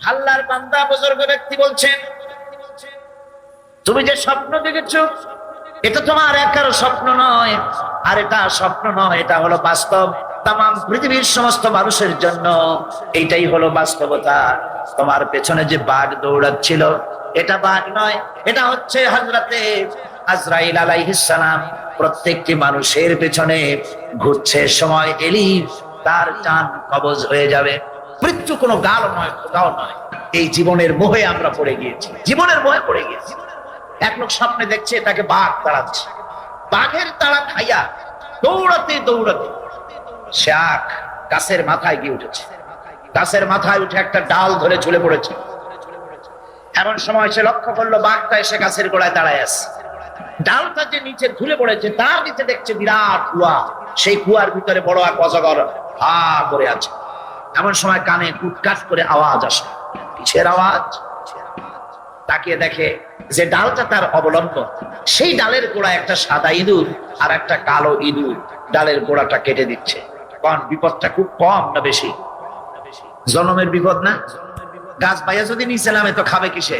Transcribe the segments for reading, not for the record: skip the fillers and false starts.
আল্লাহর বান্দা বুজুর্গ ব্যক্তি বলছেন, তুমি যে স্বপ্ন দেখেছো এটা তোমার একার স্বপ্ন নয়, আর এটা স্বপ্ন নয়, এটা হলো বাস্তব। তাম পৃথিবীর সমস্ত মানুষের জন্য এইটাই হলো বাস্তবতা। তোমার পেছনে যে বাঘ দৌড়াচ্ছিল এটা বাঘ নয়, এটা হচ্ছে হযরতে আজরাইল আলাইহিস সালাম। প্রত্যেকটি মানুষের পেছনে ঘুরছে, সময় এলি তার জান কবজ হয়ে যাবে। মৃত্যু কোনো গাল নয়, খোদাও নয়। এই জীবনের মোহে আমরা পড়ে গিয়েছি, জীবনের মোহে পড়ে গিয়েছি। এক লোক স্বপ্নে দেখছে তাকে বাঘ তাড়াচ্ছে, বাঘের তাড়া খাইয়া দৌড়াতে দৌড়াতে সে গাছের মাথায় গিয়ে উঠেছে। গাছের মাথায় উঠে একটা ডাল ধরে ঝুলে পড়েছে। এমন সময় সে লক্ষ্য করলো বাঘটা এসে গাছের গোড়ায় দাঁড়ায় আছে। ডালটা যে নিচে ঝুলে পড়েছে তার নিচে দেখছে বিরাট কুয়া, সেই কুয়ার ভিতরে বড় এক অজগর হা করে আছে। এমন সময় কানে কুটকাট করে আওয়াজ আসে, কিসের আওয়াজ? তাকিয়ে দেখে যে ডালটা তার অবলম্বন, সেই ডালের গোড়ায় একটা সাদা ইঁদুর আর একটা কালো ইঁদুর ডালের গোড়াটা কেটে দিচ্ছে। কারণ বিপদটা খুব কম না বেশি? জনমের বিপদ না? গাছ বাইয়া যদি নিচে নামে তো খাবে কিসে?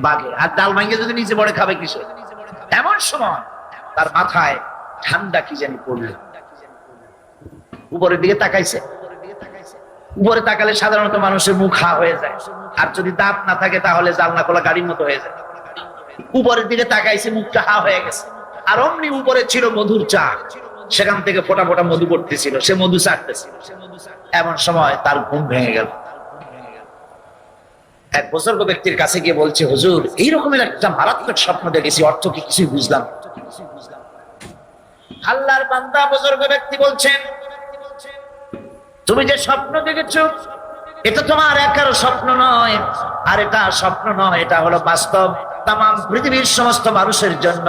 বাঘে। আর ডাল ভাঙিয়ে যদি নিচে পড়ে খাবে কিসে? এমন সময় তার মাথায় ঠান্ডা কি জানি পড়লো। উপরের দিকে তাকাইছে। উপরে তাকালে সাধারণত মানুষের মুখ হা হয়ে যায়, আর যদি দাঁত না থাকে তাহলে জানলা খোলা গাড়ির মতো হয়ে যায়। উপরের দিকে তাকাইছে, মুখটা হা হয়ে গেছে। আর অমনি উপরে ছিল মধুর চা, সেখান থেকে ফোটা ফোটা মধু পড়তেছিল, সে মধু চাটতেছিল। এমন সময় তার ঘুম ভেঙে গেল। এক বুজুর্গ ব্যক্তির কাছে গিয়ে বলছে, হুজুর এই রকমের একটা মারাত্মক স্বপ্ন দেখেছি, অর্থ কি কিছুই বুঝলাম। আল্লাহর বান্দা বুজুর্গ ব্যক্তি বলছেন, তুমি যে স্বপ্ন দেখেছো এটা তোমার একার স্বপ্ন নয়, আর এটা স্বপ্ন নয়, এটা হলো বাস্তব। তাম পৃথিবীর সমস্ত মানুষের জন্য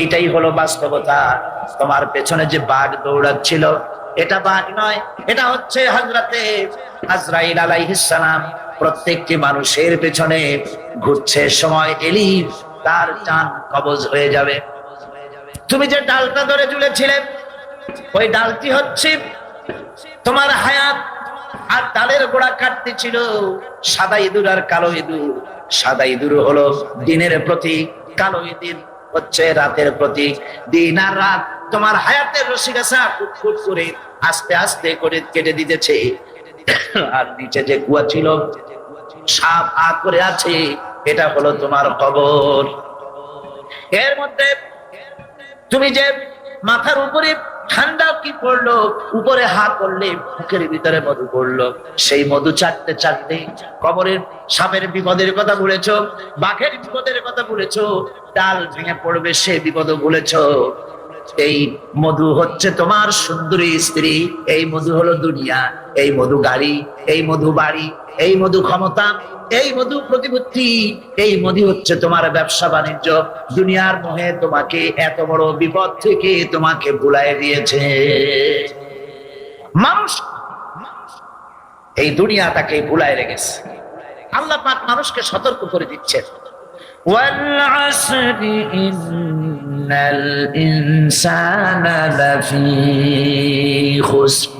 এইটাই হলো বাস্তবতা। তোমার পেছনে যে বাঘ দৌড়াচ্ছিল এটা বাঘ নয়, এটা হচ্ছে হযরতে আজরাইল আলাইহিস সালাম। প্রত্যেকটি মানুষের পেছনে ঘুরছে, সময় এলি তার জান কবজ হয়ে যাবে। তুমি যে ডালটা ধরে ঝুলেছিলে ওই ডালটি হচ্ছে তোমার হায়াত। আর ডালের গোড়া কাটতে ছিল সাদা ইঁদুর আর কালো ইঁদুর। সাদা ইঁদুর হলো দিনের প্রতীক, কালো ইঁদুর হচ্ছে রাতের প্রতীক। দিন আর রাত তোমার হায়াতের রশি গাছা ফুটফুট করে আস্তে আস্তে করে কেটে দিতেছে। আর নিচে যে কুয়া ছিল সাপ আ করে আছে, এটা হলো তোমার কবর। এর মধ্যে তুমি যে মাথার উপরে ঠান্ডা কি পড়লো, উপরে হাত করলে মুখের ভিতরে মধু পড়লো, সেই মধু চাটতে চাটতে কবরের সাপের বিপদের কথা ভুলেছো, বাঘের বিপদের কথা ভুলেছো, ডাল ভেঙে পড়বে সে বিপদ ভুলেছো। এই মধু হচ্ছে তোমার সুন্দরী স্ত্রী, এই মধু হলো দুনিয়া, এই মধু গাড়ি, এই মধু বাড়ি, এই মধু ক্ষমতা, এই মধু প্রতিপত্তি, এই মধু হচ্ছে তোমার ব্যবসা বাণিজ্য। দুনিয়ার মোহে তোমাকে এত বড় বিপদ থেকে তোমাকে ভুলাই দিয়েছে মানুষ। এই দুনিয়া তাকে ভুলাই রেখেছে। আল্লাহ পাক মানুষকে সতর্ক করে দিচ্ছেন, ওয়াল আসরি ইন্নাল ইনসানা লাফি খুসর।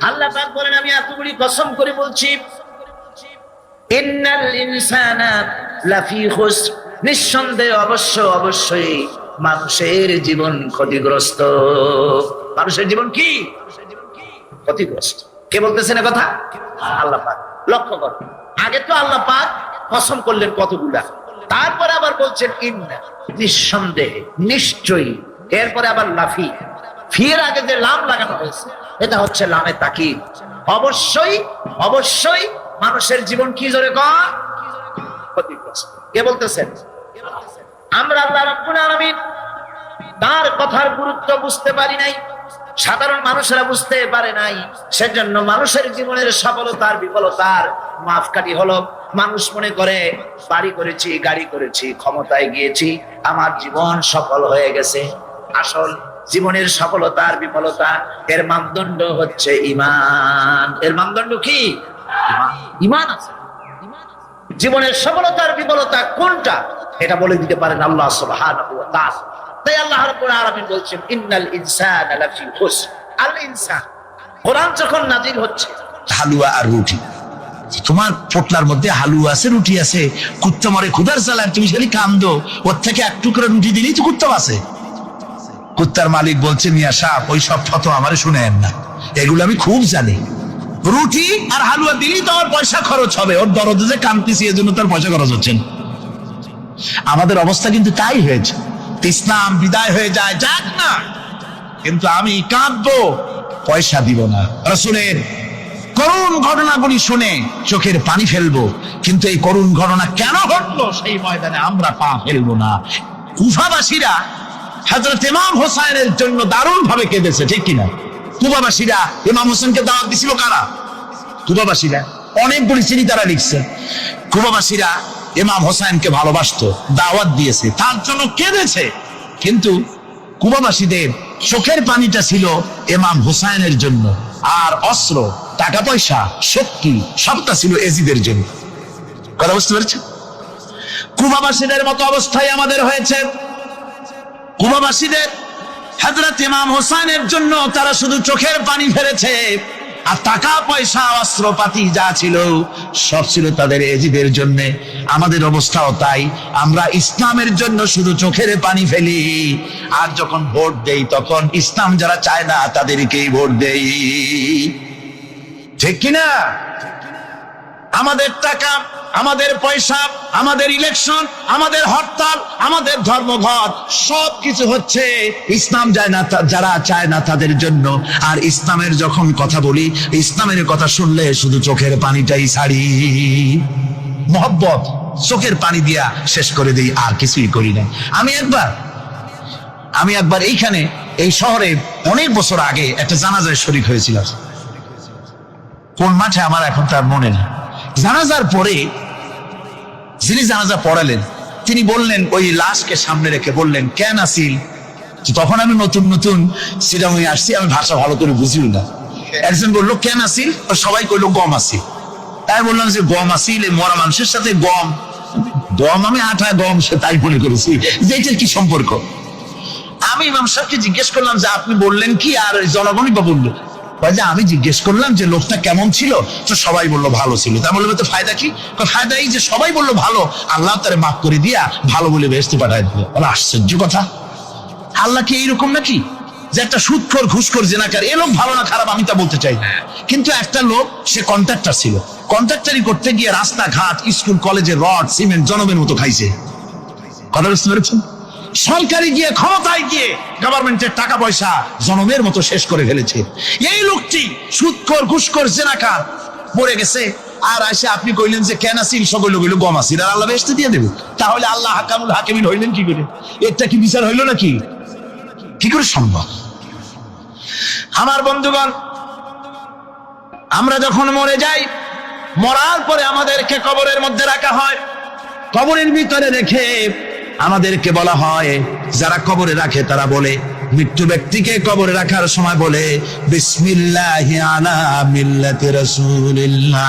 আল্লাহ পাক বলেন, আমি এতগুলি কসম করে বলছি, ইন্নাল ইনসানা লাফি খুসর, নিঃসন্দেহে অবশ্যই মানুষের জীবন ক্ষতিগ্রস্ত। মানুষের জীবন কি ক্ষতিগ্রস্ত? কে বলতেছেন কথা? আল্লাহ পাক। লক্ষ্য করো, আগে তো আল্লাহ পাক কসম করলেন কতগুলা, তারপরে আবার বলছেন ইন্না, নিঃসন্দেহে, নিশ্চয়ই। এরপরে আবার লাফি, ফির আগে যে লাম লাগানো হয়েছে এটা হচ্ছে লামে তাকিদ। অবশ্যই মানুষের জীবন কি জোরে কর ক্ষতিগ্রস্ত। কে বলতেছেন? আমরা আল্লাহ রাব্বুল আলামিন তার কথার গুরুত্ব বুঝতে পারি নাই, সাধারণ মানুষেরা বুঝতে পারে নাই। সেজন্য মানুষের জীবনের সফলতার বিফলতার মাপকাঠি হলো মানুষ মনে করে বাড়ি করেছি, গাড়ি করেছি, ক্ষমতায় গিয়েছি, আমার জীবন সফল হয়ে গেছে। আসল জীবনের সফলতার বিফলতা এর মানদণ্ড হচ্ছে ঈমান। এর মানদণ্ড কি? ঈমান আছে। জীবনের সফলতার বিফলতা কোনটা এটা বলে দিতে পারেন আল্লাহ সুবহানাহু ওয়া তাআলা। তাই আল্লাহ রাব্বুল আলামিন বলছেন, ইন্নাল ইনসানা লাফি খুসর। আল ইনসান, কোরআন যখন নাযিল হচ্ছে, হালুয়া আর রুটি, তোমার পোটলার মধ্যে হালু আছে, রুটি আছে, কুত্তা মরে ক্ষুধার জ্বালায় তুমি খালি কান্দো, ওর থেকে এক টুকরো রুটি দিলেই তো কুত্তা আছে। কুত্তার মালিক বলছে, মিয়া সাহেব ওই সব ফতোয়া আমারে শুনেন না, এগুলো আমি খুব জানি। রুটি আর হালুয়া দিলেই তো আমার পয়সা খরচ হবে, ওর দরদে যে কাঁদতেছি এজন্য তার পয়সা খরচ হচ্ছে না। আমাদের অবস্থা কিন্তু তাই হয়েছে। ইসলাম বিদায় হয়ে যায়, যাক না, কিন্তু আমি কাঁদবো, পয়সা দিব না। রাসূলের করুণ ঘটনাগুলি শুনে চোখের পানি ফেলবো, কিন্তু এই করুণ ঘটনা কেন ঘটলো সেই ময়দানে আমরা পা ফেলবো না। কুফাবাসীরা হযরত ইমাম হোসাইনের জন্য দারুণ ভাবে কেঁদেছে, ঠিক কিনা? কুফাবাসীরা ইমাম হোসেনকে দাওয়াত দিছিল কারা? কুফাবাসীরা। অনেকগুলি চিঠি তারা লিখছে। কুফাবাসীরা ইমাম হোসাইনকে ভালোবাসতো, দাওয়াত দিয়েছে, তার জন্য কেঁদেছে, কিন্তু কুফাবাসীদের চোখের পানিটা ছিল ইমাম হোসাইনের জন্য, আর অস্ত্র, টাকা পয়সা, শক্তি সবটা ছিল এজিদের জন্য। কথা বুঝতে পেরেছেন? কুফাবাসীদের মতো অবস্থায় আমাদের হয়েছে। কুফাবাসীদের হযরত ইমাম হোসাইনের জন্য তারা শুধু চোখের পানি ফেলেছে, আর টাকা পয়সা অস্ত্রপাতি যা ছিল সব ছিল তাদের এজিদের জন্য। আমাদের অবস্থাও তাই, আমরা ইসলামের জন্য শুধু চোখের পানি ফেলি, আর যখন ভোট দেই তখন ইসলাম যারা চায় না তাদেরকেই ভোট দেই, ঠিক কিনা? আমাদের টাকা, আমাদের পয়সা, আমাদের ইলেকশন, আমাদের হরতাল, আমাদের ধর্মঘট সবকিছু হচ্ছে ইসলাম যায় না, যারা চায় না তাদের জন্য। আর ইসলামের যখন কথা বলি, ইসলামের কথা শুনলে শুধু চোখের পানিটাই ছাড়ি, মহব্বত চোখের পানি দিয়া শেষ করে দিই, আর কিছুই করি না। আমি একবার এইখানে এই শহরে অনেক বছর আগে একটা জানাজায় শরীক হয়েছিলাম। কোন মাঠে আমার এখন তার মনে নেই। জানাজার পরে যিনি জানাজা পড়ালেন তিনি বললেন, ওই লাশকে সামনে রেখে বললেন, কেন আসিল? তখন আমি নতুন নতুন সিরামে আসছি, আমি ভাষা ভালো করে বুঝিও না। একজন বললো কেন আসিল, সবাই কইলো গম আসিল। তাই বললাম যে গম আসিল, মরা মানুষের সাথে গম, আমি আঠা গম, সে তাই মনে করেছি যে এটার কি সম্পর্ক। আমি ইমাম সাহেবকে জিজ্ঞেস করলাম যে আপনি বললেন কি, আর জনগণই বা বললো। আমি জিজ্ঞেস করলাম যে লোকটা কেমন ছিল, তো সবাই বললো ভালো ছিল। তা বললো তো ফায়দা কি? ফায়দা এই যে সবাই বললো ভালো, আল্লাহ তারে মাফ করে দিয়া ভালো বলে বেহেশতে পাঠায় দিল। আশ্চর্য কথা, আল্লাহ কি এইরকম নাকি যে একটা সুদখোর, ঘুষখোর, জেনাকার, এ লোক ভালো না খারাপ আমি তা বলতে চাই না, কিন্তু একটা লোক সে কন্ট্রাক্টর ছিল, কন্ট্রাক্টারি করতে গিয়ে রাস্তাঘাট, স্কুল কলেজের রড সিমেন্ট জনমের মতো খাইছে। কথা বুঝতে পেরেছেন? সরকারি গিয়ে, ক্ষমতায় গিয়ে গভর্নমেন্টের টাকা পয়সা জনমের মতো শেষ করে ফেলেছে। এই লোকটি সুদখোর, ঘুষখোর, জেনাকার মরে গেছে, আর এসে আপনি কইলেন যে কেন আসিল, সকল কইল গম আসিল, আর আল্লাহ বেহেশতে দিয়ে দেবে। তাহলে আল্লাহ হাকামুল হাকিমিন হইলেন কি করে? এটা কি বিচার হইল নাকি? কি করে সম্ভব? আমার বন্ধুগণ, আমরা যখন মরে যাই, মরার পরে আমাদেরকে কবরের মধ্যে রাখা হয়। কবরের ভিতরে রেখে আমাদেরকে বলা হয়, যারা কবরে রাখে তারা বলে, মৃত্যু ব্যক্তিকে কবরে রাখার সময় বলে, বিসমিল্লাহি আলা মিল্লাতি রাসূলিল্লাহ,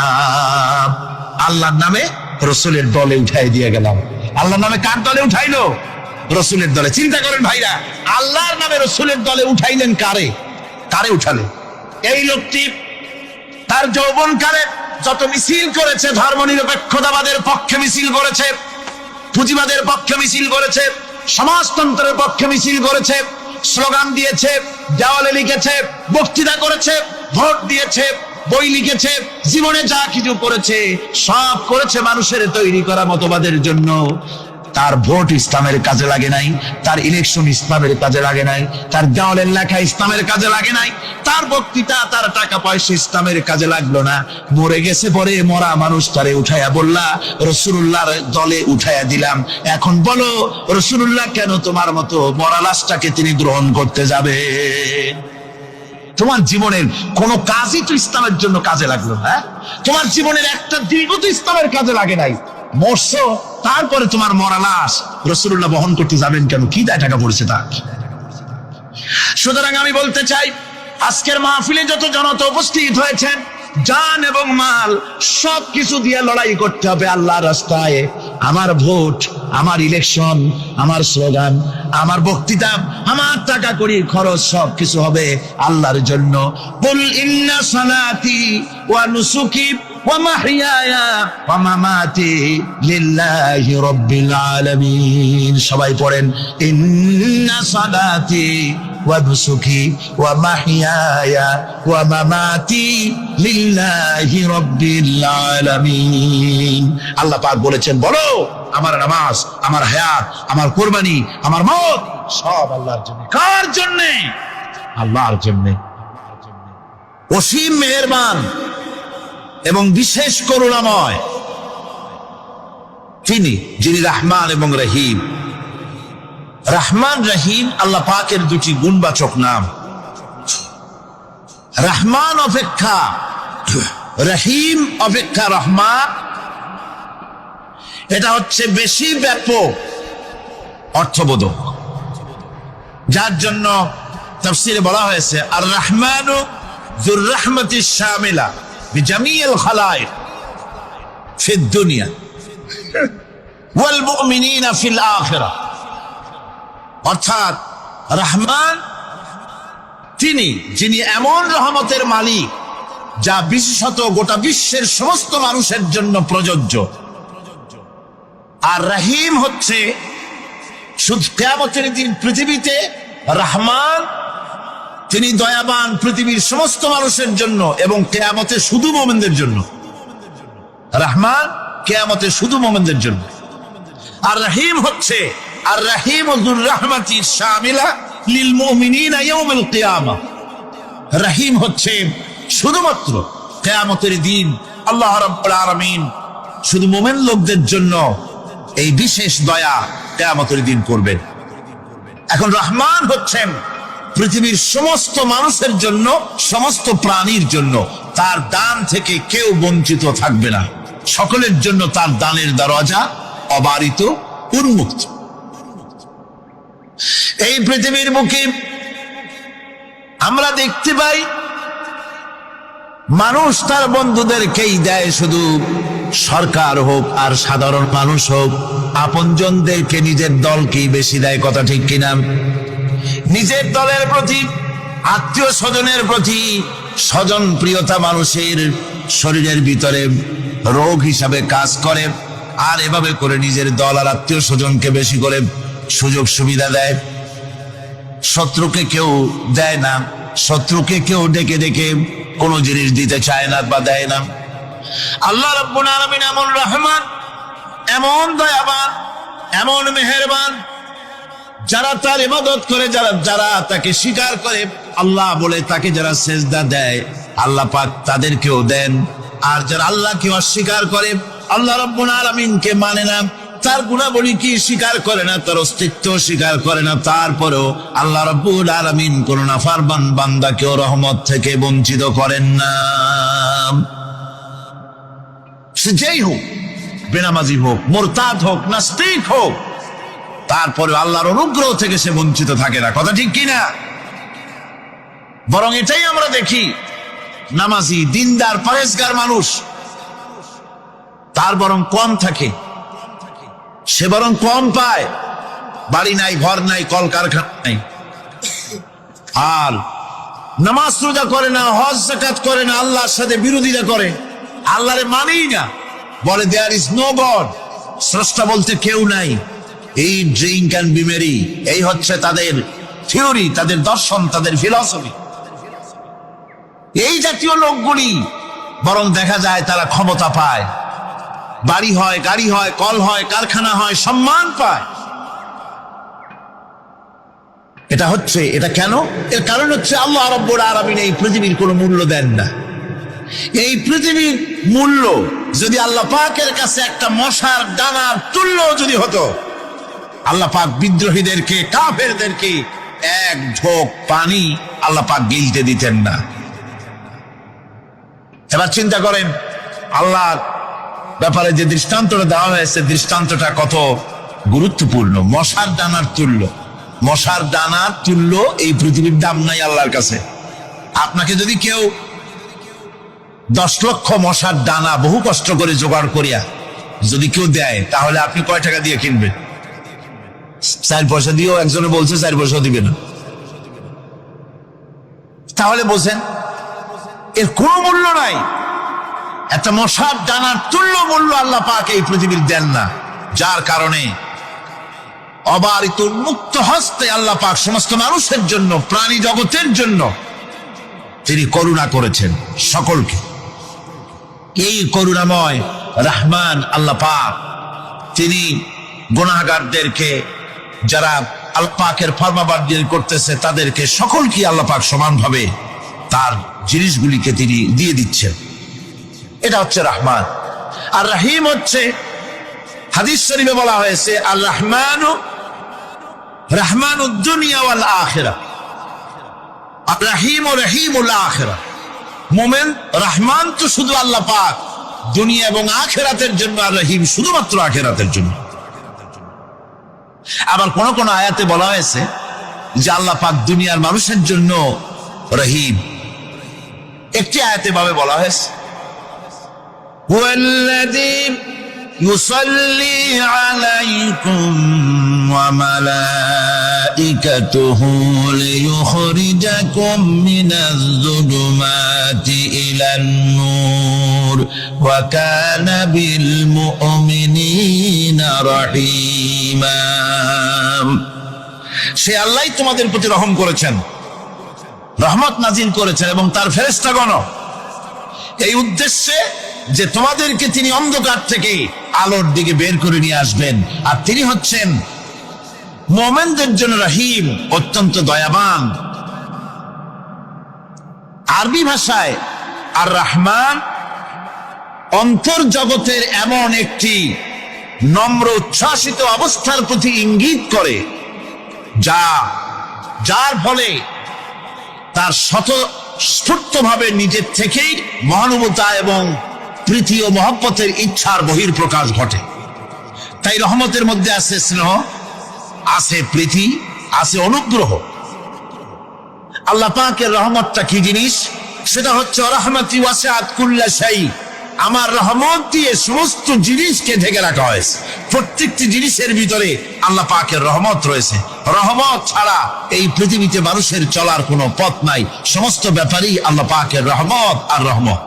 আল্লাহর নামে রাসূলের দলে উঠাই দিয়ে গেলাম। আল্লাহর নামে কার দলে উঠাইলো? রাসূলের দলে। চিন্তা করেন ভাইরা, আল্লাহর নামে রাসূলের দলে উঠাইলেন কারে? কারে উঠালেন? এই লোকটি তার যৌবনকালে যত মিছিল করেছে, ধর্ম নিরপেক্ষতাবাদের পক্ষে মিছিল করেছে, পুঁজিবাদের পক্ষে মিছিল করেছে, সমাজতন্ত্রের পক্ষে মিছিল করেছে, স্লোগান দিয়েছে, দেওয়ালে লিখেছে, বক্তৃতা করেছে, ভোট দিয়েছে, বই লিখেছে, জীবনে যা কিছু করেছে সব করেছে মানুষের তৈরি করা মতবাদের জন্য। তার ভোট ইসলামের কাজে লাগে নাই, তার ইলেকশন ইসলামের কাজে লাগে নাই, তার দেওয়ালের লেখা ইসলামের কাজে লাগে নাই, তার বক্তৃতা, তার টাকা পয়সা ইসলামের কাজে লাগলো না। মরে গেছে, পরে মরা মানুষ তারে উঠাইয়া বললা রাসূলুল্লাহর দলে উঠাইয়া দিলাম। এখন বলো রাসূলুল্লাহ কেন তোমার মতো মরা লাশটাকে তিনি গ্রহণ করতে যাবে? তোমার জীবনের কোন কাজই তো ইসলামের জন্য কাজে লাগলো না। তোমার জীবনের একটা দিনও তো ইসলামের কাজে লাগে নাই। মরছো, তারপরে তোমার মরা লাশ রাসূলুল্লাহ বহন করতে যাবেন কেন? কি দায় টাকা পড়েছে তার? সুতরাং আমি বলতে চাই, আজকের মাহফিলে যত জনতা উপস্থিত হয়েছেন, জান এবং মাল সবকিছু দিয়ে লড়াই করতে হবে আল্লাহর রাস্তায়। আমার ভোট, আমার ইলেকশন, আমার স্লোগান, আমার বক্তৃতা, আমার টাকা কড়ি খরচ সবকিছু হবে আল্লাহর জন্য। কুল ইন্না সালাতি ওয়া নুসুকি ওয়া মাহইয়ায়া ওয়া মামাতি লিল্লাহি রাব্বিল আলামিন। সবাই পড়েন ইন্না সালাতি ওয়া নুসুকি ওয়া মাহইয়ায়া ওয়া মামাতি লিল্লাহি রাব্বিল আলামিন। আল্লাহ পাক বলেছেন, বলো আমার নামাজ, আমার হায়াত, আমার কুরবানি, আমার মওত সব আল্লাহর জন্য। কার জন্য? আল্লাহর জন্য। অসীম মেহেরবান এবং বিশেষ করুণাময় তিনি, যিনি রহমান এবং রহিম। রহমান রহিম আল্লাহ পাকের দুটি গুণবাচক নাম। রহমান অপেক্ষা রহিম অপেক্ষা রহমান, এটা হচ্ছে বেশি ব্যাপক অর্থবোধক, যার জন্য তাফসীরে বলা হয়েছে আর রহমানু যুর রাহমাতিশ শামিলা বিজামিল খালায়েক ফিদ দুনিয়া ওয়াল মুমিনিনা ফিল আখিরাহ। অর্থাৎ রহমান তিনি, যিনি এমন রহমতের মালিক যা বিশেষত গোটা বিশ্বের সমস্ত মানুষের জন্য প্রযোজ্য। আর রহিম হচ্ছে শুধু কিয়ামতের দিন পৃথিবীতে রহমান তিনি দয়াবান পৃথিবীর সমস্ত মানুষের জন্য, এবং কিয়ামতে শুধু মুমিনদের জন্য। রহমান কিয়ামতে শুধু মুমিনদের জন্য। আর রহিম হচ্ছে আর রহিম যুর রাহমাতি শামিলা লিল মুমিনিনা ইয়াউমিল কিয়ামা। রহিম হচ্ছে শুধুমাত্র কিয়ামতের দিন আল্লাহ রাব্বুল আলামিন শুধু মুমিন লোকদের জন্য এই বিশেষ দয়া কিয়ামতের দিন করবেন। এখন রহমান হচ্ছেন পৃথিবীর সমস্ত মানুষের জন্য, সমস্ত প্রাণীর জন্য। তার দান থেকে কেউ বঞ্চিত থাকবে না, সকলের জন্য তার দানের দরজা অবারিত, উন্মুক্ত। এই পৃথিবীর বুকে আমরা দেখতে পাই মানুষ তার বন্ধুদেরকেই দেয়, শুধু সরকার হোক আর সাধারণ মানুষ হোক, আপনজনদেরকে নিজের দলকেই বেশি দেয়। কথা ঠিক কিনা? নিজের দলের প্রতি, আত্মীয় স্বজনের প্রতি স্বজন প্রিয়তা মানুষের শরীরের ভিতরে রোগ হিসাবে কাজ করে, আর এভাবে করে নিজের দল আর আত্মীয় স্বজনকে বেশি করে সুযোগ সুবিধা দেয়। শত্রুকে কেউ দেয় না, শত্রুকে কেউ ডেকে ডেকে কোনো জিনিস দিতে চায় না বা দেয় না। আল্লাহ রাব্বুল আলামিন এমন রহমান, এমন দয়াবান, এমন মেহেরবান, যারা তার ইবাদত করে, যারা তাকে স্বীকার করে, আল্লাহ বলে তাকে যারা সেজদা দেয়, আল্লাহ পাক তাদেরকেও দেন। আর যারা আল্লাহকে অস্বীকার করে, আল্লাহ রাব্বুল আলামিনকে মানে না, তার গুণাবলী কি স্বীকার করে না, তার অস্তিত্ব স্বীকার করে না, তারপরেও আল্লাহ রাব্বুল আলামিন কোন নাফরমান বান্দাকেও রহমত থেকে বঞ্চিত করেন না। সে যেই হোক, বেনামাজি হোক, মুরতাদ হোক, নাস্তিক হোক, তারপরে আল্লাহর অনুগ্রহ থেকে সে বঞ্চিত থাকে না। কথা ঠিক কিনা? বরং এটাই আমরা দেখি, নামাজি, দিনদার, পরেজগার মানুষ তার বরং কম থাকে, সে বরং কম পায়। বাড়ি নাই, ঘর নাই, কলকারখানা নাই, আর নামাজ রোজা করে না, হজ যাকাত করে না, আল্লাহর সাথে বিরোধিতা করে, আল্লাহরে মানেই না, বলে দেয়ার ইজ নো গড, স্রষ্টা বলতে কেউ নাই। এই ড্রিঙ্ক অ্যান্ড বি মেরি, এই হচ্ছে তাদের থিওরি, তাদের দর্শন, তাদের ফিলসফি। এই জাতীয় লোকগুলি বরং দেখা যায় তারা ক্ষমতা পায়, বাড়ি হয়, গাড়ি হয়, কল হয়, কারখানা হয়, সম্মান পায়। এটা কেন? এর কারণ হচ্ছে আল্লাহ রাব্বুল আলামিন এই পৃথিবীর কোনো মূল্য দেন না। এই পৃথিবীর মূল্য যদি আল্লাহ পাকের কাছে একটা মশার দানার তুল্য যদি হতো, আল্লাহ পাক বিদ্রোহীদেরকে, কাফেরদেরকে এক ঢোক পানি আল্লাহ পাক গিলতে দিতেন না। এবার চিন্তা করেন, আল্লাহর ব্যাপারে যে দৃষ্টান্তটা দেওয়া হয়েছে, দৃষ্টান্তটা কত গুরুত্বপূর্ণ। মশার দানার তুল্য, মশার দানার তুল্য এই পৃথিবীর দাম নাই আল্লাহর কাছে। আপনাকে যদি কেউ 10 লক্ষ মশার দানা বহু কষ্ট করে জোগাড় করিয়া যদি কেউ দেয়, তাহলে আপনি কয় টাকা দিয়ে কিনবেন? 4 পয়সা দিয়েও একজনে বলছে 4 পয়সা দিবে না। তাহলে বোঝেন এর কোনো মূল্য নাই। একটা মশার ডানার তুল্য মূল্য আল্লাহ পাক এই পৃথিবীর দেন না, যার কারণে অবারিত উন্মুক্ত হস্তে আল্লাহ পাক সমস্ত মানুষের জন্য, প্রাণী জগতের জন্য তিনি করুণা করেছেন সকলকে। এই করুণাময় রহমান আল্লাহ পাক তিনি গুনাহগারদেরকে, যারা আল্লাহ পাকের ফরমাবরদারি করতেছে, তাদেরকে সকলকে আল্লাহ পাক সমানভাবে তার জিনিসগুলিকে তিনি দিয়ে দিচ্ছেন। এটা হচ্ছে রহমান। আর রহিম হচ্ছে, হাদিস শরীফে বলা হয়েছে, আর রহমানু রহমানুদ দুনিয়া ওয়াল আখিরাহ, আর রহিম ও রহিমুল আখিরাহ। মোমেন রহমান তো শুধু আল্লাহ পাক দুনিয়া এবং আখিরাতের জন্য, আর রহিম শুধুমাত্র আখিরাতের জন্য। আবার কোন কোন আয়াতে বলা হয়েছে যে আল্লাহ পাক দুনিয়ার মানুষের জন্য রহিম। একটি আয়াতে ভাবে বলা হয়েছে, হুয়াল্লাযী ইউসাল্লি আলাইকুম ওয়া মালাইকাতুহু লিয়ুখরিজাকুম মিনাজ যুলুমাতি ইলান নূর ওয়া কানা বিল মুমিনিনা রহিমা। সে আল্লাহই তোমাদের প্রতি রহম করেছেন, রহমত নাজিল করেছেন, এবং তার ফেরেশতাগণ এই উদ্দেশ্যে যে তোমাদেরকে তিনি অন্ধকার থেকে আলোর দিকে বের করে নিয়ে আসবেন। আর তিনি হচ্ছেন মুমিনদের জন্য রহিম, অত্যন্ত দয়াবান। আরবি ভাষায় আর রহমান অন্তর জগতের এমন একটি নম্র উচ্ছ্বাসিত অবস্থার প্রতি ইঙ্গিত করে, যার ফলে তার স্বতঃস্ফূর্তভাবে নিজের থেকেই মহানুভবতা এবং প্রীতি ও মহব্বতের ইচ্ছার বহির্প্রকাশ ঘটে। তাই রহমতের মধ্যে আছে স্নেহ, আছে প্রীতি, আছে অনুগ্রহ। আল্লাহ পাকের রহমতটা কি জিনিস? সেটা হচ্ছে রহমতি ওয়াসিআত কুল্লা শাই। আমার রহমত দিয়ে সমস্ত জিনিসকে ঢেকে রাখা হয়েছে। প্রত্যেকটি জিনিসের ভিতরে আল্লাহ পাকের রহমত রয়েছে। রহমত ছাড়া এই পৃথিবীতে মানুষের চলার কোনো পথ নাই। সমস্ত ব্যাপারেই আল্লাহ পাকের রহমত আর রহমত।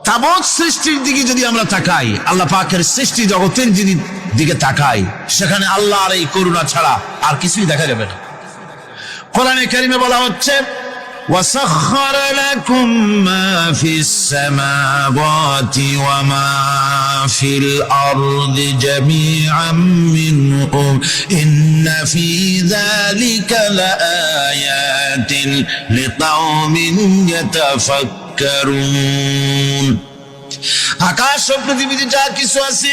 তাবৎ সৃষ্টির দিকে যদি আমরা তাকাই, আল্লাহ পাকের সৃষ্টি জগতের দিকে তাকাই, সেখানে আল্লাহর এই করুণা ছাড়া আর কিছুই দেখা যাবে না। কোরআনে কারিমে বলা হচ্ছে, وَسَخَّرَ لَكُم مَّا فِي السَّمَاوَاتِ وَمَا فِي الْأَرْضِ جَمِيعًا مِّنْهُ إِنَّ فِي ذَلِكَ لَآيَاتٍ لِقَوْمٍ يَتَفَكَّرُونَ। আকাশ ও পৃথিবীতে যা কিছু আছে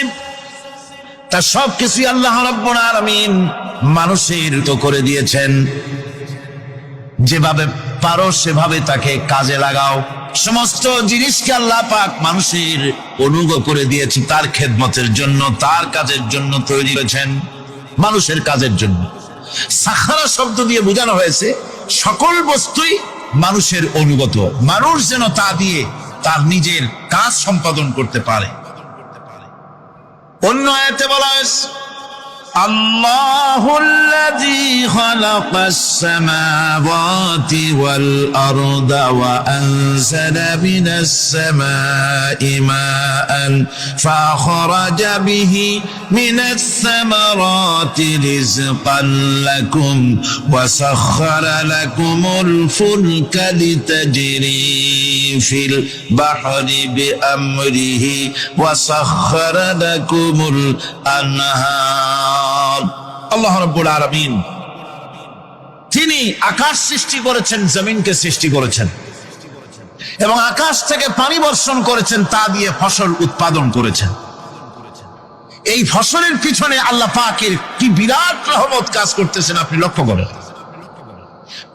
তা সব কিছুই আল্লাহ রাব্বুল আলামিন মানুষের তো করে দিয়েছেন। যেভাবে পারো সেভাবে তাকে কাজে লাগাও। সমস্ত জিনিসকে আল্লাহ পাক মানুষের অনুগ্রহ করে দিয়েছে, তার খেদমতের জন্য, তার কাজের জন্য তৈরি করেছেন, মানুষের কাজের জন্য। সাখারা শব্দ দিয়ে বোঝানো হয়েছে সকল বস্তুই মানুষের অনুগত, মানুষ যেন তা দিয়ে তার নিজের কাজ সম্পাদন করতে পারে। অন্য আয়াতে বলা হয়েছে, আল্লাহুল্লাযী খালাকাস সামাওয়াতি ওয়াল আরদা ওয়া আনজালা মিনাস সামাই মাআন ফাখরাজা বিহি মিনাস সামারাতি রিজকান লাকুম ওয়া সাখখারা লাকুমুল ফুলকা লিতাজরি ফিল বাহরি বিআমরিহি ওয়া সাখখারা লাকুমুল আনহার। আল্লাহ রাব্বুল আলামিন তিনি আকাশ সৃষ্টি করেছেন, জমিনকে সৃষ্টি করেছেন, এবং আকাশ থেকে পানি বর্ষণ করেছেন, তা দিয়ে ফসল উৎপাদন করেছেন। এই ফসলের পিছনে আল্লাহ পাকের কি বিরাট রহমত কাজ করতেছেন আপনি লক্ষ্য করেন।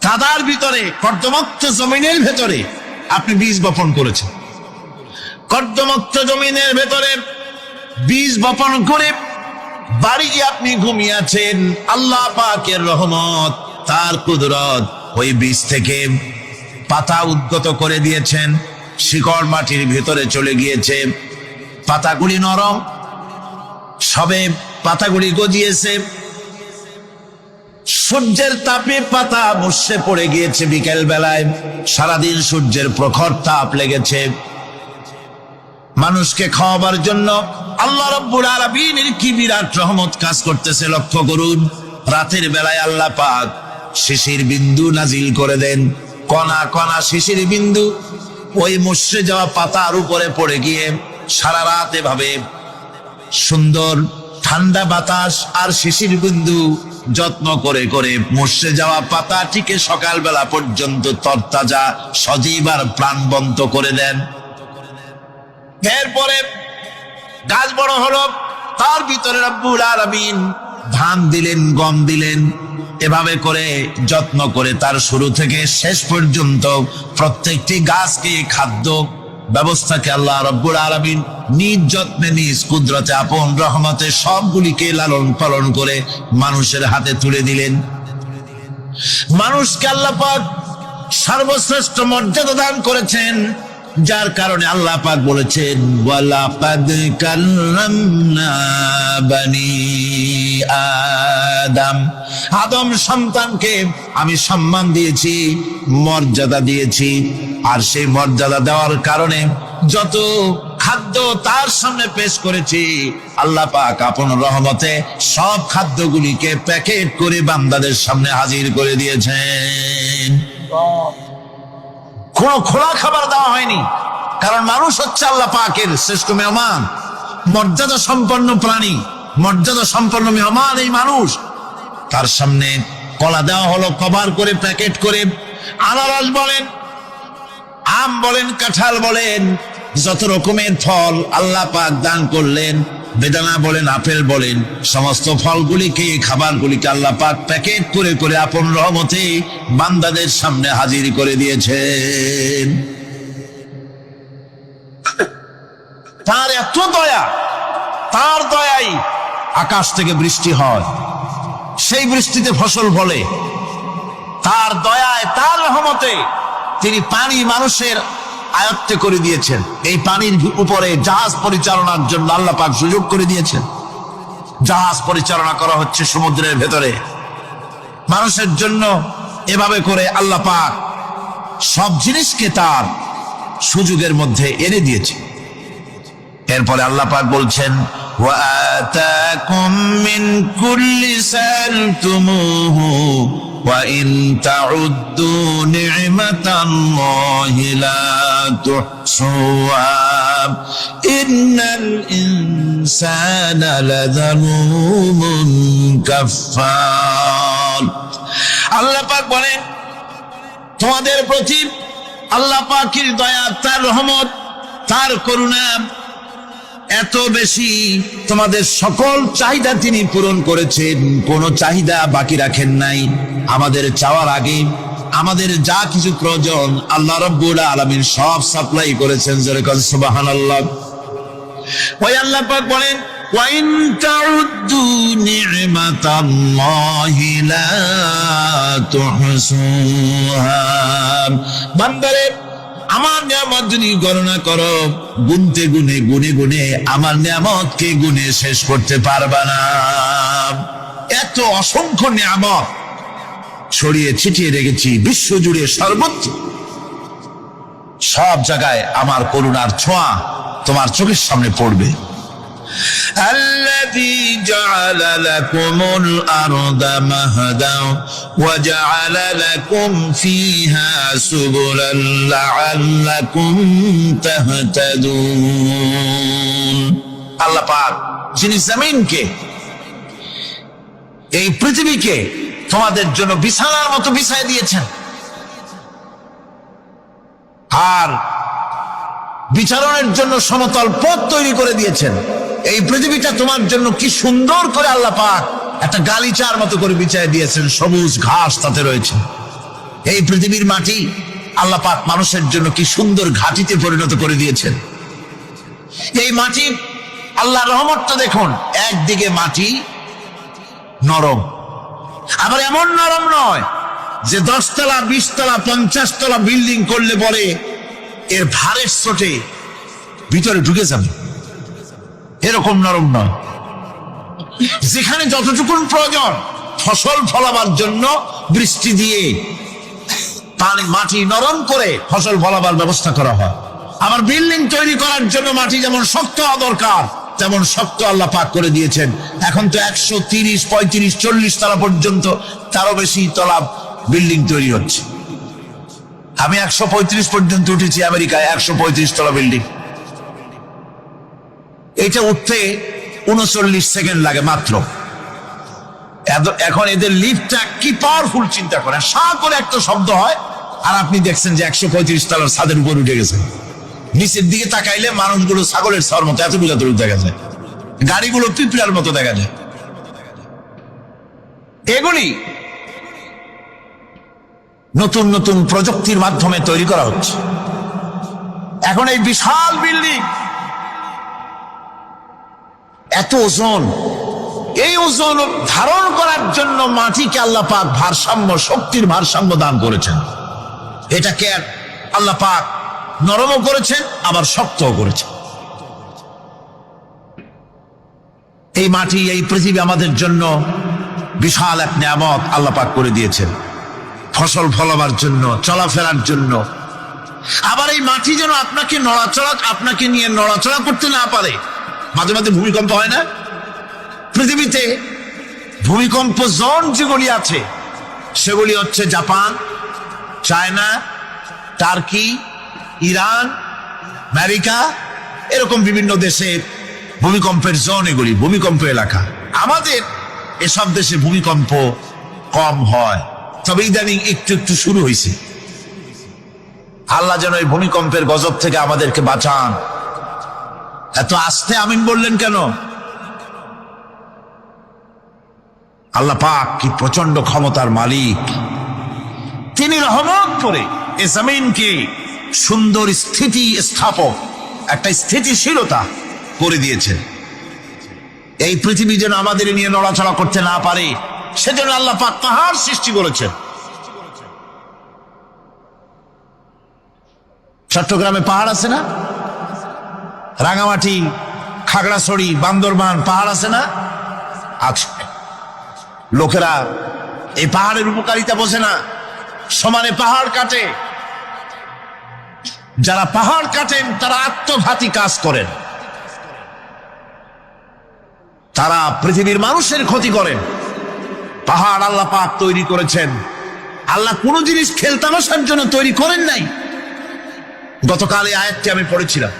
কাদার ভিতরে, কর্দমাক্ত জমিনের ভেতরে আপনি বীজ বপন করেছেন। কর্দমাক্ত জমিনের ভেতরে বীজ বপন করে বাড়ি গিয়ে আপনি ঘুমিয়ে আছেন। আল্লাহ পাকের রহমত, তার কুদরত, ওই বীজ থেকে পাতা উদ্গত করে দিয়েছেন, শিকড় মাটির ভেতরে চলে গিয়েছে, পাতাগুলি নরম, সবে পাতাগুলি গজিয়েছে, সূর্যের তাপে পাতা মুষড়ে পড়ে গিয়েছে বিকেল বেলায়, সারাদিন সূর্যের প্রখর তাপ লেগেছে। মানুষকে খাওয়াবার জন্য আল্লাহ রাব্বুল আলামিনের কি বিরাট রহমত কাজ করতেছে লক্ষ্য করুন। রাতের বেলায় আল্লাহ পাক শিশির বিন্দু নাজিল করে দেন, কণা কণা শিশির বিন্দু ওই মুষড়ে যাওয়া পাতার উপরে পড়ে গিয়ে সারা রাত এভাবে সুন্দর ঠান্ডা বাতাস আর শিশির বিন্দু যত্ন করে করে মুষড়ে যাওয়া পাতাটিকে সকালবেলা পর্যন্ত তরতাজা সজীব আর প্রাণবন্ত করে দেন। এরপরে গাছ বড় হলো, তার ভিতরে রব্বুল আলামিন ধান দিলেন, গম দিলেন। এভাবে করে যত্ন করে তার শুরু থেকে শেষ পর্যন্ত প্রত্যেকটি গাছকে খাদ্য ব্যবস্থাকে আল্লাহ রব্বুল আলামিন নিজ যত্নে নিজ কুদরতে আপন রহমতে সবগুলিকে লালন পালন করে মানুষের হাতে তুলে দিলেন। মানুষকে আল্লাহ পাক সর্বশ্রেষ্ঠ মর্যাদা দান করেছেন, যার কারণে আল্লাহ পাক বলেছেন ওয়ালাকাদ কাররামনা বানি আদম, আদম সন্তানকে আমি সম্মান দিয়েছি, মর্যাদা দিয়েছি। আর সেই মর্যাদা দেওয়ার কারণে যত খাদ্য তার সামনে পেশ করেছি, আল্লাহ পাক আপন রহমতে সব খাদ্যগুলিকে প্যাকেট করে বান্দাদের সামনে হাজির করে দিয়েছেন। কোনো খোলা খাবার দেওয়া হয়নি, কারণ মানুষ হচ্ছে আল্লাহ পাকের শ্রেষ্ঠ মেহমান, মর্যাদা সম্পন্ন প্রাণী, মর্যাদা সম্পন্ন মেহমান এই মানুষ। তার সামনে কলা দেওয়া হলো কভার করে, প্যাকেট করে। আনারস বলেন, আম বলেন, কাঁঠাল বলেন, যত রকমের ফল আল্লাহ পাক দান করলেন, বেদানা বলেন, আপেল বলেন, সমস্ত ফলগুলিকে খাবারগুলিকে আল্লাহ পাক প্যাকেট করে করে আপন রহমতে বান্দাদের সামনে হাজির করে দিয়েছেন। তার এত দয়া, তার দয়াই আকাশ থেকে বৃষ্টি হয়, সেই বৃষ্টিতে ফসল ফলে। তার দয়ায়, তার রহমতে তিনি পানি মানুষের আয়ত্তে করে দিয়েছেন। এই পানির উপরে জাহাজ পরিচালনার জন্য আল্লাহ পাক সুযোগ করে দিয়েছেন। জাহাজ পরিচালনা করা হচ্ছে সমুদ্রের ভেতরে মানুষের জন্য। এভাবে করে আল্লাহ পাক সব জিনিসকে তার সুযোগের মধ্যে এনে দিয়েছে। এরপরে আল্লাহ পাক বলছেন ওয়াতাকুম মিন কুল্লি সালতুমুহু ওয়া ইন তাউদ্দু নি'মাতাল্লাহি লা তুহসুহা ইন্নাল ইনসানা লাযালুমুন কাফফার। আল্লাহ পাক বলেন তোমাদের প্রতি আল্লাহ পাকের দয়া, তার রহমত, তার করুণা এত বেশি, তোমাদের সকল চাহিদা তিনি পূরণ করেছেন, কোনো চাহিদা বাকি রাখেন নাই। আমাদের চাওয়ার আগে আমাদের যা কিছু প্রয়োজন আল্লাহ রাব্বুল আলামিন সব সাপ্লাই করেছেন। যেরকম সুবহানাল্লাহ। ওই আল্লাহ পাক বলেন ওয়া ইন তাউদ্দু নি'মাতাল্লাহি লা তুহসুহা। বান্দারে আমার নিয়ামত যদি গণনা করো, গুনতে গুনে গুনে গুনে আমার নিয়ামতকে গুনে শেষ করতে পারবা না। এত অসংখ্য নিয়ামত ছড়িয়ে ছিটিয়ে রেখেছি বিশ্ব জুড়ে, সর্বত্র সব জায়গায় আমার করুণার ছোঁয়া তোমার চোখের সামনে পড়বে। الذي جعل لكم الأرض مهدا وجعل لكم فيها سبلا لعلكم تهتدون। আল্লাহ পাক যিনি জমিনকে, এই পৃথিবীকে তোমাদের জন্য বিছানার মতো বিছায় দিয়েছেন, আর বিচরণের জন্য সমতল পথ তৈরি করে দিয়েছেন। এই পৃথিবীটা তোমার জন্য কি সুন্দর করে আল্লাহ পাক একটা গালিচার মতো করে বিছায় দিয়েছেন, সবুজ ঘাস তাতে রয়েছে। এই পৃথিবীর মাটি আল্লাহ পাক মানুষের জন্য কি সুন্দর ঘাটিতে পরিণত করে দিয়েছেন। এই মাটি আল্লাহর রহমতটা দেখুন, একদিকে মাটি নরম, আবার এমন নরম নয় যে 10 তলা 20 তলা 50 তলা বিল্ডিং করলে পরে এর ভারের চোটে ভিতরে ঢুকে যাবে, এরকম নরম নয়। যেখানে যতটুকু প্রয়োজন ফসল ফলাবার জন্য বৃষ্টি দিয়ে পানি মাটি নরম করে ফসল ফলাবার ব্যবস্থা করা হয়। আবার বিল্ডিং তৈরি করার জন্য মাটি যেমন শক্ত হওয়া দরকার তেমন শক্ত আল্লাহ পাক করে দিয়েছেন। এখন তো 130, 35, 40 তলা পর্যন্ত, তারও বেশি তলা বিল্ডিং তৈরি হচ্ছে। আমি 135 পর্যন্ত উঠেছি আমেরিকায়, 135 তলা বিল্ডিং। এটা উঠতে 39 সেকেন্ড লাগে মাত্র। এখন এদের লিফটটা কি পাওয়ারফুল চিন্তা করেন, সা করে একটা শব্দ হয় আর আপনি দেখছেন যে 135 তলার ছাদের উপর উঠে গেছে। নিচের দিকে তাকাইলে মানুষগুলো ছাগলের ছাওয়ার মতো এত দূর দেখা যায়, গাড়িগুলো পিঁপড়ার মতো দেখা যায়। এগুলি নতুন নতুন প্রযুক্তির মাধ্যমে তৈরি করা হচ্ছে। এখন এই বিশাল বিল্ডিং, এত ওজন, এই ওজন ধারণ করার জন্য মাটিকে আল্লাহ পাক ভারসাম্য, শক্তির ভারসাম্য দান করেছেন। এটাকে আল্লাহ পাক নরমও করেছেন আবার শক্তও করেছেন। এই মাটি, এই পৃথিবী আমাদের জন্য বিশাল এক নিয়ামত আল্লাহ পাক করে দিয়েছেন ফসল ফলাবার জন্য, চলাফেরার জন্য। আবার এই মাটি যেন আপনাকে নিয়ে নড়াচড়া করতে না পারে। মাঝে মাঝে ভূমিকম্প হয় না? পৃথিবীতে ভূমিকম্প জোন যেগুলি আছে সেগুলি হচ্ছে Japan, China, turkey, Iran, America, এরকম বিভিন্ন দেশে ভূমিকম্পের জোন, এগুলি ভূমিকম্প এলাকা। আমাদের এসব দেশে ভূমিকম্প কম হয়, তবে ইদানিং একটু একটু শুরু হয়েছে। আল্লাহ যেন এই ভূমিকম্পের গজব থেকে আমাদেরকে বাঁচান। এত আস্তে আমিন বললেন কেন? আল্লাহ পাক কি প্রচন্ড ক্ষমতার মালিক। তিনি রহমত করে এ জমিনকে সুন্দর স্থিতি স্থাপক, একটা স্থিতিশীলতা করে দিয়েছেন। এই পৃথিবী যেন আমাদের নিয়ে নড়াচড়া করতে না পারে সেজন্য আল্লাহ পাক পাহাড় সৃষ্টি করেছেন। চট্টগ্রামে পাহাড় আছে না? রাঙামাটি, খাগড়াছড়ি, বান্দরবান পাহাড় আছে না? আছে। লোকেরা এই পাহাড়ের উপকারিতা বোঝে না, সমানে পাহাড় কাটে। যারা পাহাড় কাটেন তারা আত্মঘাতী কাজ করেন, তারা পৃথিবীর মানুষের ক্ষতি করেন। পাহাড় আল্লাহ পাক তৈরি করেছেন। আল্লাহ কোন জিনিস খেলতামশার জন্য তৈরি করেন নাই। গতকাল এই আয়াতটি আমি পড়েছিলাম,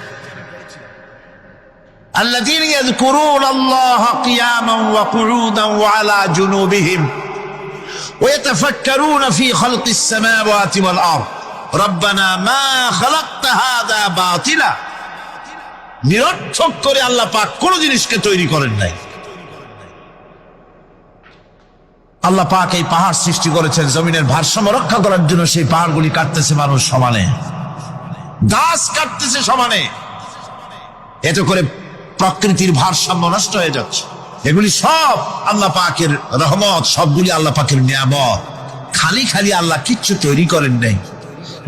الذين يذكرون الله قياما وقعودا وعلى جنوبهم ويتفكرون في خلق السماوات والأرض ربنا ما خلقت هذا باطلا। নিরর্থক করে আল্লাহ পাক কোন জিনিসকে তৈরি করেন নাই। আল্লাহ পাক এই পাহাড় সৃষ্টি করেছেন জমিনের ভারসাম্য রক্ষা করার জন্য। সেই পাহাড়গুলি কাটতেছে মানুষ সমানে, গাছ কাটতেছে সমানে, এতে করে প্রকৃতির ভারসাম্য নষ্ট হয়ে যাচ্ছে। এগুলি সব আল্লাহ পাকের রহমত, সবগুলি আল্লাহ পাকের নিয়ামত। খালি খালি আল্লাহ কিচ্ছু তৈরি করেন নাই।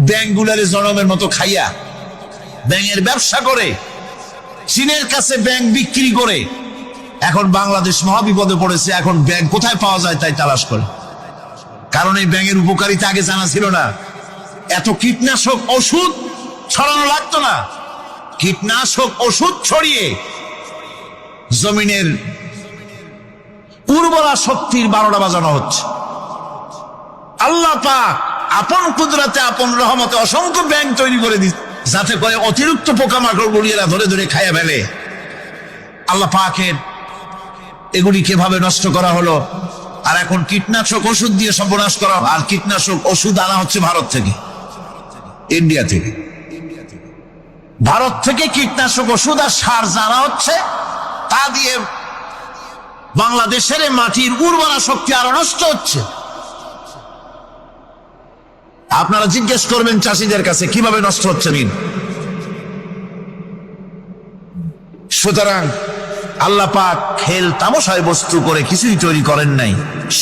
ব্যাংকগুলারে জনমের মতো খাইয়া ব্যাংকের ব্যবসা করে, চীনের কাছে ব্যাংক বিক্রি করে এখন বাংলাদেশ মহাবিপদে পড়েছে। এখন ব্যাংক কোথায় পাওয়া যায় তাই তালাশ করে, কারণ এই ব্যাংকের উপকারিতা আগে জানা ছিল না। এত কীটনাশক ওষুধ ছড়ানো লাগতো না। কীটনাশক ওষুধ ছড়িয়ে জমিনের উর্বরা শক্তির 12টা বাজানো হচ্ছে। আল্লাহ পাক আপন কুদরতে, আপন রহমতে অসংখ্য ব্যাংক তৈরি করে দিচ্ছে যাতে করে অতিরিক্ত পোকামাকড় গুলিয়েরা ধরে ধরে খাইয়া ফেলে। আল্লাহ পাকের এগুলি কিভাবে নষ্ট করা হলো। আর এখন কীটনাশক ওষুধ দিয়ে সর্বনাশ করা। আর কীটনাশক ওষুধ আনা হচ্ছে ভারত থেকে, ইন্ডিয়া থেকে। ভারত থেকে কীটনাশক ওষুধ আর সার জানা হচ্ছে, তা দিয়ে বাংলাদেশের মাটির উর্বরা শক্তি আরো নষ্ট হচ্ছে। আপনারা জিজ্ঞেস করবেন চাষিদের কাছে কিভাবে নষ্ট হচ্ছে ঋণ। সুতরাং আল্লাহ পাক খেল তামাশায় বস্তু করে কিছুই তৈরি করেন নাই,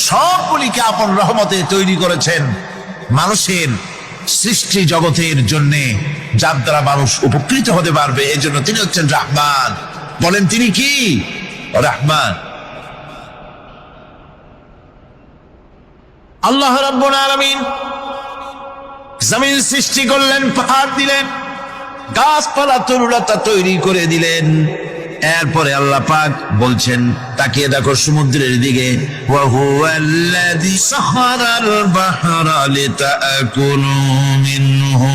সবগুলিকে আপন রহমতে তৈরি করেছেন মানুষের সৃষ্টি জগতের জন্যে, যার দ্বারা মানুষ উপকৃত হতে পারবে। এই জন্য তিনি হচ্ছেন রহমান। বলেন তিনি কি? রহমান। আল্লাহ রাব্বুল আলামিন জমিন সৃষ্টি করলেন, পাহাড় দিলেন, গাছপালা তরুলতা তৈরি করে দিলেন। এরপরে আল্লাহ পাক বলছেন, তাকিয়ে দেখো সমুদ্রের দিকে, ওয়া হুয়াল্লাযী সাখারাল বাহরা লিতাকুলু মিনহু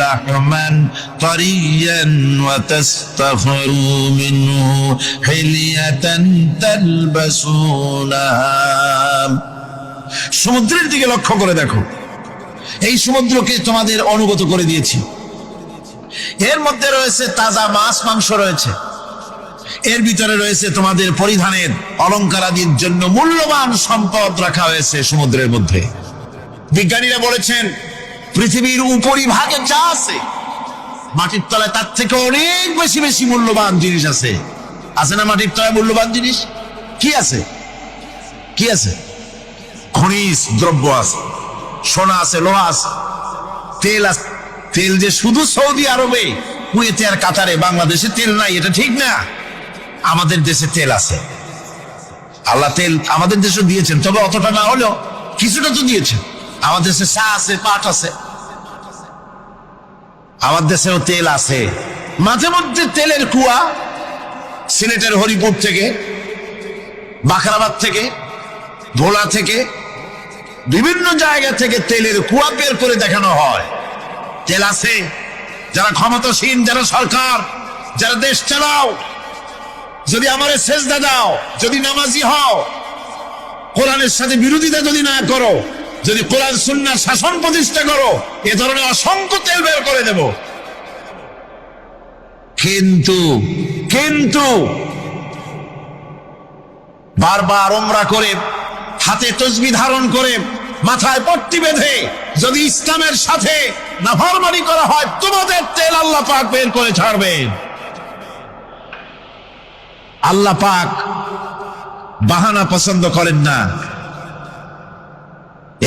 লাহমান তারিয়ান ওয়া তাস্তাখরু মিনহু হিলিয়াতান তালবাসুনাহা। সমুদ্রের দিকে লক্ষ্য করে দেখো, এই সমুদ্রকে তোমাদের অনুগত করে দিয়েছি। এর মধ্যে রয়েছে তাজা মাছ মাংস রয়েছে, এর ভিতরে রয়েছে তোমাদের পরিধানের অলংকার আদির জন্য মূল্যবান সম্পদ রাখা হয়েছে সমুদ্রের মধ্যে। বিজ্ঞানীরা বলেছেন পৃথিবীর উপরিভাগে যা আছে মাটির তলায় তার থেকে অনেক বেশি বেশি মূল্যবান জিনিস আছে। আছে না মাটির তলায় মূল্যবান জিনিস? কি আছে? কি আছে? খনিজ দ্রব্য আছে, সোনা আছে, লোহা আছে, তেল আছে। তেল যে শুধু সৌদি আরবে, কুয়েতে আর কাতারে, বাংলাদেশে তেল নাই এটা ঠিক না। আমাদের দেশে তেল আছে। আল্লাহ তেল আমাদের দেশে দিয়েছেন, তবে অতটা না হলেও কিছুটা তো দিয়েছেন। আমাদের দেশে চা আছে, পাট আছে, আমাদের দেশেও তেল আছে। মাঝে মধ্যে তেলের কুয়া সিলেটের হরিপুর থেকে, বাখরাবাদ থেকে, ভোলা থেকে, বিভিন্ন জায়গা থেকে তেলের কুয়া বের করে দেখানো হয়। তেল আছে। যারা ক্ষমতাসীন, যারা সরকার, যারা দেশ চালাও, যদি আমারে সেজদা দাও, যদি নামাজি হও, কোরআনের সাথে বিরোধিতা যদি না করো, যদি কোরআন সুন্নাহর শাসন প্রতিষ্ঠা করো, এ ধরনের অসংখ্য তেল বের করে দেব। কিন্তু কিন্তু বারবার উমরা করে, হাতে তসবিহ ধারণ করে, মাথায় পট্টি বেঁধে যদি ইসলামের সাথে নাফরমানি করা হয়, তোমাদের তেল আল্লাহ পাক বের করে ছাড়বেন। আল্লাহ পাক বাহানা পছন্দ করেন না।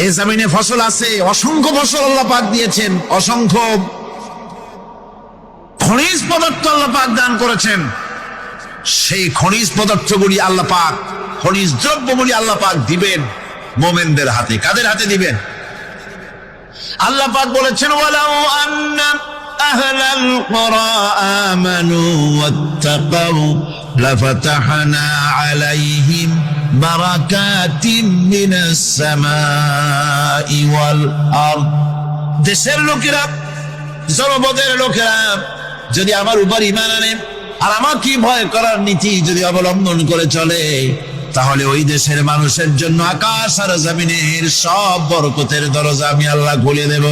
এই জমিনে ফসল আছে, অসংখ্য ফসল আল্লাহ পাক দিয়েছেন, অসংখ্য খনিজ পদার্থ আল্লাহ পাক দান করেছেন। সেই খনিজ পদার্থগুলি আল্লাহ পাক, খনিজ দ্রব্যগুলি আল্লাহ পাক দিবেন মোমেনদের হাতে। কাদের হাতে দিবেন? আল্লাহ পাক বলেছেন, ওয়ালাউ আন্না আহলাল কুরা আমানু ওয়াত্তাকাউ লাফাতাহনা আলাইহিম বারাকাতিম মিনাস সামাই ওয়াল আরদ। দেশের লোকেরা, জনপদের লোকেরা যদি আমার উপর ঈমান আনে আর আমার কি ভয় করার নীতি যদি অবলম্বন করে চলে, তাহলে ওই দেশের মানুষের জন্য আকাশ আর জমিনের সব বরকতের দরজা আমি আল্লাহ খুলে দেব।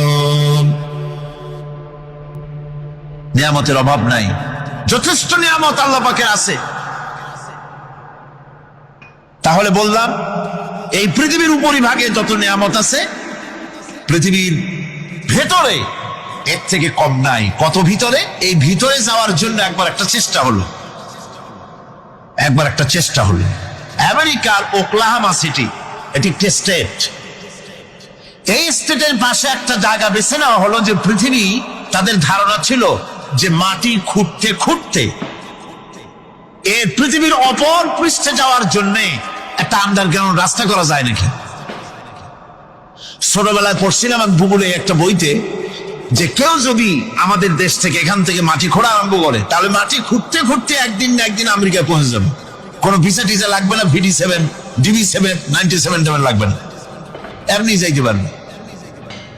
নিয়ামতের অভাব নাই, যথেষ্ট নিয়ামত আল্লাহ পাকের আছে। তাহলে বললাম, এই পৃথিবীর উপরিভাগে যত নিয়ামত আছে, পৃথিবীর ভেতরে এর থেকে কম নাই। কত ভিতরে? এই ভিতরে যাওয়ার জন্য একবার একটা চেষ্টা হলো। আমেরিকার ওকলাহামা সিটি, এটি একটি স্টেট। এই স্টেটের পাশে একটা জায়গা বেছে নেওয়া হলো, যে পৃথিবী, তাদের ধারণা ছিল যে মাটি খুঁড়তে খুঁড়তে এই পৃথিবীর অপর পৃষ্ঠে যাওয়ার জন্য একটা আন্ডারগ্রাউন্ড রাস্তা করা যায় নাকি। ছোটবেলায় পড়ছিলাম আমি ভূগোলে একটা বইতে, যে কেউ যদি আমাদের দেশ থেকে, এখান থেকে মাটি খোঁড়া আরম্ভ করে, তাহলে মাটি খুঁড়তে খুঁড়তে একদিন না একদিন আমেরিকায় পৌঁছে যাবে। কোনো ভিসা টিসা লাগবে না, VD7, DB7, 97 লাগবে না, এমনি যাইতে পারবে।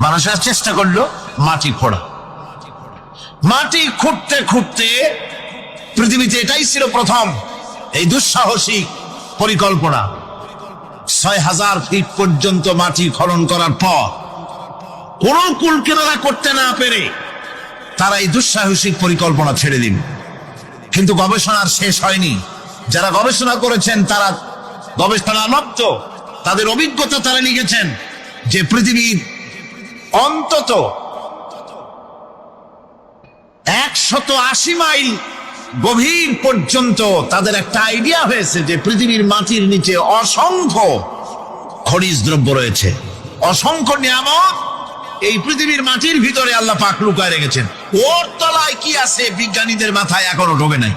মানুষের চেষ্টা করলো মাটি খোঁড়া। মাটি খুঁড়তে খুঁড়তে পৃথিবীতে এটাই ছিল প্রথম এই দুঃসাহসিক পরিকল্পনা। 6000 ফিট পর্যন্ত মাটি খনন করার পর কোন কুল কিনারা করতে না পেরে তারা এই দুঃসাহসিক পরিকল্পনা ছেড়ে দিন। কিন্তু গবেষণার শেষ হয়নি। যারা গবেষণা করেছেন তারা গবেষণালব্ধ, তাদের অভিজ্ঞতা তারা লিখেছেন যে পৃথিবীর অন্তত 180 মাইল গভীর পর্যন্ত তাদের একটা আইডিয়া হয়েছে যে পৃথিবীর মাটির নিচে অসংখ্য খনিজ দ্রব্য রয়েছে, অসংখ্য নিয়ামত এই পৃথিবীর মাটির ভিতরে আল্লাহ পাক লুকায় রেখেছেন। ওর তলায় কি আছে বিজ্ঞানীদের মাথায় এখনো ঢোকে নাই।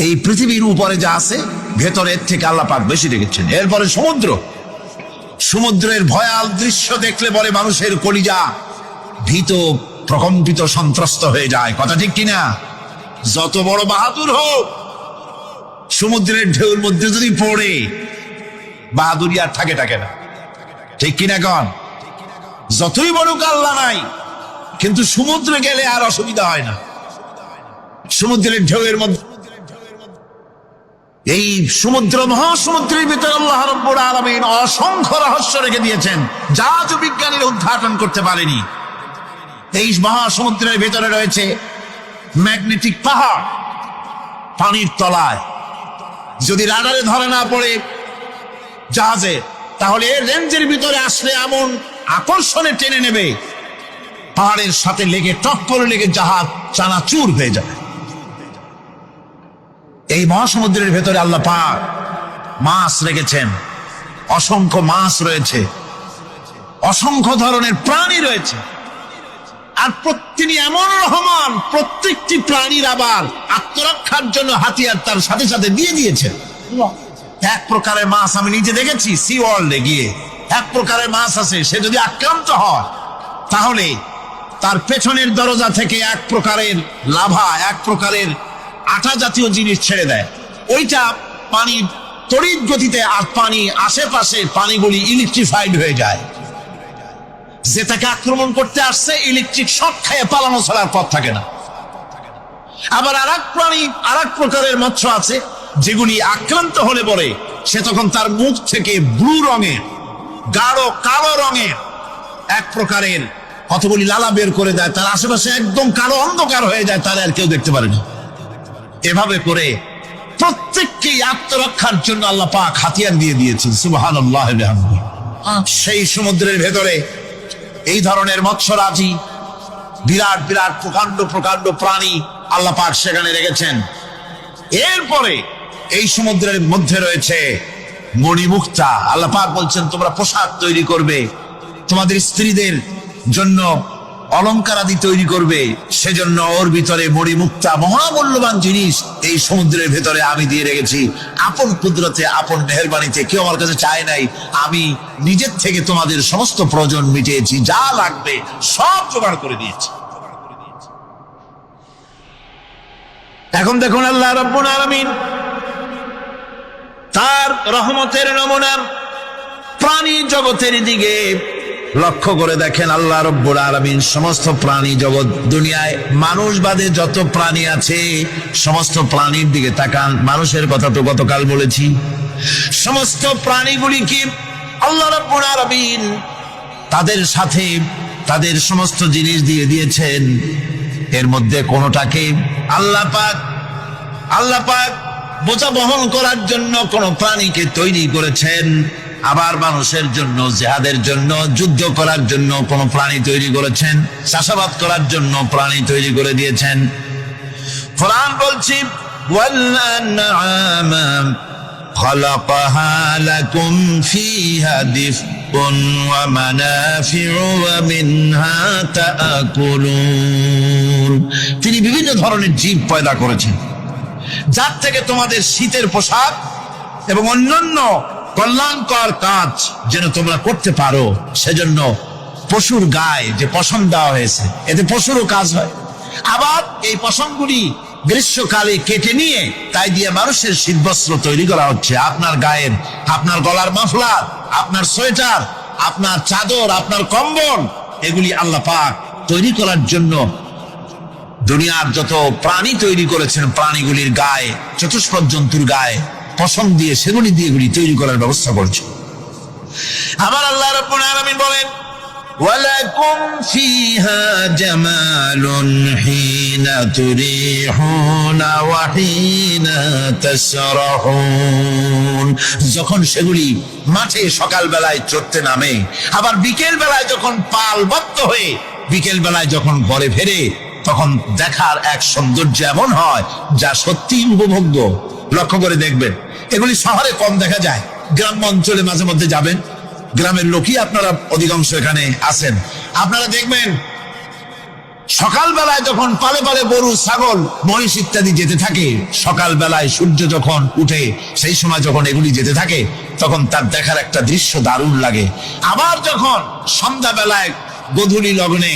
এই পৃথিবীর উপরে যা আছে ভেতরের থেকে আল্লাহ পাক বেশি রেখেছেন। এরপরে সমুদ্র, সমুদ্রের ভয়াল দৃশ্য দেখলে বলে মানুষের কলিজা ভীত প্রকম্পিত সন্ত্রস্ত হয়ে যায়, কথা ঠিক কিনা? যত বড় বাহাদুর হোক, সমুদ্রের ঢেউর মধ্যে যদি পড়ে, বাহাদুরি আর থাকে না, ঠিক কিনা কন? যতই বড় আল্লাহ নাই, কিন্তু সমুদ্রে গেলে আর অসুবিধা হয় না। সমুদ্রের ঢেউয়ের মধ্যে, এই সমুদ্র মহাসমুদ্রের ভিতরে আল্লাহ রাব্বুল আলামিন অসংখ্য রহস্য রেখে দিয়েছেন, যা আজ বিজ্ঞানীরা উদ্ঘাটন করতে পারেনি। এই মহাসমুদ্রের ভিতরে রয়েছে ম্যাগনেটিক পাহাড় পানির তলায়, যদি রাডারে ধরে না পড়ে জাহাজে, তাহলে রেঞ্জের ভিতরে আসলে এমন আকর্ষণে টেনে নেবে, পাহাড়ের সাথে লেগে টক্করে লেগে জাহাজ চানাচুর হয়ে যাবে। এই মহাসমুদ্রের ভেতরে আল্লাহ পাক মাছ রেখেছেন, অসংখ্য মাছ রয়েছে, অসংখ্য ধরনের প্রাণী রয়েছে। আর তিনি এমন রহমান, প্রত্যেকটি প্রাণীর আবার আত্মরক্ষার জন্য হাতিয়ার তার সাথে সাথে দিয়ে দিয়েছেন। এক প্রকারের মাছ আমি নিজে দেখেছি সি ওয়ার্ল্ডে গিয়ে, এক প্রকারের মাছ আছে, সে যদি আক্রান্ত হয় তাহলে তার পেছনের দরজা থেকে এক প্রকারের লাভা, এক প্রকারের আটা জাতীয় জিনিস ছেড়ে দেয়, ওইটা পানির তড়িৎ গতিতে, আর পানি আশেপাশে পানিগুলি ইলেকট্রিফাইড হয়ে যায়। যে তাকে আক্রমণ করতে আসছে ইলেকট্রিক শক খেয়ে পালানো ছাড়ার পথ থাকে না। আবার আর এক প্রাণী, আর এক প্রকারের মৎস্য আছে, যেগুলি আক্রান্ত হলে পরে সে তখন তার মুখ থেকে ব্লু রঙের, গাঢ় কালো রঙের এক প্রকারের কতগুলি লালা বের করে দেয়, তার আশেপাশে একদম কালো অন্ধকার হয়ে যায়, তারা আর কেউ দেখতে পারে না। এভাবে করে প্রত্যেককেই আত্মরক্ষার জন্য আল্লাহ পাক হাতিয়ার দিয়ে দিয়েছেন। সুবহানাল্লাহ। সেই সমুদ্রের ভেতরে এই ধরনের মৎস্যরাজি, বিরাট বিরাট প্রকাণ্ড প্রকাণ্ড প্রাণী আল্লাহ পাক সেখানে রেখেছেন। এরপরে এই সমুদ্রের মধ্যে রয়েছে মণিমুক্তা। আল্লাহ পাক বলছেন তোমরা পোশাক তৈরি করবে, তোমাদের স্ত্রীদের জন্য অলংকার আদি তৈরি করবে, সেজন্য ওর ভিতরে মণিমুক্তা মহামূল্যবান জিনিস এই সমুদ্রের ভেতরে আমি দিয়ে রেখেছি। আপন কুদরতে, আপন মেহেরবানিতে, কেউ আমার কাছে চায় নাই, আমি নিজের থেকে তোমাদের সমস্ত প্রয়োজন মিটিয়েছি, যা লাগবে সব জোগাড় করে দিয়েছি। এখন দেখুন আল্লাহ রাব্বুল আলামিন তার রহমতের নমুনা প্রাণী জগতের দিকে লক্ষ্য করে দেখেন। আল্লাহ রাব্বুল আলামিন সমস্ত প্রাণী জগৎ, দুনিয়ায় মানুষ বাদে যত প্রাণী আছে সমস্ত প্রাণীর দিকে তাকান। মানুষের কথা তো গতকাল বলেছি, সমস্ত প্রাণীগুলি কি আল্লাহ রাব্বুল আলামিন তাদের সাথে তাদের সমস্ত জিনিস দিয়ে দিয়েছেন। এর মধ্যে কোনটাকে আল্লাহ পাক বোঝা বহন করার জন্য কোন প্রাণীকে তৈরি করেছেন, আবার মানুষের জন্য, জিহাদের জন্য, যুদ্ধ করার জন্য কোন প্রাণী তৈরি করেছেন, চাষাবাদ করার জন্য প্রাণী তৈরি করে দিয়েছেন। কোরআন বলছি ওয়াল আনআমা খালাকাহা লাকুম ফিহা দিফউন ওয়া মানাফিউ ওয়া মিনহা তাআকুলুন। তিনি বিভিন্ন ধরনের জীব পয়দা করেছেন, যার থেকে তোমাদের শীতের পোশাক এবং অন্যান্য কল্যাণকর কাজ যেন তোমরা করতে পারো, সেজন্য পশুর গায়ে যে পশম দেওয়া হয়েছে, এতে পশুরও কাজ হয়। আবার এই পশমগুলি গ্রীষ্মকালে কেটে নিয়ে তাই দিয়ে মানুষের শীতবস্ত্র তৈরি করা হচ্ছে। আপনার গায়ের, আপনার গলার মাফলার, আপনার সোয়েটার, আপনার চাদর, আপনার কম্বল, এগুলি আল্লাহ পাক তৈরি করার জন্য দুনিয়ার যত প্রাণী তৈরি করেছেন, প্রাণীগুলির গায়ে, চতুষ্পদ জন্তুর গায়ে পশম দিয়ে, সেগুলি দিয়ে এগুলি তৈরি করার ব্যবস্থা করছে। আবার আল্লাহ রাব্বুল আলামিন বলেন ওয়ালাকুম ফিহা জামালুন হিনা তুরিহুনা ওয়া হিনা তাসরাহুন। যখন সেগুলি মাঠে সকাল বেলায় চড়তে নামে, আবার বিকেল বেলায় যখন পালবদ্ধ হয়ে বিকেল বেলায় যখন ঘরে ফেরে, তখন দেখার এক সৌন্দর্য এমন হয় যা সত্যি উপভোগ্য। লক্ষ্য করে দেখবেন, এগুলি শহরে কম দেখা যায়, গ্রাম্য অঞ্চলে মাঝে মধ্যে যাবেন, গ্রামের লোকই আপনারা অধিকাংশ এখানে আছেন, আপনারা দেখবেন সকাল বেলায় যখন পালে পালে গরু ছাগল মহিষ ইত্যাদি যেতে থাকে, সকাল বেলায় সূর্য যখন উঠে সেই সময় যখন এগুলি যেতে থাকে তখন তার দেখার একটা দৃশ্য দারুণ লাগে। আবার যখন সন্ধ্যা বেলায় গোধূলি লগ্নে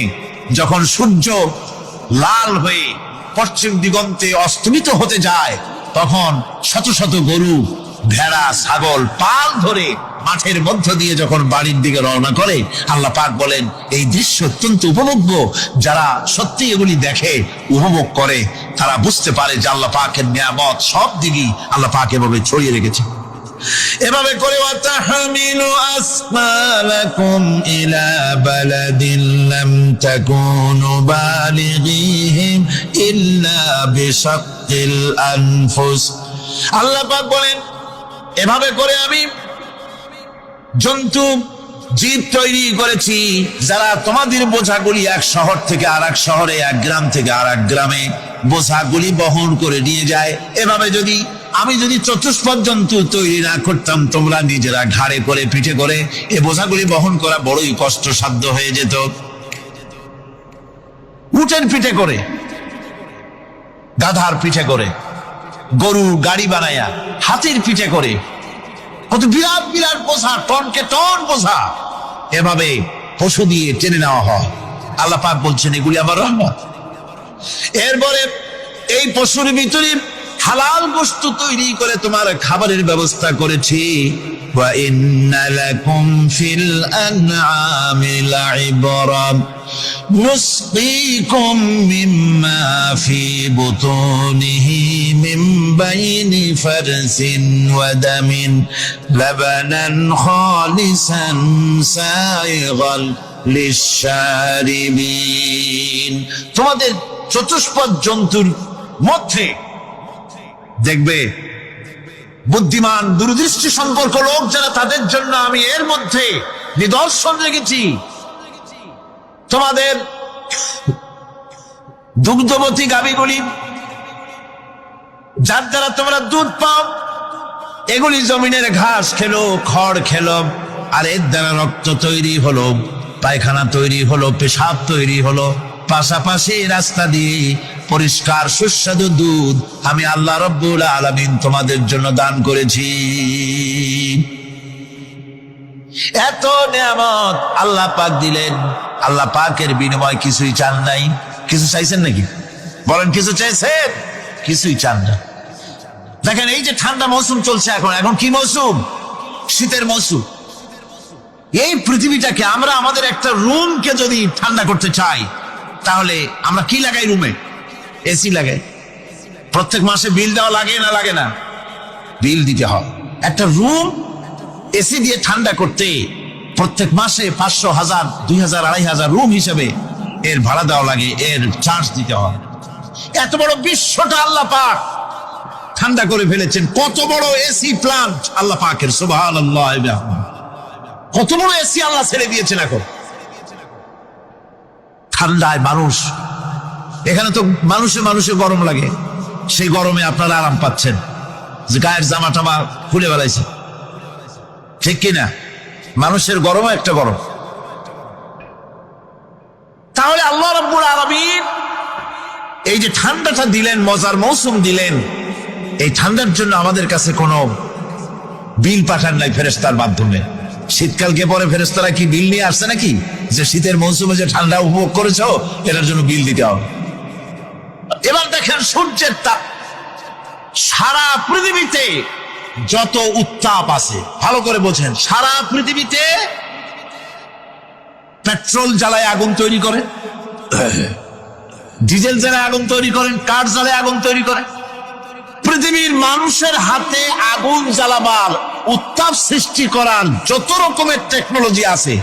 যখন সূর্য লাল হয়ে পশ্চিম দিগন্তে অস্তমিত হতে যায় তখন শত শত গরু ভেড়া ছাগল পাল ধরে মাঠের মধ্য দিয়ে যখন বাড়ির দিকে রওনা করে, আল্লাহ পাক বলেন এই দৃশ্য অত্যন্ত উপভোগ্য। যারা সত্যি এগুলি দেখে উপভোগ করে তারা বুঝতে পারে যে আল্লাহ পাকের নিয়ামত সব দিকেই আল্লাহ পাক এভাবে ছড়িয়ে রেখেছে। এভাবে করে ওয়াতাহমিলু আসমালাকুম ইলা বালাদিন লাম তাকুনু বালিগিহিম ইল্লা বিশাক্কিল আনফুস। আল্লাহ পাক বলেন এভাবে করে আমি জন্তু জীব তৈরি করেছি যারা তোমাদের বোঝাগুলি এক শহর থেকে আর এক শহরে, এক গ্রাম থেকে আর এক গ্রামে বোঝাগুলি বহন করে নিয়ে যায়। এভাবে আমি যদি চতুষ্পদ জন্তু তৈরি না করতাম, তোমরা নিজেরা ঘাড়ে করে পিঠে করে এ বোঝাগুলি বহন করা বড়ই কষ্টসাধ্য হয়ে যেত। উটের পিঠে করে, গাধার পিঠে করে, গরুর গাড়ি বানায়া, হাতির পিঠে করে, কত বিরাট বিরাট বোঝা, টনকে টন বোঝা এভাবে পশু দিয়ে টেনে নেওয়া হয়। আল্লাহ পাক বলছেন এগুলি আমার রহমত। এরপরে এই পশুর ভিতরে হালাল বস্তু তৈরি করে তোমার খাবারের ব্যবস্থা করেছি। ওয়া ইন্না লাকুম ফিল আনআমি লাইবরা নুসকিকুম মিম্মা ফি বুতুনিহি মিন বাইনি ফারসিন ওয়া দামিন লাবানান খালিসান সাইগাল লিশশারিবিন। তোমাদের চতুষ্পদ জন্তুর মধ্যে দেখবে বুদ্ধিমান দূরদৃষ্টি সম্পর্ক লোক যারা, তাদের জন্য আমি এর মধ্যে নিদর্শন রেখেছি। তোমাদের দুগ্ধবতী গাভীগুলি যার দ্বারা তোমরা দুধ পাও, এগুলি জমিনের ঘাস খেলো, খড় খেলো, আর এর দ্বারা রক্ত তৈরি হলো, পায়খানা তৈরি হলো, পেশাব তৈরি হলো। পাশাপাশি রাস্তা দিয়ে পরিষ্কার সুস্বাদু দুধ আমি আল্লাহ রব্বুল আলামিন তোমাদের জন্য দান করেছি। এত নিয়ামত আল্লাহ পাক দিলেন, আল্লাহ পাকের বিনিময় কিছুই চান নাই। কিছু চাইছেন নাকি? বলেন কিছু চাইছেন? কিছুই চান না। দেখেন এই যে ঠান্ডা মৌসুম চলছে, এখন কি মৌসুম? শীতের মৌসুম। এই পৃথিবীটাকে আমরা আমাদের একটা রুমকে যদি ঠান্ডা করতে চাই তাহলে আমরা কি লাগাই? রুমে এসি লাগাই। প্রত্যেক মাসে বিল দেওয়া লাগে না? লাগে না? বিল দিতে হয়। একটা রুম এসি দিয়ে ঠান্ডা করতে প্রত্যেক মাসে 500, 1000, 2000, 2500 রুম হিসেবে এর ভাড়া দেওয়া লাগে, এর চার্জ দিতে হয়। এত বড় বিশ্বটা আল্লাহ পাক ঠান্ডা করে ফেলেছেন। কত বড় এসি প্লান্ট আল্লাহ পাকের, সুবহানাল্লাহ। কত বড় এসি আল্লাহ ছেড়ে দিয়েছেন। এখন ঠান্ডায় মানুষ, এখানে তো মানুষে গরম লাগে, সেই গরমে আপনারা আরাম পাচ্ছেন, যে গায়ের জামা টামা খুলে বেড়াইছে, ঠিক কিনা? মানুষের গরমও একটা গরম। তাহলে আল্লাহ রাব্বুল আলামিন এই যে ঠান্ডাটা দিলেন, মজার মৌসুম দিলেন, এই ঠান্ডার জন্য আমাদের কাছে কোনো বিল পাঠান নাই ফেরেশতার মাধ্যমে। শীতকালকে পরে ফেরেশতারা কি বিল নিয়ে আসছে নাকি যে শীতের মৌসুমে যে ঠান্ডা উপভোগ করেছো এটার জন্য বিল দিতে হবে? এবার দেখেন সূর্যের তাপ, সারা পৃথিবীতে যত উত্তাপ আছে, ভালো করে বোঝেন, সারা পৃথিবীতে পেট্রোল জ্বালায় আগুন তৈরি করে, ডিজেল জ্বালায় আগুন তৈরি করেন, কাঠ জ্বালায় আগুন তৈরি করে। পৃথিবীর মানুষের হাতে আগুন জ্বালাবার, উত্তাপ সৃষ্টি করার যত রকমের টেকনোলজি আছে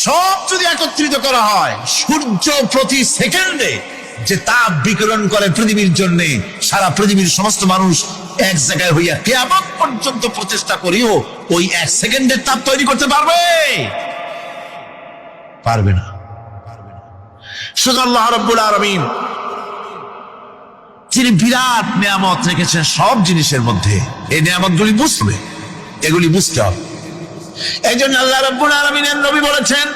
সব যদি একত্রিত করা হয়, সূর্য প্রতি সেকেন্ডে যে তাপ বিকিরণ করে পৃথিবীর জন্য, সারা পৃথিবীর সমস্ত মানুষ এক জায়গায় হইয়া কিয়ামত পর্যন্ত প্রচেষ্টা করিও ওই 1 সেকেন্ডের তাপ তৈরি করতে পারবে? পারবে না। শুধু আল্লাহ রাব্বুল আলামিন তিনি বিরাট নিয়ামত রেখেছেন সব জিনিসের মধ্যে। এই নিয়ামতগুলি বুঝবে, এগুলি বুঝতে হবে। এই জন্য আল্লাহ রাব্বুল আলামিনের নবী বলেছেন,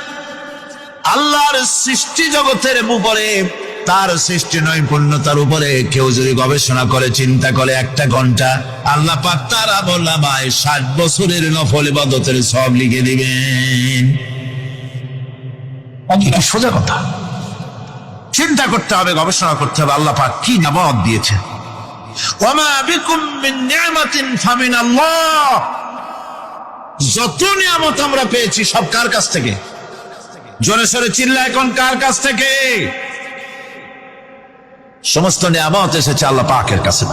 আল্লাহর সৃষ্টি জগতের উপরে, তার সৃষ্টি নৈপুণ্যতার উপরে কেউ যদি গবেষণা করে, চিন্তা করে, একটা ঘন্টা, আল্লাহ পাক তার আমলনামায় 60 বছরের নফল ইবাদতের সওয়াব লিখে দিবেন। এটা সোজা কথা। চিন্তা করতে হবে, গবেষণা করতে হবে, আল্লাহ পাক কি নিয়ামত দিয়েছেন। ওয়ামা বিকুম মিন নি'মাতিন ফামিনাল্লাহ। যত নিয়ামত আমরা পেয়েছি সব কার কাছ থেকে? জোরে সোরে চিল্লা এখন, কার কাছ থেকে? সমস্ত নিয়ামত এসেছে আল্লাহ পাকের কাছে।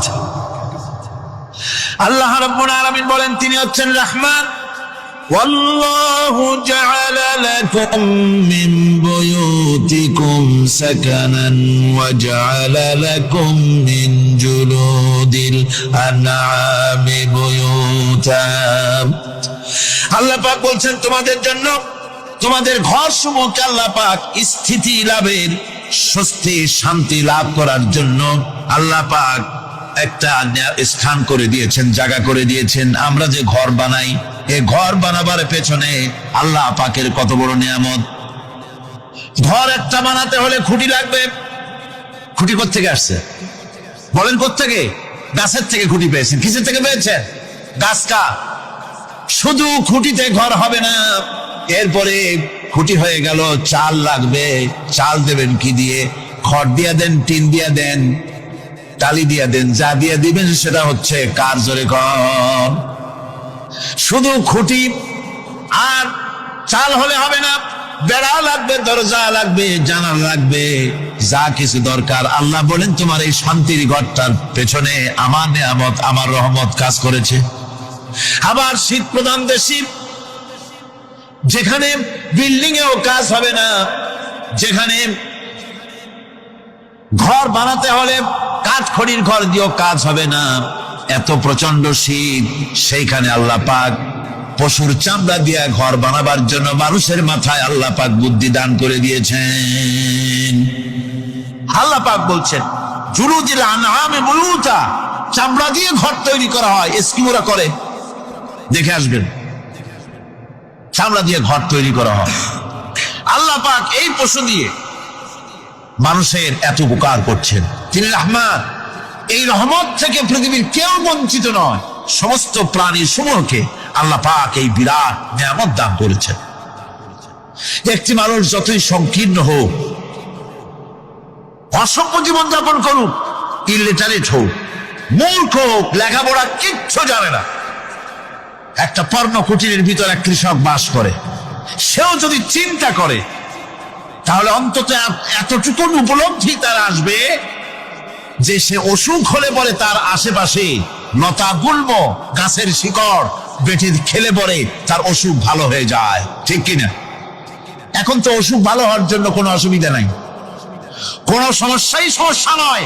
আল্লাহ রাব্বুল আলামিন বলেন তিনি হচ্ছেন রহমান। ওয়াল্লাহু জাআলা লাকুম মিন বুয়ুতিকুম সাকানান ওয়া জাআলা লাকুম মিন জুলুদিল আনআমি বুয়ুতা। আল্লাহ পাক বলছেন তোমাদের জন্য, তোমাদের ঘর সমূহকে আল্লাহ পাক স্থিতি লাভের, স্বস্তি শান্তি লাভ করার জন্য আল্লাহ পাক একটা স্থান করে দিয়েছেন, জায়গা করে দিয়েছেন। আমরা যে ঘর বানাই, এই ঘর বানাবার পেছনে আল্লাহ পাকের কত বড় নিয়ামত। ঘর একটা বানাতে হলে খুঁটি লাগবে। খুঁটি কোত্থেকে আসছে বলেন? কোত্থেকে? গাছের থেকে খুঁটি পেয়েছেন। কিসের থেকে পেয়েছেন? গাছ কা। শুধু খুঁটিতে ঘর হবে না, এরপরে খুঁটি হয়ে গেল, চাল লাগবে। চাল দেবেন কি দিয়ে? খড় দিয়া দেন, টিন দিয়া দেন, টালি দিয়া দেন, যা দিয়া দিবেন সেটা হচ্ছে কার? জোরে কর। শুধু খুঁটি আর চাল হলে হবে না, বেড়া লাগবে, দরজা লাগবে, জানালা লাগবে, যা কিছু দরকার। আল্লাহ বলেন তোমার এই শান্তির ঘরটার পেছনে আমার নিয়ামত, আমার রহমত কাজ করেছে। আবার শীত প্রধান দেশে যেখানে বিল্ডিং এও কাজ হবে না, যেখানে ঘর বানাতে হলে কাঠ খড়ির ঘর দিয়েও কাজ হবে না, এত প্রচন্ড শীত, সেইখানে আল্লাহ পাক পশুর চামড়া দিয়ে ঘর বানাবার জন্য মানুষের মাথায় আল্লাহ পাক বুদ্ধি দান করে দিয়েছেন। আল্লাহ পাক বলছেন জুলুদিল আনআমি বুয়ুতা, চামড়া দিয়ে ঘর তৈরি করা হয়। এস্কিমোরা করে, দেখে আসবেন, চামড়া দিয়ে ঘর তৈরি করা হয়। আল্লাহ পাক এই পশু দিয়ে মানুষের এত উপকার করছেন। তিনি রহমান। এই রহমত থেকে পৃথিবীর কেউ বঞ্চিত নয়। সমস্ত প্রাণী সমূহকে আল্লাহ পাক এই বিরাট নিয়ামত দান করেছেন। একটি মানুষ যতই সংকীর্ণ হোক, অসভ্য জীবনযাপন করুক, ইলিটারেট হোক, মূর্খ হোক, লেখাপড়া কিচ্ছু জানে না, একটা পর্ণ কুটিরের ভিতর এক কৃষক বাস করে, সেও যদি চিন্তা করে তাহলে অন্তত এতটুকু উপলব্ধি তার আসবে যে সে অসুখ হলে পরে তার আশেপাশে লতা গুল্ম, গাছের শিকড় বেটে খেলে পরে তার অসুখ ভালো হয়ে যায়। ঠিক কিনা? এখন তো অসুখ ভালো হওয়ার জন্য কোনো অসুবিধা নাই, কোনো সমস্যা নয়।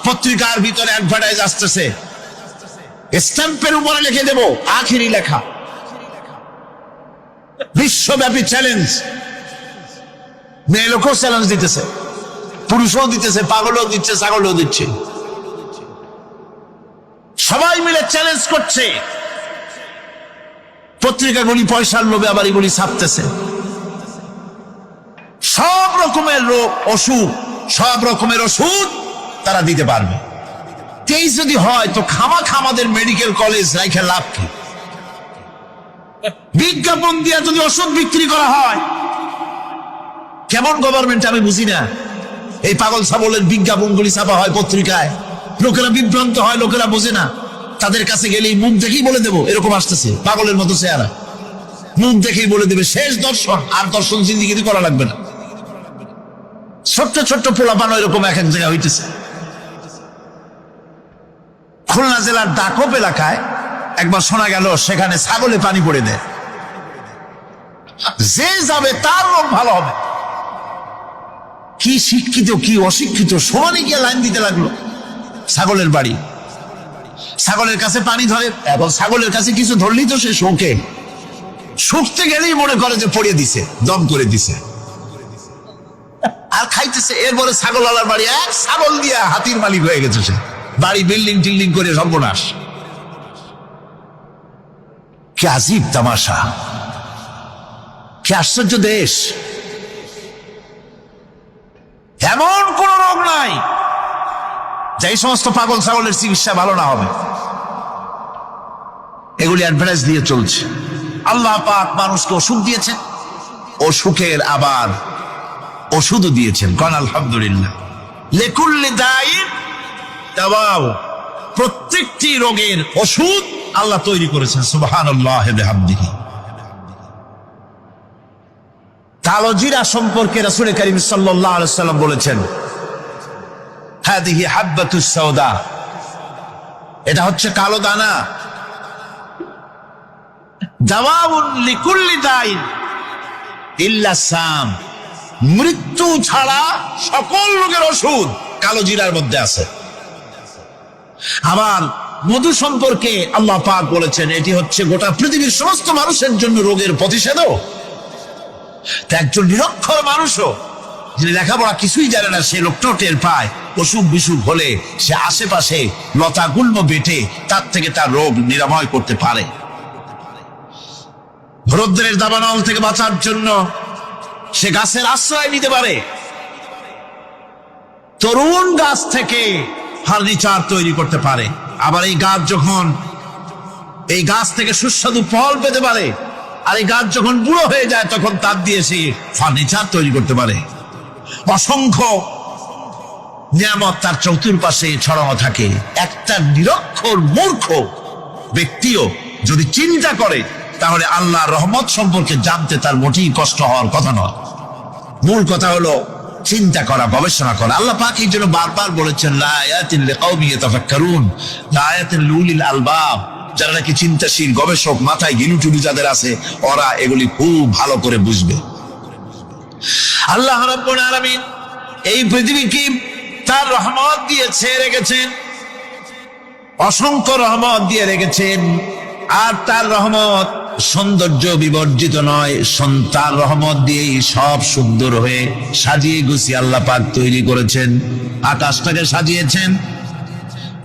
পত্রিকার ভিতরে অ্যাডভার্টাইজ আসতেছে, স্ট্যাম্পের উপরে লিখে দেব আখিরি লেখা, বিশ্বব্যাপী চ্যালেঞ্জ। মেয়ে লোকও চ্যালেঞ্জ দিতেছে, পুরুষও দিতেছে, পাগলও দিচ্ছে, ছাগলও দিচ্ছে, সবাই মিলে চ্যালেঞ্জ করছে। পত্রিকাগুলি পয়সার লোভে আবার এগুলি ছাপতেছে। সব রকমের রোগ, অসুখ, সব রকমের ওষুধ তারা দিতে পারবে। তেইশ যদি হয় তো খামাখা আমাদের মেডিকেল কলেজ রাইখে লাভ কি? বিজ্ঞাপন দিয়ে যদি ওষুধ বিক্রি করা হয়, কেমন গভর্নমেন্ট আমি বুঝি না। এই পাগল ছাগলের বিজ্ঞাপনগুলি ছাপা হয় পত্রিকায়, লোকেরা বিভ্রান্ত হয়, লোকেরা বোঝে না। তাদের কাছে গেলেই মুখ দেখেই বলে দেবো এরকম আসতেছে, পাগলের মতো চেহারা, মুখ দেখেই বলে দেবে শেষ দর্শন, আর দর্শন জিন্দিগিতে করা লাগবে না। ছোট্ট ছোট্ট পোলাপানো এরকম এক এক জায়গায় হইতেছে। খুলনা জেলার ডাকপ এলাকায় একবার শোনা গেল সেখানে ছাগলে পানি পড়ে দেয়, যে যাবে তার রোগ ভালো হবে। কি শিক্ষিত কি অশিক্ষিত সমানে গিয়ে লাইন দিতে লাগলো। ছাগলের বাড়ি, ছাগলের কাছে পানি ধরে, এবং ছাগলের কাছে কিছু ধরলেই তো সে শোকে, শুকতে গেলেই মনে করে যে পড়িয়ে দিছে, দম করে দিছে, আর খাইতেছে। এরপরে ছাগলওয়ালার বাড়ি এক ছাগল দিয়া হাতির মালিক হয়ে গেছে সে, বাড়ি বিল্ডিং টিল্ডিং করে সর্বনাশ। কি আজীব তামাশা, কি আশ্চর্য দেশ। এমন কোন রোগ নাই যে এই সমস্ত পাগল ছাগলের চিকিৎসা ভালো না হবে। এগুলি অ্যাডভার্টাইজ দিয়ে চলছে। আল্লাহ পাক মানুষকে ওষুধ দিয়েছেন, অসুখের আবার ওষুধও দিয়েছেন। কারণ আলহামদুলিল্লাহ লিকুল্লি দাইন দাওয়া, প্রত্যেকটি রোগের ওষুধ আল্লাহ তৈরি করেছেন। সুবহানাল্লাহ বিহামদিহি। কালো জিরা সম্পর্কে রাসূল করিম সাল্লাল্লাহু আলাইহি ওয়াসাল্লাম বলেছেন, হাদিহি হাব্বাতুস সাওদা, এটা হচ্ছে কালো দানা। দাওয়াউন লিকুল্লি দাইন ইল্লা সাম, মৃত্যু ছাড়া সকল রোগের ওষুধ কালো জিরার মধ্যে আছে। আবার মধু সম্পর্কে আল্লাহ পাক বলেছেন, এটি হচ্ছে গোটা পৃথিবীর সমস্ত মানুষের জন্য রোগের প্রতিষেধক। একজন নিরক্ষর মানুষও, যিনি লেখাপড়া কিছুই জানে না, সে লোকটাও টের পায় অসুখ বিসুখ হলে সে আশেপাশে লতা গুল্ম বেটে তার থেকে তার রোগ নিরাময় করতে পারে। রৌদ্রের দাবানল থেকে বাঁচার জন্য সে গাছের আশ্রয় নিতে পারে। তরুণ গাছ থেকে ফার্নিচার তৈরি করতে পারে। আবার এই গাছ থেকে সুস্বাদু ফল পেতে পারে। আর এই গাছ যখন বুড়ো হয়ে যায় তখন তার দিয়ে সে ফার্নিচার তৈরি করতে পারে। অসংখ্য নিয়ামত তার চতুর্পাশে ছড়ানো থাকে। একটা নিরক্ষর মূর্খ ব্যক্তিও যদি চিন্তা করে তাহলে আল্লাহর রহমত সম্পর্কে জানতে তার মোটেই কষ্ট হওয়ার কথা নয়। মূল কথা হলো চিন্তা করা, গবেষণা করা। আল্লাহ পাক এই জন্য বারবার বলেছেন, লা আয়াতিন লিকাউমিন ইয়াতাফাক্কারুন, লা আয়াতিন লিউলিল আলবাব, যারা নাকি চিন্তাশীল গবেষক, মাথায় গিনুটুলু যাদের আছে, ওরা এগুলি খুব ভালো করে বুঝবে। আল্লাহ রাব্বুল আলামিন এই পৃথিবীকে তার রহমত দিয়ে ছেড়ে রেখেছেন, অসংখ্য রহমত দিয়ে রেখেছেন। আর তার রহমত সৌন্দর্য বিবর্জিত নয়, তার রহমত দিয়েই সব সুন্দর হয়ে সাজিয়ে গুছিয়ে আল্লাহ পাক তৈরি করেছেন। আকাশটাকে সাজিয়েছেন।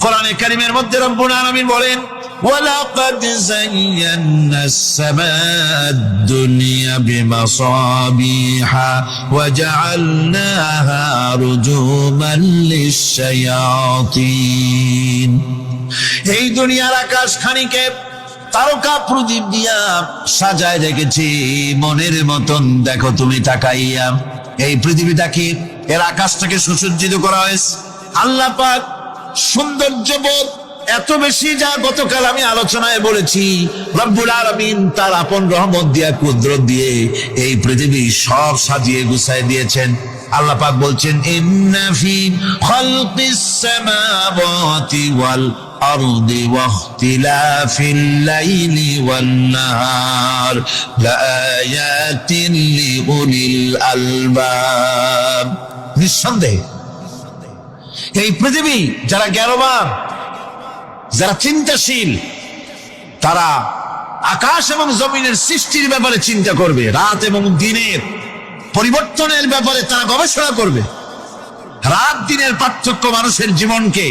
কোরআনে কারীমের মধ্যে রব্বুল আলামিন বলেন, ওয়ালাকাদ যায়্যানাস সামাআদ দুনিয়া বিমাসাবিহা ওয়া জাআলনাহা রুজুমান লিশ-শায়াতিন। এই দুনিয়ার আকাশ খানিকে তারকা প্রদীপ দিয়া সাজায় রেখেছি মনের মতন। দেখো তুমি তাকাইয়া, এই পৃথিবীটাকে, এর আকাশটাকে সুসজ্জিত করা হয়েছে। আল্লাহ পাক সৌন্দর্যবোধ এত বেশি, যা গতকাল আমি আলোচনায় বলেছি, রব্বুল আলামিন তার আপন রহমত দিয়া, কুদরত দিয়ে এই পৃথিবী সব সাজিয়ে গুছায় দিয়েছেন। আল্লাহ পাক বলছেন, ইন্না ফি খালকিস সামাওয়াতি ওয়াল আরদি ওয়াখতিলাফিল লাইলি ওয়ান নাহার লাআয়াতিন লিউলিল আলবাব। নিঃসন্দেহে এই পৃথিবী যারা জ্ঞানবান, যারা চিন্তাশীল, তারা আকাশ এবং জমিনের সৃষ্টির ব্যাপারে চিন্তা করবে, রাত এবং দিনের পরিবর্তনের ব্যাপারে তারা গবেষণা করবে। রাত দিনের পার্থক্য মানুষের জীবনকে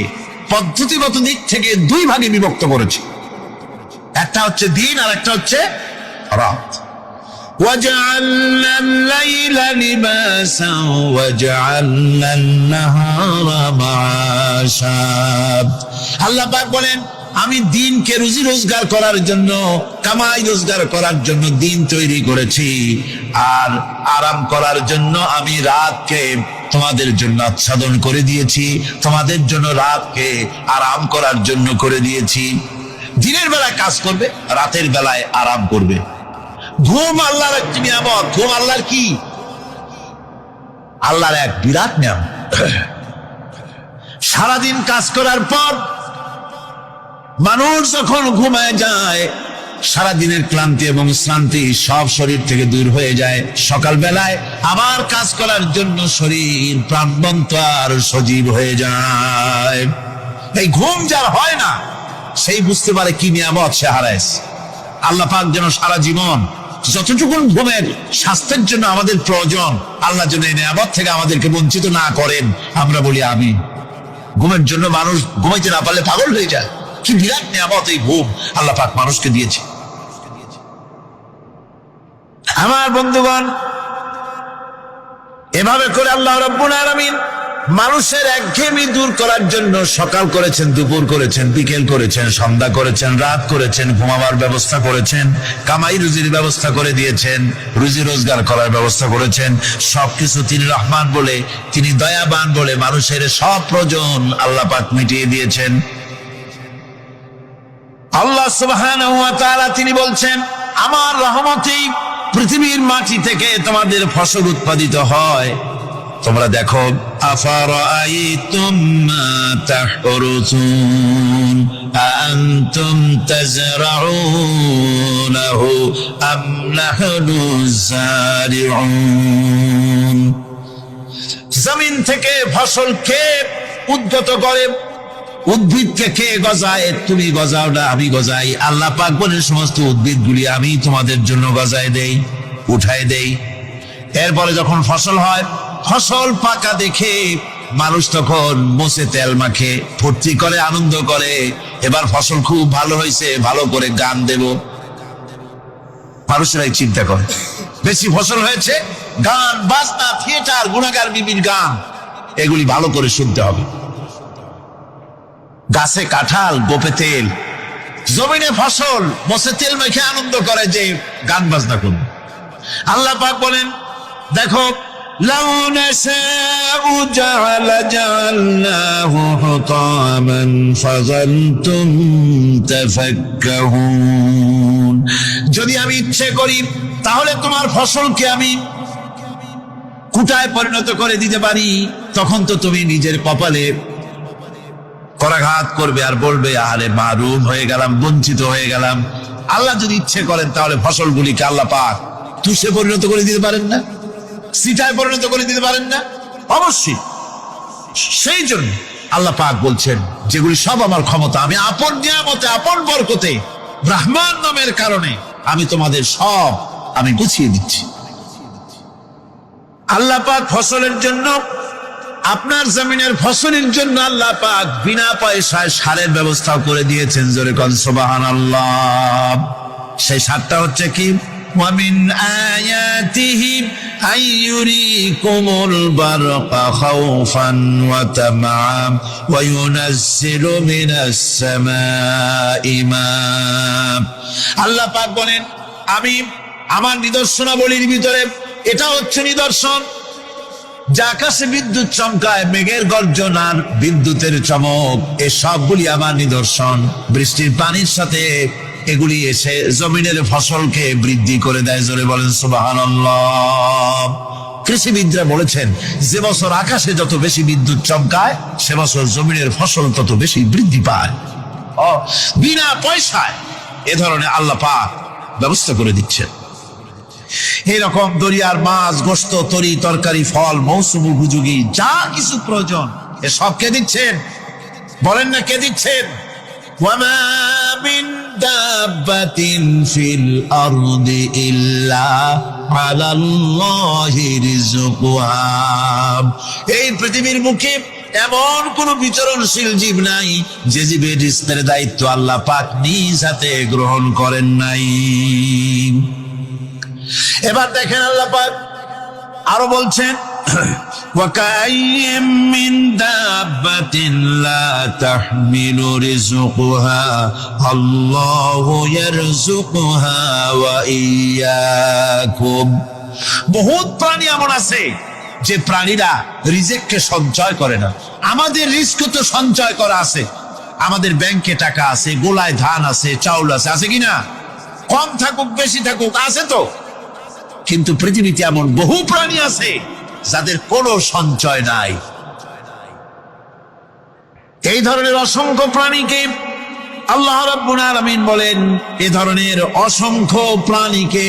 পদ্ধতিগত দিক থেকে দুই ভাগে বিভক্ত করেছে। একটা হচ্ছে দিন আর একটা হচ্ছে রাত। وَجَعَلْنَا اللَّيْلَ لِبَاسًا وَجَعَلْنَا النَّهَارَ مَعَاشًا। আল্লাহ পাক বলেন, আমি দিনকে রুজি রোজগার করার জন্য, কামাই রোজগার করার জন্য দিন তৈরি করেছি, আর আরাম করার জন্য আমি রাতকে তোমাদের জন্য আচ্ছাদন করে দিয়েছি। তোমাদের জন্য রাতকে আরাম করার জন্য করে দিয়েছি। দিনের বেলায় কাজ করবে, রাতের বেলায় আরাম করবে। ঘুম আল্লাহর এক নিয়ামত। ঘুম আল্লাহর কি? আল্লাহর এক বিরাট নিয়ামত। সারাদিন কাজ করার পর মানুষ যখন ঘুমায় যায়, সারাদিনের ক্লান্তি এবং শ্রান্তি সব শরীর থেকে দূর হয়ে যায়। সকাল বেলায় আবার কাজ করার জন্য শরীর প্রাণবন্ত আর সজীব হয়ে যায়। এই ঘুম যার হয় না, সেই বুঝতে পারে কি নিয়ামত সে হারাইছে। আল্লাহ পাক যেন সারা জীবন যতটুকু ঘুমের স্বাস্থ্যের জন্য আমাদের প্রয়োজন, আল্লাহ যেন এই নিয়ামত থেকে আমাদেরকে বঞ্চিত না করেন। আমরা বলি আমিন। ঘুমের জন্য মানুষ ঘুমাইতে না পারলে পাগল হয়ে যায়। কি বিরাট নিয়ামত এই ঘুম আল্লাহ পাক মানুষকে দিয়েছে। আমার বন্ধুগণ, এভাবে করে আল্লাহ রাব্বুল আলামিন মানুষের একঘেয়েমি দূর করার জন্য সকাল করেছেন, দুপুর করেছেন, বিকেল করেছেন, সন্ধ্যা করেছেন, রাত করেছেন, ঘুমাবার ব্যবস্থা করেছেন, কামাই রুজির ব্যবস্থা করে দিয়েছেন, রুজি রোজগার করার ব্যবস্থা করেছেন। সবকিছু তিনি রহমান বলে, তিনি দয়াবান বলে মানুষের সব প্রয়োজন আল্লাহ পাক মিটিয়ে দিয়েছেন। আল্লাহ সুবহানাহু ওয়া তাআলা তিনি বলছেন, আমার রহমতেই পৃথিবীর মাটি থেকে তোমাদের ফসল উৎপাদিত হয়। তোমরা দেখো, আফারাআইতুম মা তাহরুসুন আনতুম তাজরাউনাহু আম নাহনুজ জারিউন। জমিন থেকে ফসল কে উদ্গত করে? উদ্ভিদকে কে গজায়? তুমি গজাও না, আমি গজাই। আল্লাহ পাক বলেন, সমস্ত উদ্ভিদগুলি আমি তোমাদের জন্য গজায় দেই, উঠায় দেই। এরপরে যখন ফসল হয়, ফসল পাকা দেখে মানুষ তখন মোষে তেল মাখে, ফুর্তি করে, আনন্দ করে। এবার ফসল খুব ভালো হয়েছে, ভালো করে গান দেব। মানুষেরাই চিন্তা করে, বেশি ফসল হয়েছে, গান বাজনা, থিয়েটার, গুণাগার বিবির গান, এগুলি ভালো করে শুনতে হবে। গাছে কাঁঠাল, গোপে তেল, জমিনে ফসল, মোষে তেল মেখে আনন্দ করে যে গান বাজনা করবে। আল্লাহ পাক বলেন, দেখো, লাউ নাশাউ জাআলনাহু হুতামান ফাযালতুম তাফাক্কাহুন। যদি আমি ইচ্ছে করি তাহলে তোমার ফসলকে আমি কুটায় পরিণত করে দিতে পারি। তখন তো তুমি নিজের কপালে করাঘাত করবে আর বলবে, আরে মাহরুম হয়ে গেলাম, বঞ্চিত হয়ে গেলাম। আল্লাহ যদি ইচ্ছে করেন তাহলে ফসলগুলিকে আল্লাহ পাক তুষে পরিণত করে দিতে পারেন না? সিটায় পরিণত করে দিতে পারেন না? অবশ্যই। সেই জন্য আল্লাহ পাক বলছেন, যেগুলি সব আমার ক্ষমতা, আমি আপন নিয়ামতে, আপন বরকতে, রহমান নামের কারণে আমি তোমাদের সব আমি গুছিয়ে দিচ্ছি। আল্লাহ পাক ফসলের জন্য, আপনার জমিনের ফসলের জন্য আল্লাহ পাক বিনা পয়সায় সারের ব্যবস্থা করে দিয়েছেন। জোরে কোন সুবহানাল্লাহ। সেই সারটা হচ্ছে কি? وَمِنْ آيَاتِهِ أَنْ يُرِيكُمُ الْبَرْقَ خَوْفًا وَطَمَعًا وَيُنَزِّلُ مِنَ السَّمَاءِ مَاءً। আল্লাহ পাক বলেন, আমি আমার নিদর্শনাবলীর ভিতরে এটা হচ্ছে নিদর্শন, যে আকাশে বিদ্যুৎ চমকায়, মেঘের গর্জন আর বিদ্যুতের চমক, এ সবগুলি আমার নিদর্শন। বৃষ্টির পানির সাথে এগুলি এসে জমিনের ফসলকে বৃদ্ধি করে দেয়। জোরে বলেন সুবহানাল্লাহ। কৃষিবিদরা বলেছেন, যে বছর আকাশে যত বেশি বিদ্যুৎ চমকায়, সে বছর জমিনের ফসল তত বেশি বৃদ্ধি পায়। বিনা পয়সায় এ ধরনের আল্লাহ পাক ব্যবস্থা করে দিচ্ছেন। এরকম দরিয়ার মাছ, গোশত, তরি তরকারি, ফল, মৌসুম উপযোগী যা কিছু প্রয়োজন, এ সব কে দিচ্ছেন? বলেন না, কে দিচ্ছেন? ওয়ামা মিন দাব্বাতিন ফিল আরদি ইল্লা আলাল্লাহি রিজকুহা। এই পৃথিবীর মুখে এমন কোন বিচরণশীল জীব নাই যে জীবের রিজকের দায়িত্ব আল্লাহ পাক নিজ হাতে গ্রহণ করেন নাই। এবার দেখেন, আল্লাহ পাক আরো বলছেন, وَكَأَيِّن مِّن دَابَّةٍ لَّا تَحْمِلُ رِزْقَهَا اللَّهُ يَرْزُقُهَا وَإِيَّاكُمْ। বহুত প্রাণী এমন আছে যে প্রাণীরা রিজিককে সঞ্চয় করে না। আমাদের রিস্ক তো সঞ্চয় করা আছে, আমাদের ব্যাংকে টাকা আছে, গোলায় ধান আছে, চাউল আছে, আছে কিনা? কম থাকুক বেশি থাকুক, আছে তো। কিন্তু পৃথিবীতে এমন বহু প্রাণী আছে যাদের কোনো সঞ্চয় নাই। এই ধরনের অসংখ্য প্রাণীকে আল্লাহ রাব্বুল আলামিন বলেন, এ ধরনের অসংখ্য প্রাণীকে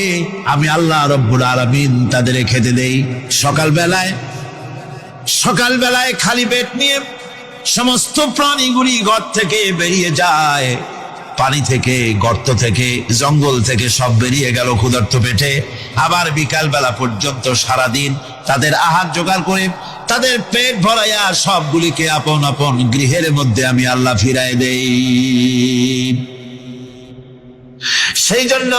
আমি আল্লাহ রাব্বুল আলামিন তাদের খেতে দেই। সকালবেলায় খালি পেট নিয়ে সমস্ত প্রাণীগুলি ঘর থেকে বেরিয়ে যায়, পানি থেকে, গর্ত থেকে, জঙ্গল থেকে সব বেরিয়ে গেল ক্ষুধার্ত পেটে। আবার বিকাল বেলা পর্যন্ত সারাদিন তাদের আহার জোগাড় করে তাদের পেট ভরাইয়া সবগুলিকে আপন আপন গৃহের মধ্যে আমি আল্লাহ ফিরাই দেই। সেই জন্য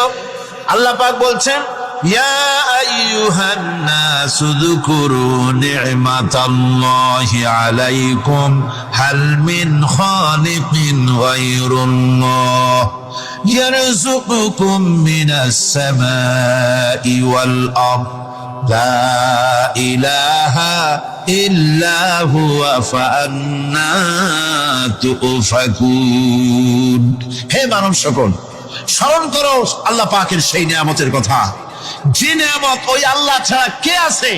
আল্লাহ পাক বলছেন, يا أيها الناس اذكروا نعمة الله عليكم هل من خالق غير الله يرزقكم من السماء والأرض لا إله إلا هو فأنا تؤفكون হে মানব সকল, স্মরণ করো আল্লাহ পাকের সেই নিয়ামতের কথা, যে নিয়ামত ওই আল্লাহ ছাড়া কে আছে?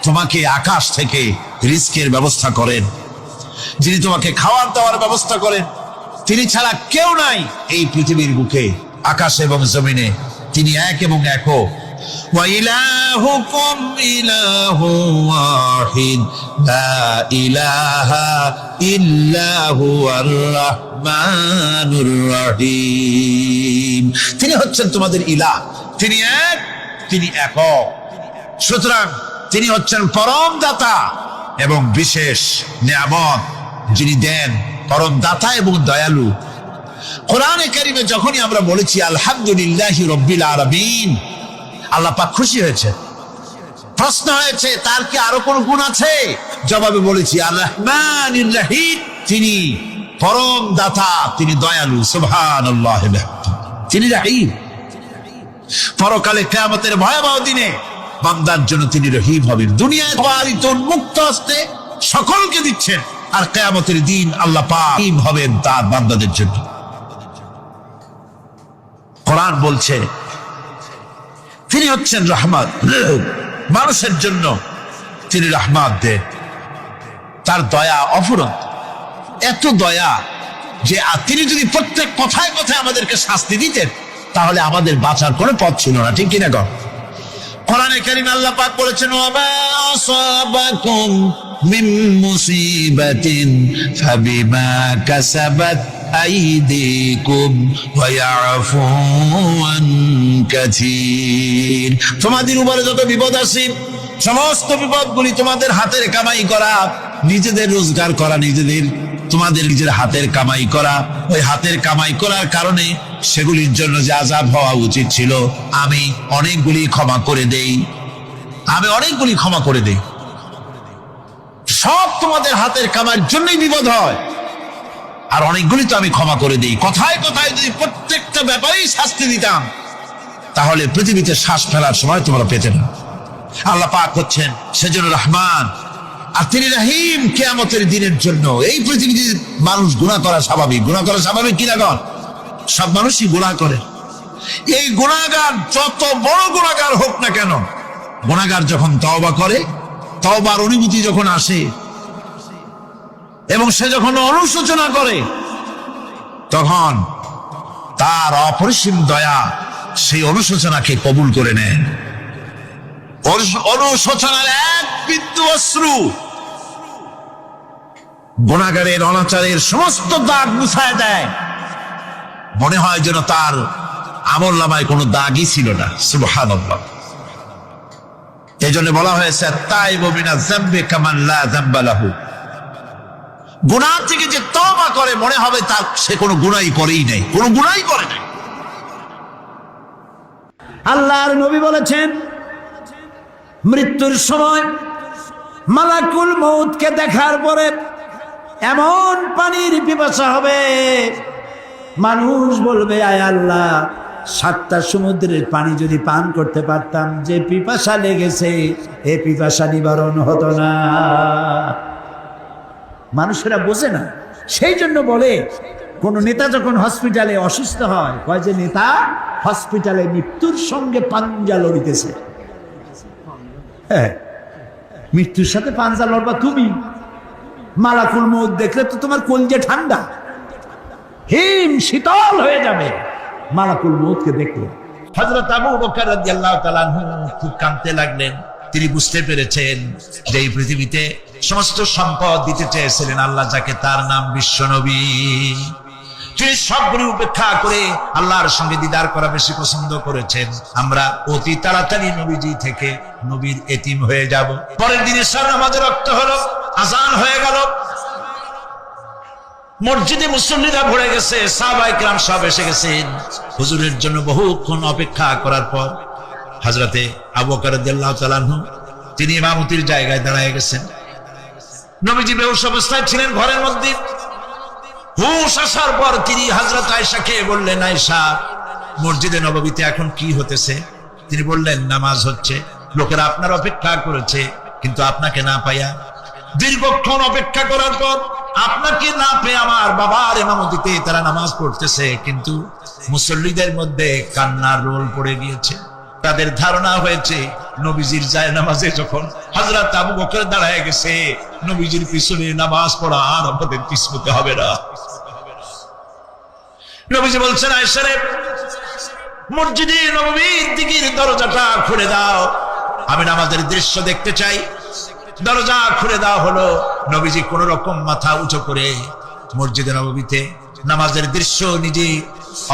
তোমাকে আকাশ থেকে রিজকের ব্যবস্থা করেন, যিনি তোমাকে খাওয়ার দাওয়ার ব্যবস্থা করেন, তিনি ছাড়া কেউ নাই এই পৃথিবীর বুকে, আকাশ এবং জমিনে। তিনি এক এবং একক। ওয়া ইলাহুকুম ইলাহু ওয়াহিদ লা ইলাহা ইল্লা হুয়ার রাহমানুর রহিম। তিনি হচ্ছেন তোমাদের ইলাহ, তিনি এক, তিনি একক। সুতরাং তিনি হচ্ছেন পরম দাতা এবং বিশেষ নিয়ামত যিনি দেন, পরম দাতা এবং দয়ালু। কোরআনে কারিমে যখনই আমরা বলেছি আলহামদুলিল্লাহি রাব্বিল আলামিন, আল্লাহ পাক খুশি হয়েছে। প্রশ্ন হয়েছে তার কি আরো কোন গুণ আছে? জবাবে বলেছি আর রহমানির রহিম, তিনি পরম দাতা, তিনি দয়ালু। সুবহানাল্লাহ, তিনি রহিম। পরকালে কিয়ামতের ভয়াবহ দিনে বান্দার জন্য তিনি রহিম হবেন। দুনিয়ায় পালিত মুক্ত হস্তে সকলকে দিচ্ছেন, আর কিয়ামতের দিন আল্লাহ পাক রহিম হবেন তার বান্দাদের জন্য। কোরআন বলছে তিনি হচ্ছেন রহমত, মানুষের জন্য তিনি রহমত দেন। তার দয়া অফুরন্ত, এত দয়া যে তিনি যদি প্রত্যেক কথায় কথায় আমাদেরকে শাস্তি দিতেন তাহলে আমাদের বাঁচার কোনো পথ ছিল না, ঠিক কিনা গো? কোরআনে কারীমে আল্লাহ পাক বলেছেন ওয়া আসাবাকুম মিন মুসিবাতিন ফাবিমা কাসাবাত আইদিকুম ওয়া ইয়াফু আন কাসীর। তোমাদের উপরে যত বিপদ আসে, সমস্ত বিপদগুলি তোমাদের হাতের কামাই করা, নিজেদের রোজগার করা, তোমাদের নিজের হাতের কামাই করা। ওই হাতের কামাই করার কারণে সেগুলির জন্য যে আযাব হওয়া উচিত ছিল আমি অনেকগুলি ক্ষমা করে দেই, সব তোমাদের হাতের কামাইয়ের জন্যই বিপদ হয়, আর অনেকগুলি তো আমি ক্ষমা করে দেই। কথায় কথায় যদি প্রত্যেকটা ব্যাপারেই শাস্তি দিতাম তাহলে পৃথিবীতে শ্বাস ফেলার সময় তোমরা পেতে না। আল্লাহ পাক হচ্ছেন সেজন্য রহমান, আর তিনি রহিম। কিয়ামতের দিনের জন্য এই পৃথিবীতে মানুষ গুনাহ করা স্বাভাবিক, কি না? সব মানুষই গুনাহ করে। এই গুনাহগার যত বড় গুনাহগার হোক না কেন, গুনাহগার যখন তওবা করে, তওবার অনুভূতি যখন আসে এবং সে যখন অনুশোচনা করে, তখন তার অপরিসীম দয়া সেই অনুশোচনাকে কবুল করে নেয়। অনুশোচনার এক বিন্দু অশ্রু গুনাহগারের অনাচারের সমস্ত দাগ মুছায় দেয়, মনে হয় যেন তার আমলনামায় কোনো দাগই ছিল না। সুবহানাল্লাহ। এই জন্য বলা হয়েছে তাইবু মিনাজ যামবি কামান লা যামবা লাহু। গুনাহ থেকে যে তওবা করে মনে হবে তার সে কোনো গুনাহই করেই নাই, কোনো গুনাহই করে নাই। আল্লাহর নবী বলেছেন মৃত্যুর সময় মালাকুল মউতকে দেখার পরে এমন পানির পিপাসা হবে, মানুষ বলবে আয় আল্লাহ, 7টা সমুদ্রের পানি যদি পান করতে পারতাম, যে পিপাসা লেগেছে এ পিপাসা নিবারণ হতো না। মানুষেরা বোঝে না, সেই জন্য বলে কোন নেতা যখন হসপিটালে অসুস্থ হয়, কয় যে নেতা হসপিটালে মৃত্যুর সঙ্গে পাঞ্জা লড়িতেছে। হ্যাঁ, মৃত্যুর সাথে পাঞ্জা লড়বা তুমি? মালাকুল মউত দেখলে তো তোমার কলজে ঠান্ডা, হিম শীতল হয়ে যাবে মালাকুল মউতকে দেখলে। হযরত আবু বকর রাদিয়াল্লাহু তাআলা আনহু খুব কাঁদতে লাগলেন। তিনি বুঝতে পেরেছেন যে এই পৃথিবীতে সমস্ত সম্পদ দিতে চেয়েছিলেন আল্লাহ যাকে, তার নাম বিশ্বনবী। তিনি সবগুলি উপেক্ষা করে আল্লাহর সঙ্গে দিদার করা বেশি পছন্দ করেছেন। আমরা অতি তাড়াতাড়ি নবীজি থেকে নবীর এতিম হয়ে যাব। পরের দিন ইশার নামাজের রক্ত হলো, আজান হয়ে গেল, মসজিদে মুসল্লিরা ভরে গেছে, সাহাবায়ে কেরাম সব এসে গেছেন। হুজুরের জন্য বহুক্ষণ অপেক্ষা করার পর হযরতে আবু বকর রাদিয়াল্লাহু তাআলা আনহু তিনি ইমামতির জায়গায় দাঁড়ায় গেছেন। নবীজি বেহুশ অবস্থায় ছিলেন ঘরের মধ্যে। হুশ আসার পর তিনি হযরত আয়েশাকে বললেন, আয়েশা, মসজিদে নববীতে এখন কি হতেছে? তিনি বললেন, নামাজ হচ্ছে। লোকেরা আপনার অপেক্ষা করেছে, কিন্তু আপনাকে না পাইয়া, দীর্ঘক্ষণ অপেক্ষা করার পর আপনাকে না পেয়ে আমার বাবার ইমামতিতে তারা নামাজ পড়তেছে, কিন্তু মুসল্লিদের মধ্যে কান্নার রোল পড়ে গিয়েছে। তাদের ধারণা হয়েছে নবীজির জায়নামাজে যখন হযরত আবু বকর দাঁড়ায় গেছে, নবীজির পিছনে নামাজ পড়া আর আমাদের কিসমতে হবে না। নবীজি বলছেন, আয়েশা রে, মসজিদে নববীর দিকের দরজাটা খুলে দাও, আমি নামাজের দৃশ্য দেখতে চাই। দরজা খুলে দেওয়া হলো। নবীজি কোন রকম মাথা উঁচু করে মসজিদে নববীতে নামাজের দৃশ্য নিজে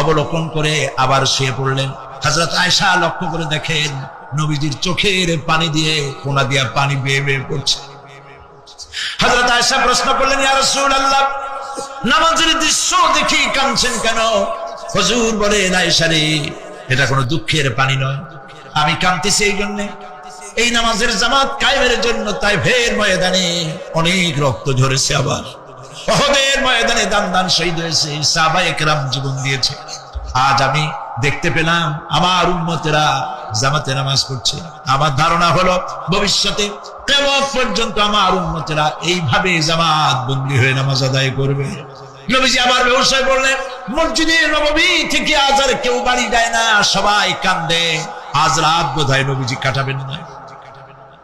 অবলোকন করে আবার শুয়ে পড়লেন। হযরত আয়েশা লক্ষ্য করে দেখেন নবীজির চোখের পানি দিয়ে কোনা দিয়া পানি বেয়ে বেয়ে পড়ছে। হযরত আয়েশা প্রশ্ন করলেন, ইয়া রাসূলুল্লাহ, নামাজের দৃশ্য দেখি কাঁদছেন কেন? হুজুর বলেন, আয়েশা রে, এটা কোনো দুঃখের পানি নয়, আমি কাঁদতেছি এই জন্য, এই নামাজের জামাত কায়েমের জন্য তাইফের ময়দানে অনেক রক্ত ঝরেছে, আবার উহুদের ময়দানে দান দান শহীদ হয়েছে, সাহাবায়ে কেরাম জীবন দিয়েছে। আজ আমি দেখতে পেলাম আমার উম্মতেরা জামাতে নামাজ পড়ছে। আমার ধারণা হলো ভবিষ্যতে কিয়ামত পর্যন্ত আমার উম্মতেরা এইভাবে জামাত বন্দী হয়ে নামাজ আদায় করবে। নবীজি আবার বেহুশ হয়ে পড়লেন। মসজিদে নববী থেকে আজ আর কেউ বাড়ি যায় না, সবাই কান্দে। আজ রাত বোধহয় নবীজি কাটাবেন না।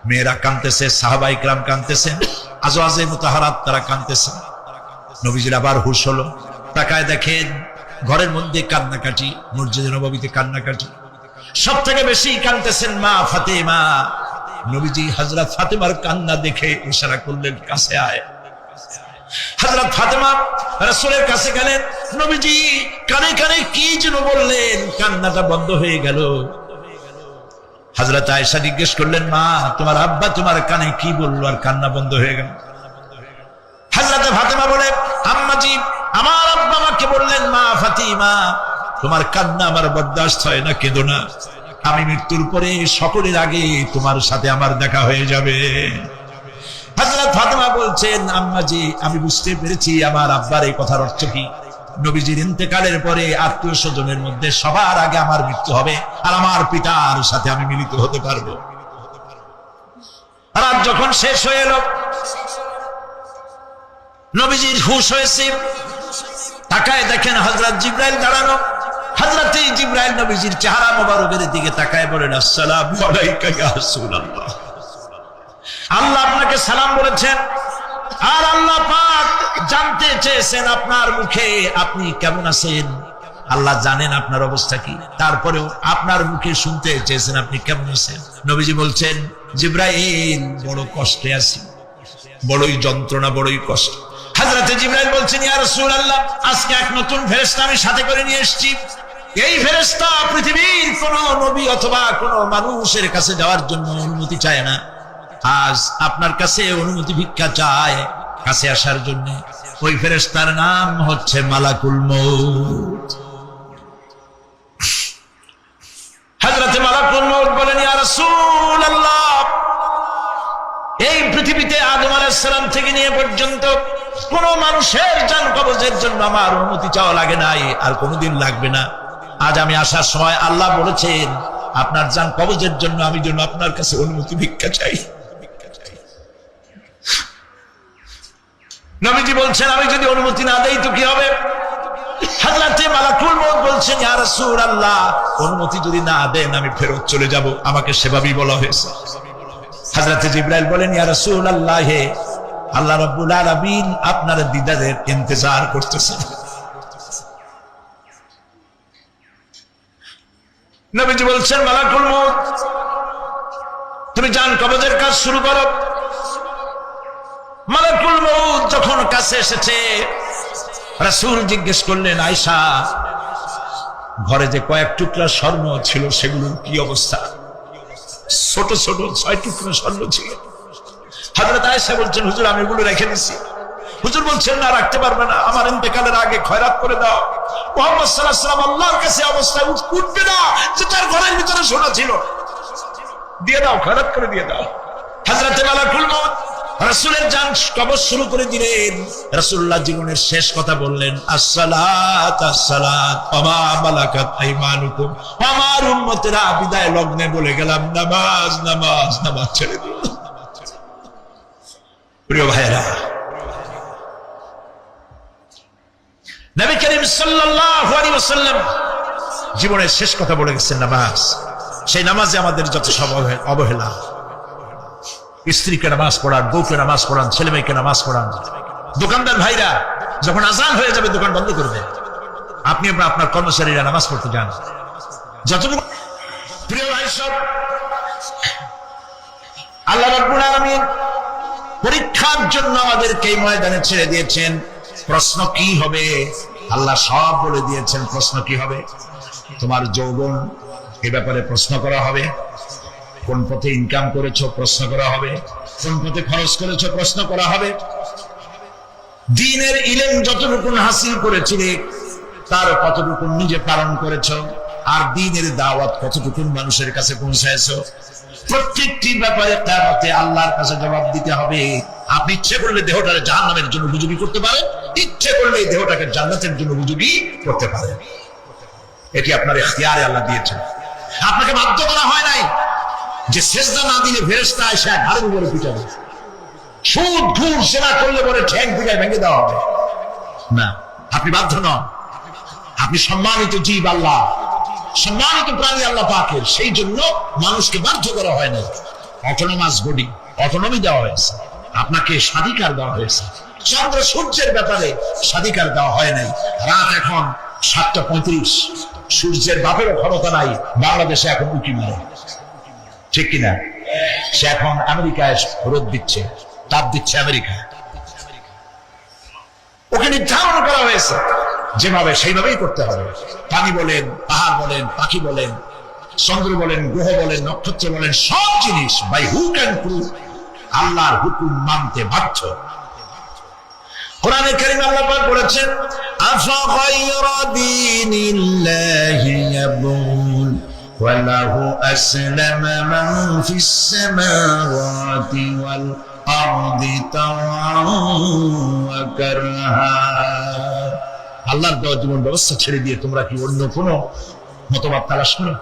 মেয়েরা কাঁদতেছে, সাহাবায়ে কেরাম কাঁদতেছেন, আজওয়াজে মুতাহারাত তারা কাঁদতেছেন। নবীজির আবার হুশ হলো, তাকায় দেখেন ঘরের মধ্যে কান্নাকাটি, মসজিদে নববীতে কান্নাকাটি। সব থেকে বেশি কাঁদতেছেন মা ফাতেমা। নবীজি হযরত ফাতেমার কান্না দেখে ইশারা করলেন, কাছে আয়। হযরত ফাতেমা রাসূলের কাছে গেলেন। নবীজি কানে কানে কি যেন বললেন, কান্নাটা বন্ধ হয়ে গেল। হযরত আয়েশা জিজ্ঞেস করলেন, মা, তোমার আব্বা তোমার কানে কি বললো আর কান্না বন্ধ হয়ে গেল? হযরত ফাতেমা বলে, আম্মাজি, আমার আব্বা আমাকে বললেন, মা ফাতিমা, তোমার কান্না আমার বরদাস্ত হয় না, কেঁদো না, আমি মৃত্যুর পরে সকলের আগে তোমার সাথে আমার দেখা হয়ে যাবে। হযরত ফাতেমা বলছেন, আম্মাজি, আমি বুঝতে পেরেছি আমার আব্বার এই কথার অর্থ কি। নবীজির ইন্তেকালের পরে আত্মীয় স্বজনের মধ্যে সবার আগে আমার মৃত্যু হবে, আর আমার পিতার সাথে আমি মিলিত হতে পারবো। রাত যখন শেষ হয়ে এলো, নবীজির হুশ হয়েছে। তাকায় দেখেন হযরত জিবরাইল দাঁড়ানো। হযরত জিবরাইল নবীজির চেহারা মোবারকের দিকে তাকায় বলেন, আসসালামু আলাইকা ইয়া রাসূলুল্লাহ, আল্লাহ আপনাকে সালাম বলেছেন, আর আল্লাহ পাক জানতে চেয়েছেন আপনার মুখে আপনি কেমন আছেন। আল্লাহ জানেন আপনার অবস্থা কি, তারপরেও আপনার মুখে শুনতে চেয়েছেন আপনি কেমন আছেন। নবীজি বলছেন, জিবরাইল, বড় কষ্টে আছি, বড়ই যন্ত্রণা, বড়ই কষ্ট। হযরত জিবরাইল বলছেন, ইয়া রাসূলুল্লাহ, আজকে এক নতুন ফেরেশতা আমি সাথে করে নিয়ে এসেছি। এই ফেরেশতা পৃথিবীর কোন নবী অথবা কোন মানুষের কাছে যাওয়ার জন্য অনুমতি চায় না, আজ আপনার কাছে অনুমতি ভিক্ষা চায় কাছে আসার জন্য। ওই ফেরেশতার নাম হচ্ছে মালাকুল মউত। হযরত মালাকুল মউত বলেন, ইয়া রাসূলুল্লাহ, এই পৃথিবীতে আদম আলাইহিস সালাম থেকে নিয়ে পর্যন্ত কোন মানুষের জান কবজের জন্য আমার অনুমতি চাওয়া লাগে নাই, আর কোনোদিন লাগবে না। আজ আমি আসার সময় আল্লাহ বলেছেন আপনার জান কবজের জন্য আমি যেন আপনার কাছে অনুমতি ভিক্ষা চাই। নবীজি বলছেন, আমি যদি অনুমতি না দেই তো কি হবে? হযরত মালাকুল মউত বলছেন, ইয়া রাসূলুল্লাহ, অনুমতি যদি না দেন আমি ফেরত চলে যাব, আমাকে সেভাবেই বলা হয়েছে। হযরত জিবরাইল বলেন, ইয়া রাসূলুল্লাহ, আল্লাহ রাব্বুল আলামিন আপনার দিদারের ইন্তজার করতেছেন। নবীজি বলছেন, মালাকুল মউত, তুমি জান কবজের কাজ শুরু করো। মালাকুল মউত যখন কাছে এসেছে, রাসূল জিজ্ঞেস করলেন, আয়েশা, ঘরে যে কয়েক টুকরা স্বর্ণ ছিল সেগুলোর কি অবস্থা? ছোট ছোট 6 টুকরা স্বর্ণ ছিল। হযরত আয়েশা বলছেন, হুজুর, আমি এগুলো রেখে দিছি। হুজুর বলছেন, না, রাখতে পারবে না, আমার ইন্তেকালের আগে খয়রাত করে দাও। মুহাম্মদ সাল্লাল্লাহু আলাইহি ওয়াসাল্লাম আল্লাহর কাছে অবস্থায় উঠবে না যে তার ঘরের ভিতরে সোনা ছিল। দিয়ে দাও, খারাপ করে দিয়ে দাও। হযরত মালাকুল মউত রাসূলের জান কবজ শুরু করে দিলেন। রাসূলুল্লাহ জীবনের শেষ কথা বললেন, আসসালাত আসসালাত ওয়া মালাকাত আইমানুকুম। আমার উম্মতেরা বিদায় লগ্নে বলে গেলাম, নামাজ নামাজ নামাজ ছেড়ে দিও। প্রিয় ভাইরা, নবী করিম সাল্লাল্লাহু আলাইহি ওয়াসাল্লাম জীবনের শেষ কথা বলে গেছেন নামাজ। সেই নামাজে আমাদের যত সব অবহেলা, স্ত্রীকে নামাজ পড়ান, বউকে নামাজ পড়ান, ছেলে মেয়েকে নামাজ পড়ান। দোকানদার ভাইরা যখন আজান হয়ে যাবে দোকান বন্ধ করবে, আপনি আপনার কর্মচারীরা নামাজ পড়তে যান। যতটুকু প্রিয় ভাই সব, আল্লাহ রাব্বুল আলামিন পরীক্ষার জন্য আমাদেরকে এই ময়দানে ছেড়ে দিয়েছেন। প্রশ্ন কি হবে আল্লাহ সব বলে দিয়েছেন। প্রশ্ন কি হবে? তোমার যৌবন, এ ব্যাপারে প্রশ্ন করা হবে। কোন পথে ইনকাম করেছো প্রশ্ন করা হবে। কোন পথে খরচ করেছো প্রশ্ন করা হবে। দ্বীনের ইলম যতটুকু হাসিল করেছিলে তার কতটুকু নিজে পালন করেছো, আর দ্বীনের দাওয়াত কতটুকু মানুষের কাছে পৌঁছায়ছো, প্রত্যেকটি ব্যাপারে কিয়ামতে আল্লাহর কাছে জবাব দিতে হবে। আপনি ইচ্ছে করলে দেহটাকে জাহান্নামের জন্য উপযোগী করতে পারেন, ইচ্ছে করলে দেহটাকে জান্নাতের জন্য উপযোগী করতে পারেন। এটি আপনার ইখতিয়ারে আল্লাহ দিয়েছেন। আপনাকে বাধ্য করা হয় নাই যে সেজদা না দিলে ফেরেশতা এসে ঘাড়ের উপরে পিটাবে, সুদ ঘুষ সেবা করলে পরে ঠ্যাং পিটায় ভেঙে দেওয়া হবে না। আপনি বাধ্য নন। আপনি সম্মানিত জীব, আল্লাহ সম্মানিত প্রাণী আল্লাহ পাকের, সেই জন্য মানুষকে বাধ্য করা হয় না। অটোনমাস বডি, অটোনমি দেওয়া হয়েছে, আপনাকে স্বাধিকার দেওয়া হয়েছে। চন্দ্র সূর্যের ব্যাপারে স্বাধিকার দেওয়া হয় নাই। রাত এখন 7:35, সূর্যের বাপেরও ক্ষমতা নাই বাংলাদেশে এখন উঁকি মারে, ঠিক কিনা? সে এখন আমেরিকায় রোদ দিচ্ছে, তাপ দিচ্ছে আমেরিকায়। ওকে নির্ধারণ করা হয়েছে যেভাবে, সেইভাবেই করতে হবে। পানি বলেন, পাহাড় বলেন, পাখি বলেন, চন্দ্র বলেন, গ্রহ বলেন, নক্ষত্র বলেন, সব জিনিস বাই হুক এন্ড ক্রুক আল্লাহর হুকুম মানতে বাধ্য। কোরআনে কারীমে আল্লাহ পাক বলেছেন, আফা গায়রা দীনিল্লাহি ইয়াবগুন ওয়া লাহু আসলামা মান ফিস সামাওয়াতি ওয়াল আরদি তাওআন ওয়া কারহা। আল্লাহর দেওয়া জীবন ব্যবস্থা ছেড়ে দিয়ে তোমরা কি অন্য কোন মতবাদ তালাশ করো?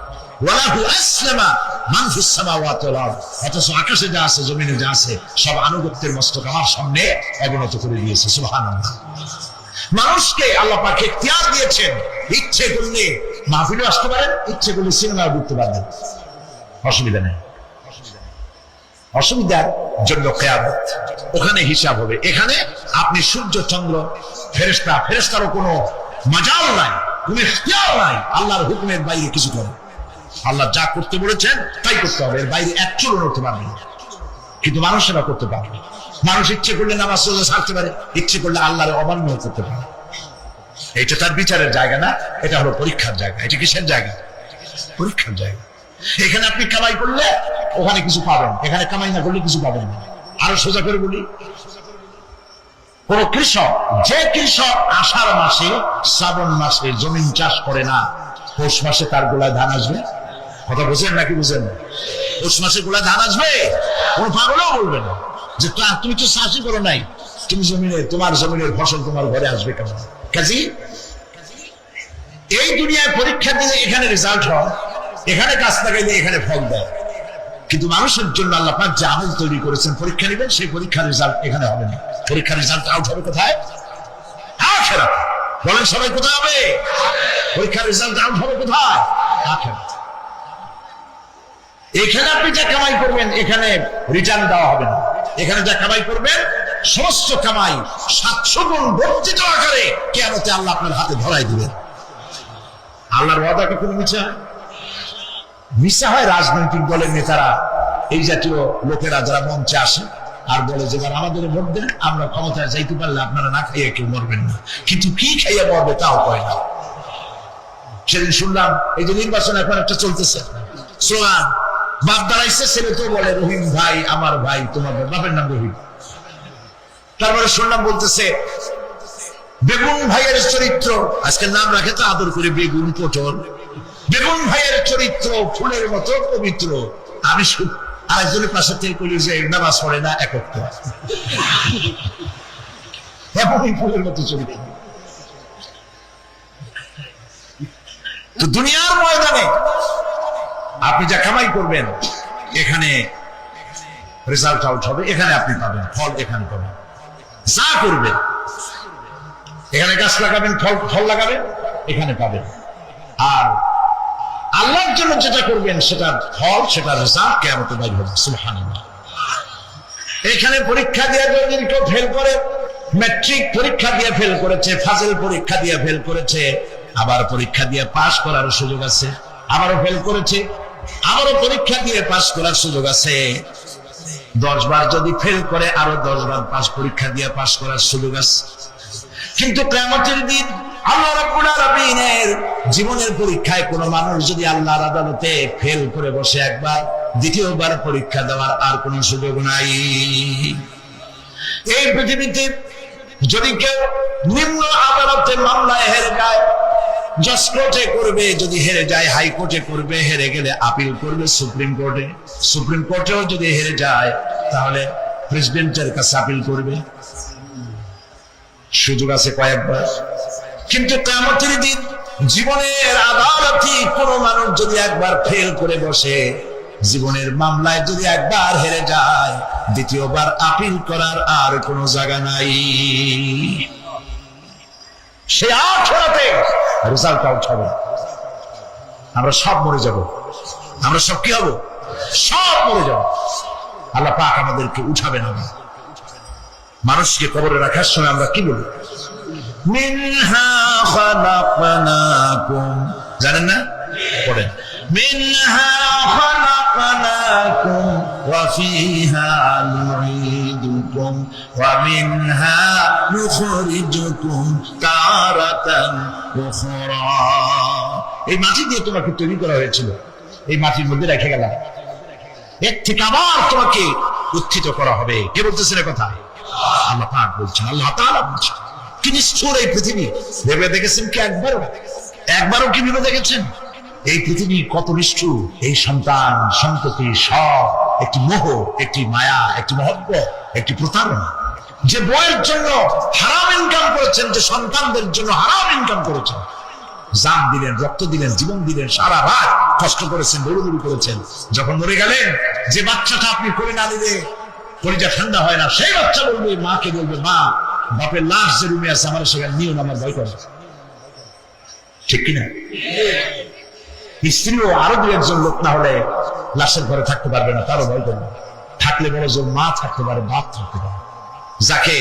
ওয়ালাহু আসলামা মান ফিস সামাওয়াতি ওয়াল আরদ, অথচ আকাশে যা আছে জমিনে যা আছে সব আনুগত্যের মস্তক আমার সামনে অবনত করে দিয়েছে। সুবহানাল্লাহ। মানুষকে আল্লাহ পাক ইখতিয়ার দিয়েছেন। ইচ্ছে করলে মাহফিলে আসতে পারেন, ইচ্ছে করলে সিনেমা ঘুরতে পারবেন, অসুবিধা নেই। অসুবিধার জন্য কিয়ামত, ওখানে হিসাব হবে। এখানে আপনি সূর্য চন্দ্র ফেরেশতা, ফেরেশতারও কোনো মাজাল নাই, কোনো ইখতিয়ার নাই আল্লাহর হুকুমের বাইরে কিছু করে। আল্লাহ যা করতে বলেছেন তাই করতে হবে, এর বাইরে এক চুলও নড়তে পারবে না। কিন্তু মানুষেরা করতে পারবে। মানুষ ইচ্ছে করলে নামাজ রোজা ছাড়তে পারে, ইচ্ছে করলে আল্লাহর অমান্য করতে পারে। এটা তার বিচারের জায়গা না, এটা হলো পরীক্ষার জায়গা। এটা কিসের জায়গা? পরীক্ষার জায়গা। এখানে আপনি কামাই করলে ওখানে কিছু পাবেন, এখানে কামাই না করলে কিছু পাবেন না। আরো সোজা করে বলি, কোন কৃষক, যে কৃষক আষাঢ় মাসে শ্রাবণ মাসে জমিন চাষ করে না, পৌষ মাসে তার গোলায় ধান আসবে? কথা বুঝেন নাকি বুঝেন? পৌষ মাসে গোলায় ধান আসবে? কোন পাগলও বলবে না যে তুমি তো চাষই করো নাই, তুমি জমিনে, তোমার জমিনের ফসল তোমার ঘরে আসবে কেমন? কাজী এই দুনিয়ায় পরীক্ষা দিলে এখানে রেজাল্ট হয়, এখানে কাজ লাগাইলে এখানে ফল দেয়। কিন্তু মানুষের জন্য আল্লাহ পাক যে আমল তৈরি করেছেন, পরীক্ষা নেবেন, সেই পরীক্ষার রেজাল্ট এখানে হবে না। পরীক্ষার রেজাল্ট আউট হবে কোথায়? আখিরাত। বলেন সবাই কোথায় হবে? পরীক্ষার রেজাল্ট আউট হবে কোথায়? আখিরাত। এখানে আপনি যা কামাই করবেন এখানে রিটার্ন দেওয়া হবে না। এখানে যা কামাই করবেন সমস্ত কামাই 700 গুণ বর্ধিত আকারে কিয়ামতে আল্লাহ আপনার হাতে ধরাই দিবেন। আল্লাহর ওয়াদা কখনো মিথ্যা হয়? মিথ্যা হয় রাজনৈতিক দলের নেতারা, এই জাতীয় লোকেরা যারা মঞ্চে আসে আর বলে যে আমাদের ভোট দেন, আমরা ক্ষমতায় যাইতে পারলে আপনারা না খাইয়ে কেউ মরবেন না। কিন্তু কি খাইয়ে মরবে তাও কয় না। সেদিন শুনলাম এই যে নির্বাচন এখন একটা চলতেছে, স্লোগান, বাপ দাঁড়াইছে, ছেলে তো বলে রহিম ভাই আমার ভাই, তোমার বাপের নাম রহিম। তারপরে শুনলাম বলতেছে বেগুন ভাইয়ের চরিত্র, আজকে নাম রাখে তো আদর করে বেগুন পটল, বেগুন ভাইয়ের চরিত্র ফুলের মতো পবিত্র, আমি আরেকজনের পাশে থেকে করি যে নামাজ পড়ে না একত্র, এমনই ফুলের মতো চরিত্র। তো দুনিয়ার ময়দানে আপনি যা কামাই করবেন এখানে রেজাল্ট আউট হবে, এখানে আপনি পাবেন ফল, এখানে পাবেন। যা করবেন এখানে গাছ লাগাবেন, ফল লাগাবেন, এখানে পাবেন। আর আল্লাহর জন্য যেটা করবেন সেটার ফল, সেটার রেজাল্ট কিয়ামতে বাইর হবে। সুবহানাল্লাহ। এখানে পরীক্ষা দিয়ে যদি কেউ ফেল করে, ম্যাট্রিক পরীক্ষা দিয়ে ফেল করেছে, ফাজিল পরীক্ষা দিয়ে ফেল করেছে, আবার পরীক্ষা দিয়ে পাস করার সুযোগ আছে, আবারও ফেল করেছে, আবারও পরীক্ষা দিয়ে পাস করার সুযোগ আছে। 10 বার যদি ফেল করে আরো 10 বার পাস, পরীক্ষা দিয়ে পাস করার সুযোগ আছে। কিন্তু কিয়ামতের দিন আল্লাহ রাব্বুল আলামিনের জীবনের পরীক্ষায় কোন মানুষ যদি আল্লাহর আদালতে ফেল করে বসে একবার, দ্বিতীয়বার পরীক্ষা দেওয়ার আর কোন সুযোগ নাই। এই পৃথিবীতে যদি কেউ নিম্ন আদালতে মামলায় হেরে যায়, জজ কোর্টে করবে, যদি হেরে যায় হাইকোর্টে করবে, হেরে গেলে আপিল করবে সুপ্রিম কোর্টে, সুপ্রিম কোর্টেও যদি হেরে যায় তাহলে প্রেসিডেন্টের কাছে আপিল করবে। সুযোগ আছে কয়েকবার। কিন্তু কিয়ামতের দিন জীবনের আদালতে কোন মানুষ যদি একবার ফেল করে বসে, জীবনের মামলায় যদি একবার হেরে যায়, দ্বিতীয়বার আপিল করার আর কোন জায়গা নাই। সে আখিরাতে রেজাল্ট আউট হবে। আমরা সব মরে যাব, আমরা সব কি হব? সব মরে যাব। আল্লাহ পাক আমাদেরকে উঠাবেন না। মানুষকে কবরে রাখার সময় আমরা কি বলি? মিনহা খালাকনাকুম, জানেন না? পড়েন, মিনহা খালাকনাকুম ওয়া ফিহা নুঈদুকুম ওয়া মিনহা নুখরিজুকুম তারাতান উখরা। এই মাটি দিয়ে তোমাকে তৈরি করা হয়েছিল, এই মাটির মধ্যে রেখে গেলাম, এর থেকে আবার তোমাকে উত্থিত করা হবে। কে বলতেছেন এ কথা? আল্লাহ পাক বলছেন, আল্লাহ তাআলা বলছেন। কি নিষ্ঠুর এই পৃথিবী! ভেবে দেখেছেন কি একবারও কি ভেবে দেখেছেন এই পৃথিবী কত নিষ্ঠুর? এই সন্তান সন্ততি সব একটি মোহ, একটি মায়া, একটি মহব্বত, একটি প্রতারণা। যে বইয়ের জন্য হারাম ইনকাম করেছেন, যে সন্তানদের জন্য হারাম ইনকাম করেছেন, জান দিলেন, রক্ত দিলেন, জীবন দিলেন, সারা রাত কষ্ট করেছেন, দৌড়দৌড়ি করেছেন, যখন মরে গেলেন যে বাচ্চাটা আপনি করে না দিলে কলিজা ঠান্ডা হয় না, সেই বাচ্চা বলবে, মাকে বলবে, মা বাপের লাশ যে রুমে আছে আমার সেখানে নিও না, আমার ভয় করে। ঠিক কিনা? স্ত্রীও আরো 2-1 লোক না হলে লাশের ঘরে থাকতে পারবে না, তারও ভয় করবে। থাকলে বড় জোর মা থাকতে পারে, বাপ থাকতে পারে। যাকে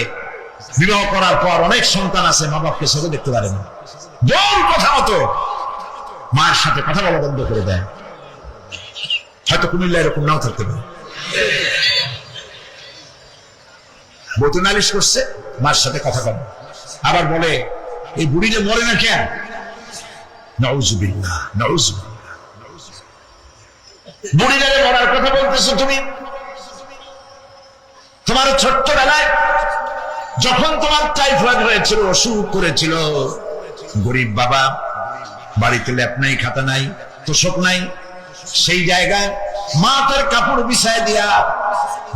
বিবাহ করার পর অনেক সন্তান আছে, মা বাপকে চোখে দেখতে পারে না, বোন কথা মতো মায়ের সাথে কথা বলা বন্ধ করে দেয়। হয়তো কুমিল্লা এরকম নাও থাকতে পারে। বউতে নালিশ করছে, মার সাথে কথা বলে, আবার বলে এই বুড়িটা মরে না কেন? নাউযুবিল্লাহ, নাউযুবিল্লাহ। বুড়িটারে মরার কথা বলতেছো তুমি? তোমার ছোট্টবেলায় যখন তোমার টাইফয়েড হয়েছিল, অসুখ করেছিল, গরিব বাবা, বাড়িতে ল্যাপ নাই, খাতা নাই, তোষক নাই, সেই জায়গায় মা তার কাপড় বিছায় দিয়া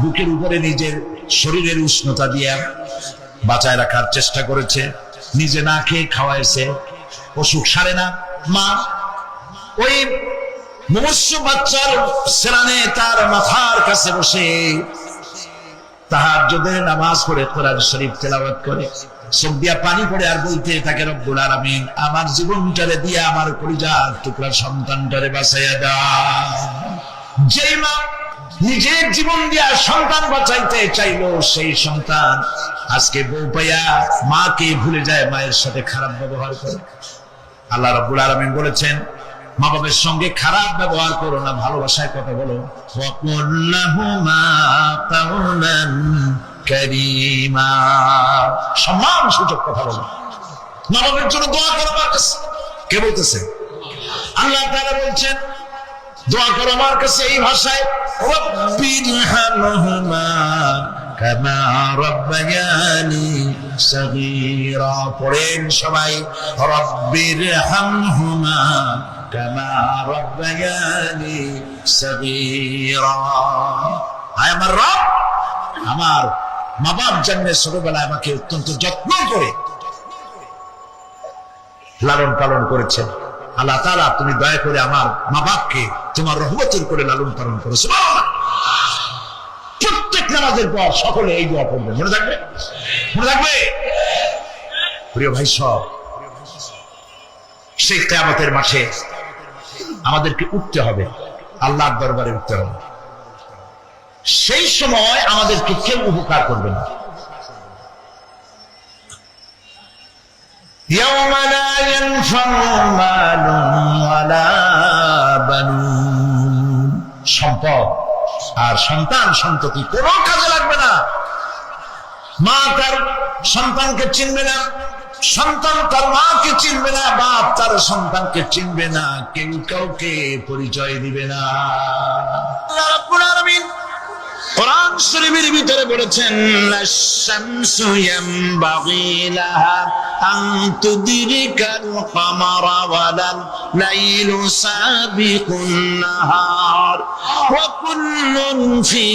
বুকের উপরে নিজের শরীরের উষ্ণতা দিয়া বাঁচায় রাখার চেষ্টা করেছে, নিজে না খেয়ে খাওয়াইছে, অসুখ সারে না। মা ওই মুমূর্ষ বাচ্চার সেরানে তার মাথার কাছে বসে তাহাজ্জুদের নামাজ পড়ে কোরআন শরীফ তেলাওয়াত করে, চোখ দিয়া পানি পড়ে আর বলতে থাকে, রব্বুল আলামিন আমার জীবনটারে দিয়ে আমার কলিজার টুকরা সন্তানটারে বাঁচাইয়া দাও। যেই মা নিজের জীবন দিয়া সন্তান বাঁচাইতে চাইলো, সেই সন্তান আজকে বউ পাইয়া মাকে ভুলে যায়, মায়ের সাথে খারাপ ব্যবহার করে। আল্লাহ রাব্বুল আলামিন বলেছেন, মা বাবার সঙ্গে খারাপ ব্যবহার করো না, ভালোবাসায় কথা বলো। সম্মান সূচক কথা বলো, মা বাবার জন্য দোয়া করো আমার কাছে। কে বলতেছে? আল্লাহ তাআলা বলছেন দোয়া করো আমার কাছে এই ভাষায়, রব্বিরহামহুমা কামা রাব্বায়ানি সাগীরা। পড়েন সবাই, রব্বিরহামহুমা কামা রাব্বায়ানি সগীরা। হায় আমার রব, আমার মা বাপ জন্মের ছোটবেলায় আমাকে অত্যন্ত যত্ন করে লালন পালন করেছেন। আল্লাহ তাআলা তুমি দয়া করে আমার মা বাপকে তোমার রহমতের করে লালন পালন করো। সুবহানাল্লাহ। প্রত্যেক নামাজের পর সকলে এই দোয়া পড়বেন, মনে থাকবে? মনে থাকবে? প্রিয় ভাই সব, সেই কিয়ামতের মাঠে আমাদেরকে উঠতে হবে, আল্লাহর দরবারে উঠতে হবে। সেই সময় আমাদেরকে কেউ উপকার করবে না। يوم لا ينفع مال ولا بنون। সম্পদ আর সন্তান সন্ততি কোনো কাজে লাগবে না। মা তার সন্তানকে চিনবে না, সন্তান তার মাকে চিনবে না, বাপ তার সন্তানকে চিনবে না, কেউ কাউকে পরিচয় দিবে না। আল্লাহ রাব্বুল আলামিন কোরআন শরীফের ভিতরে বলেছেন, আশ-শামসু ইয়ামবাগি লাহা আন তুদরিকাল কামারা ওয়ালাল লাইলু সাবিকুন নাহার ওয়া কুল্লুন ফি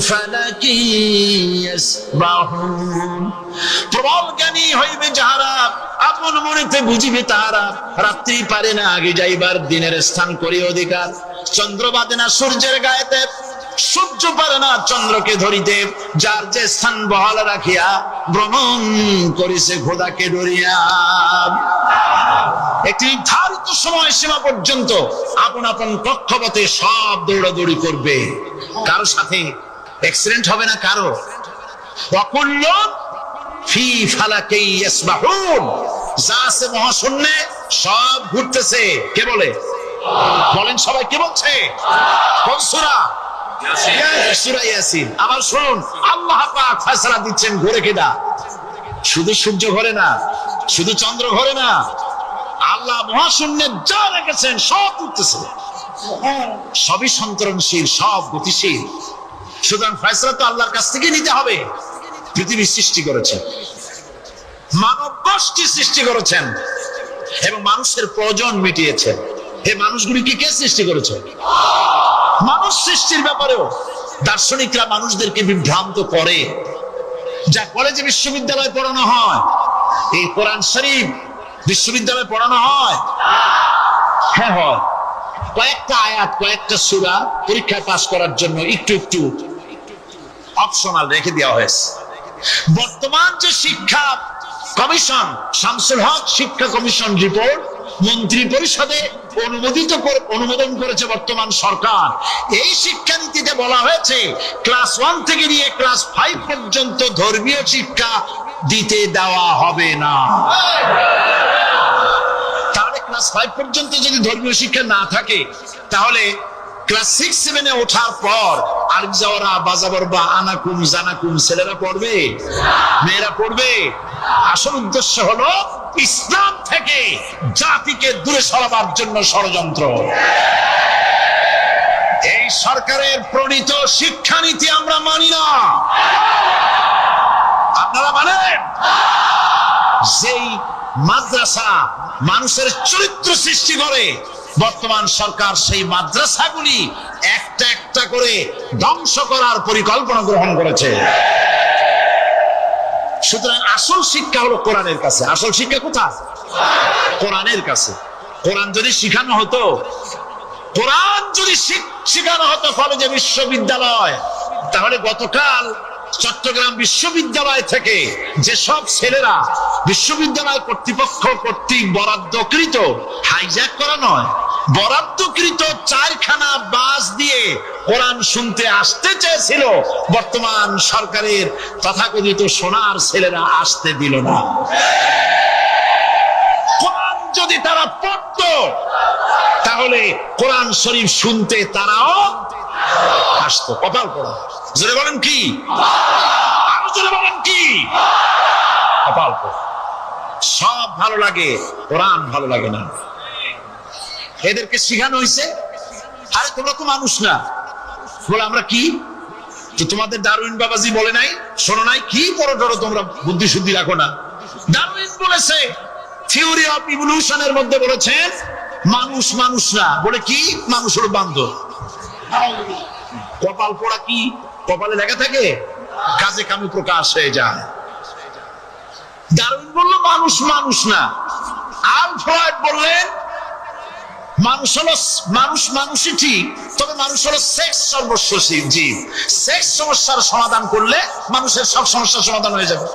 ফালাকি ইয়াসবাহুন। প্রবল জ্ঞানী হইবে যাহারা, আপন মনেতে বুঝিবে তাহারা, রাত্রি পারে না আগে যাইবার, দিনের স্থান করি অধিকার। চন্দ্র বাদে না সূর্যের গায়েতে, সূর্য পারে না চন্দ্রকে ধরিতে, যার যে স্থান বহাল রাখিয়া ভ্রমণ করিছে খোদাকে ডরিয়া। একটি নির্ধারিত সময় সীমা পর্যন্ত আপন আপন কক্ষপথে সব দৌড়াদৌড়ি করবে, কারো সাথে অ্যাক্সিডেন্ট হবে না কারো। ওয়াকুল্লুন ফি ফালাকি ইয়াসবাহুন। যা আছে মহাশূন্যে সব ঘুরতেছে। কে বলে? বলেন সবাই, কে বলছে? কোন সূরা? সূরা ইয়াসিন। আবার শুনুন, আল্লাহ পাক ফয়সালা দিচ্ছেন ঘুরে কেডা? শুধু সূর্য ঘোরে না, শুধু চন্দ্র ঘোরে না, আল্লাহ মহাশূন্যে যা রেখেছেন সব ঘুরতেছে, সবই সন্তরণশীল, সব গতিশীল। সুতরাং ফয়সালা তো আল্লাহর কাছ থেকে নিতে হবে। পৃথিবী সৃষ্টি করেছেন, মানব গোষ্ঠী সৃষ্টি করেছেন এবং মানুষের প্রয়োজন মিটিয়েছেন। এই মানুষগুলিকে কে সৃষ্টি করেছে? মানুষ সৃষ্টির ব্যাপারেও দার্শনিকরা মানুষদেরকে বিভ্রান্ত করে। যা কলেজে বিশ্ববিদ্যালয়ে পড়ানো হয়, এই কোরআন শরীফ বিশ্ববিদ্যালয়ে পড়ানো হয়? হ্যাঁ হয়। কয়েকটা আয়াত, কয়েকটা সূরা পরীক্ষায় পাস করার জন্য একটু একটু অপশনাল রেখে দেওয়া হয়েছে। বর্তমান যে শিক্ষা কমিশন, শামসুল হক শিক্ষা কমিশন রিপোর্ট মন্ত্রী পরিষদে অনুমোদন করেছে বর্তমান সরকার। এই শিক্ষানীতিতে বলা হয়েছে ক্লাস 1 থেকে নিয়ে ক্লাস 5 পর্যন্ত ধর্মীয় শিক্ষা দিতে দেওয়া হবে না। তাহলে ক্লাস 5 পর্যন্ত যদি ধর্মীয় শিক্ষা না থাকে, তাহলে ক্লাস 6-7-এ ওঠার পর আলিফ জাওরা বাজাবর বা আনাকুম জানাকুম ছেলেরা পড়বে? মেয়েরা পড়বে? আসল উদ্দেশ্য হলো ইসলাম থেকে জাতিকে দূরে সরাবার জন্য ষড়যন্ত্র। এই সরকারের প্রণীত শিক্ষানীতি আমরা মানি না। আপনারা মানেন? যেই মাদ্রাসা মানুষের চরিত্র সৃষ্টি করে, বর্তমান সরকার সেই মাদ্রাসাগুলি একটা একটা করে ধ্বংস করার পরিকল্পনা গ্রহণ করেছে। সুতরাং আসল শিক্ষা হলো কোরআনের কাছে। আসল শিক্ষা কোথায়? কোরআনের কাছে। কোরআন যদি শিখানো হতো, কোরআন যদি শিখানো হতো কলেজে বিশ্ববিদ্যালয়, তাহলে গতকাল চট্টগ্রাম বিশ্ববিদ্যালয় থেকে যেসব ছেলেরা বিশ্ববিদ্যালয় কর্তৃপক্ষ কর্তৃক বরাদ্দকৃত, হাইজ্যাক করা নয়, বরাদ্দকৃত 4খানা বাস দিয়ে কোরআন শুনতে আসতে চেয়েছিল, বর্তমান সরকারের তথাকথিত সোনার ছেলেরা আসতে দিল না। কোরআন যদি তারা পড়ত, তাহলে কোরআন শরীফ শুনতে তারাও আসতো। কপাল পড়া। জোরে বলেন কি? আরো জোরে বলেন কি? কপাল পড়া। সব ভালো লাগে, কোরআন ভালো লাগে না। এদেরকে শিখানো হয়েছে, আরে তোমরা তো মানুষ না। বলে আমরা কি? তো তোমাদের ডারউইন বাবাজি বলে নাই, শোনো নাই? কি পড়ো টড়ো তোমরা, বুদ্ধি শুদ্ধি রাখো না। ডারউইন বলেছে, থিওরি অফ ইভলিউশনের মধ্যে বলেছেন মানুষরা বলে কি মানুষ হলো বান্দর। কপাল পোড়া কি কপালে লেখা থাকে? কাজে কামে প্রকাশ হয়ে যায়। ডারউইন বলল মানুষ না। আলফ্রেড বললেন মানুষই ঠিক, তবে মানুষ হলো সেক্স সর্বস্ব জীব। সেক্স সমস্যার সমাধান করলে মানুষের সব সমস্যার সমাধান হয়ে যাবে।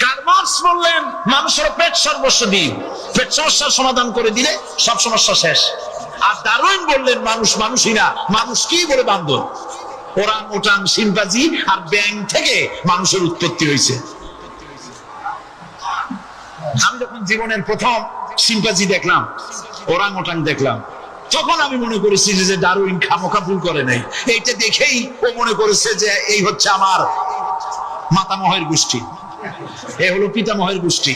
কার্ল মার্কস বললেন মানুষ হলো পেট সর্বস্ব জীব, পেট সমস্যার সমাধান করে দিলে সব সমস্যা শেষ। আর ডারউইন বললেন মানুষই না, মানুষ কি বলে বান্দর। ওরাং ওটাং শিম্পাঞ্জি আর ব্যাং থেকে মানুষের উৎপত্তি হয়েছে। আমি যখন জীবনের প্রথম শিম্পাঞ্জি দেখলাম, ওরাং ওটাং দেখলাম, তখন আমি মনে করেছি যে ডারউইন খামোখা ভুল করে নাই। এইটা দেখেই ও মনে করেছে যে এই হচ্ছে আমার মাতামহের গোষ্ঠী, এ হলো পিতামহের গোষ্ঠী।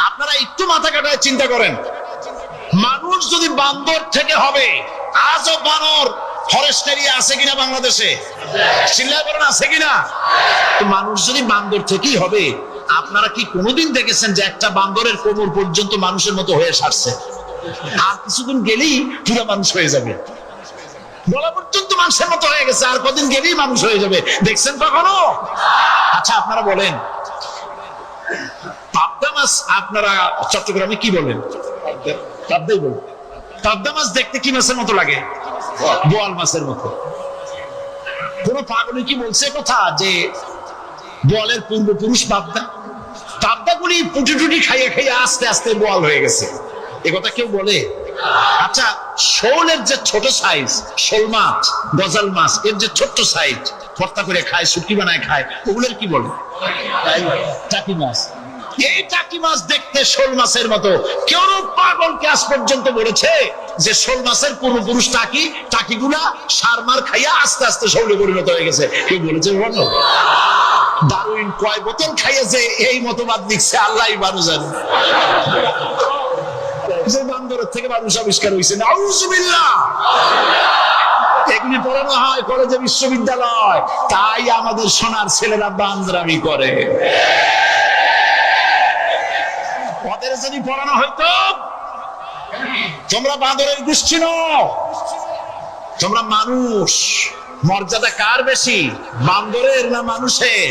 আপনারা একটু মাথা কাটায় চিন্তা করেন, মানুষ যদি বান্দর থেকে হবে, আজও বানর ফরেস্ট এরিয়া আছে কিনা বাংলাদেশে? চিল্লায় বলেন আছে কিনা? তো মানুষ যদি বান্দর থেকেই হবে, আপনারা কি কোনোদিন দেখেছেন যে একটা বান্দরের কোমর পর্যন্ত মানুষের মতো হয়ে সারছে? আর কিছুদিন গেলেই পুরো মানুষ হয়ে যাবে, গলা পর্যন্ত মানুষের মতো হয়ে গেছে, আর কদিন গেলেই মানুষ হয়ে যাবে। দেখছেন কখনো? আচ্ছা আপনারা বলেন, পাবদা মাছ আপনারা চট্টগ্রামে কি বলেন? পাবদাই বলেন। পাবদা মাছ দেখতে কি মাছের মতো লাগে? বোয়াল মাছের মতো। কোন পাগলে কি বলছে কথা যে বোয়ালের পূর্বপুরুষ পাবদা? পাবদাগুলি পুটি টুটি খাইয়ে খাইয়ে আস্তে আস্তে বোয়াল হয়ে গেছে, একথা কেউ বলে? আচ্ছা শোলের যে ছোট সাইজ, শোল মাছ, গজাল মাছ, এর যে ছোট্ট সাইজ ভর্তা করে খায়, শুটকি বানায় খায়, ওগুলোর কি বলে? টাকি মাছ। এই টাকি মাছ দেখতে শোল মাছের মতো। কেউ পাগলকে আজ পর্যন্ত বলেছে যে শোল মাছের পূর্বপুরুষ টাকি, টাকিগুলা সারমার খাইয়া আস্তে আস্তে শোলে পরিণত হয়ে গেছে? কেউ বলেছে? বলো। ডারউইন কয় বোতল খাইয়ে যে এই মতবাদ লিখছে আল্লাহই ভালো জানে। যে বান্দরের থেকে মানুষ আবিষ্কার হয়েছে, নাউজুবিল্লাহ। এগুলি পড়ানো হয় কলেজে, বিশ্ববিদ্যালয়, তাই আমাদের সোনার ছেলেরা বান্দরামি করে। ওদের যদি পড়ানো হয়তো তোমরা বান্দরের গোষ্ঠী নও, তোমরা মানুষ। মর্যাদা কার বেশি, বান্দরের না মানুষের?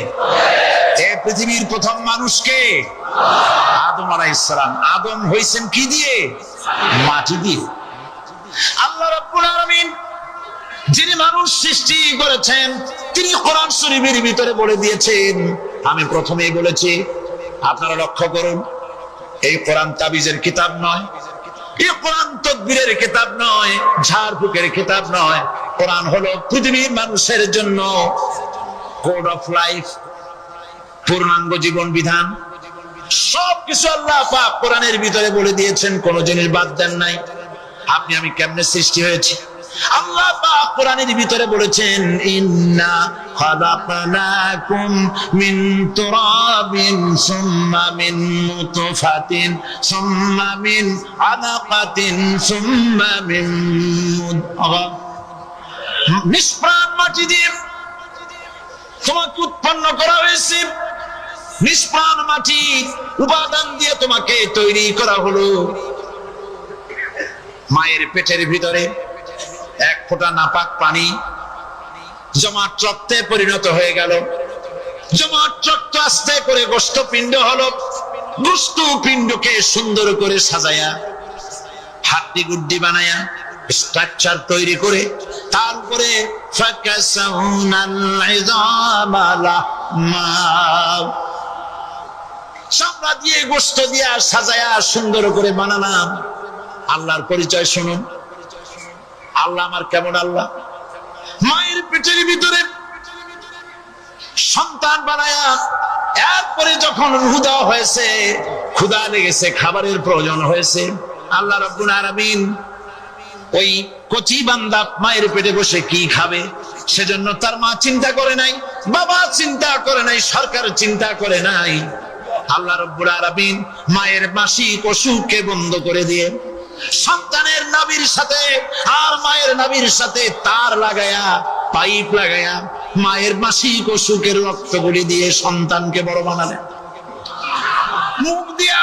এই পৃথিবীর প্রথম মানুষকে আদম আলাইহিস সালাম। আদম হইছেন কি দিয়ে? মাটি দিয়ে। আল্লাহ রাব্বুল আলামিন যিনি মানুষ সৃষ্টি করেছেন, তিনি কোরআন শরীফের ভিতরে বলে দিয়েছেন। আমি প্রথমেই বলেছি, আপনারা লক্ষ্য করুন, এই কোরআন তাবিজের কিতাব নয়, এই কোরআন তদবিরের কিতাব নয়, ঝাড়ফুঁকের কিতাব নয়। কোরআন হলো পৃথিবীর মানুষের জন্য কোড অফ লাইফ, পূর্ণাঙ্গ জীবন বিধান। সবকিছু আল্লাহ পাক কোরআনের ভিতরে বলে দিয়েছেন, কোন জিনিস বাদ দেন নাই। আপনি আমি কেমনে সৃষ্টি হয়েছি আল্লাহ পাক কোরআনের ভিতরে বলেছেন, ইন্না খালাকনাকুম মিন তুরাবিন সুম্মা মিন নুতফাতিন সুম্মা মিন আলাকাতিন সুম্মা মিন মুদগা। নিষ্প্রাণ মাটি দিয়ে তোমাকে উৎপন্ন করা হয়েছে, নিষ্প্রাণ মাটি উপাদান দিয়ে তোমাকে তৈরি করা হলো। মায়ের পেটের ভিতরে এক ফোঁটা নাপাক পানি জমাট রক্তে পরিণত হয়ে গেল, জমাট রক্ত আস্তে করে গোশতপিণ্ড হলো, গোশতপিণ্ডকে সুন্দর করে সাজায়া হাড্ডি গুড্ডি বানায়া স্ট্রাকচার তৈরি করে তারপরে চামড়া দিয়ে গোশত দিয়া সাজায়া সুন্দর করে বানালাম। আল্লাহর পরিচয় শুনুন, আল্লাহ আমার কেমন আল্লাহ। মায়ের পেটের ভিতরে সন্তান বানায়া এরপরে যখন রূহ দেওয়া হয়েছে, ক্ষুধা লেগেছে, খাবারের প্রয়োজন হয়েছে, আল্লাহ রাব্বুল আলামিন ওই কচি বান্দা মায়ের পেটে বসে কি খাবে সেজন্য তার মা চিন্তা করে নাই, বাবা চিন্তা করে নাই, সরকার চিন্তা করে নাই। আল্লাহ রাব্বুল আলামিন মায়ের মাসিক অসুখকে বন্ধ করে দিয়ে সন্তানের নাভির সাথে আর মায়ের নাভির সাথে তার লাগায়া, পাইপ লাগায়া মায়ের মাসিক অসুখের রক্তগুলি দিয়ে সন্তানকে বড় বানালেন। মুখ দিয়া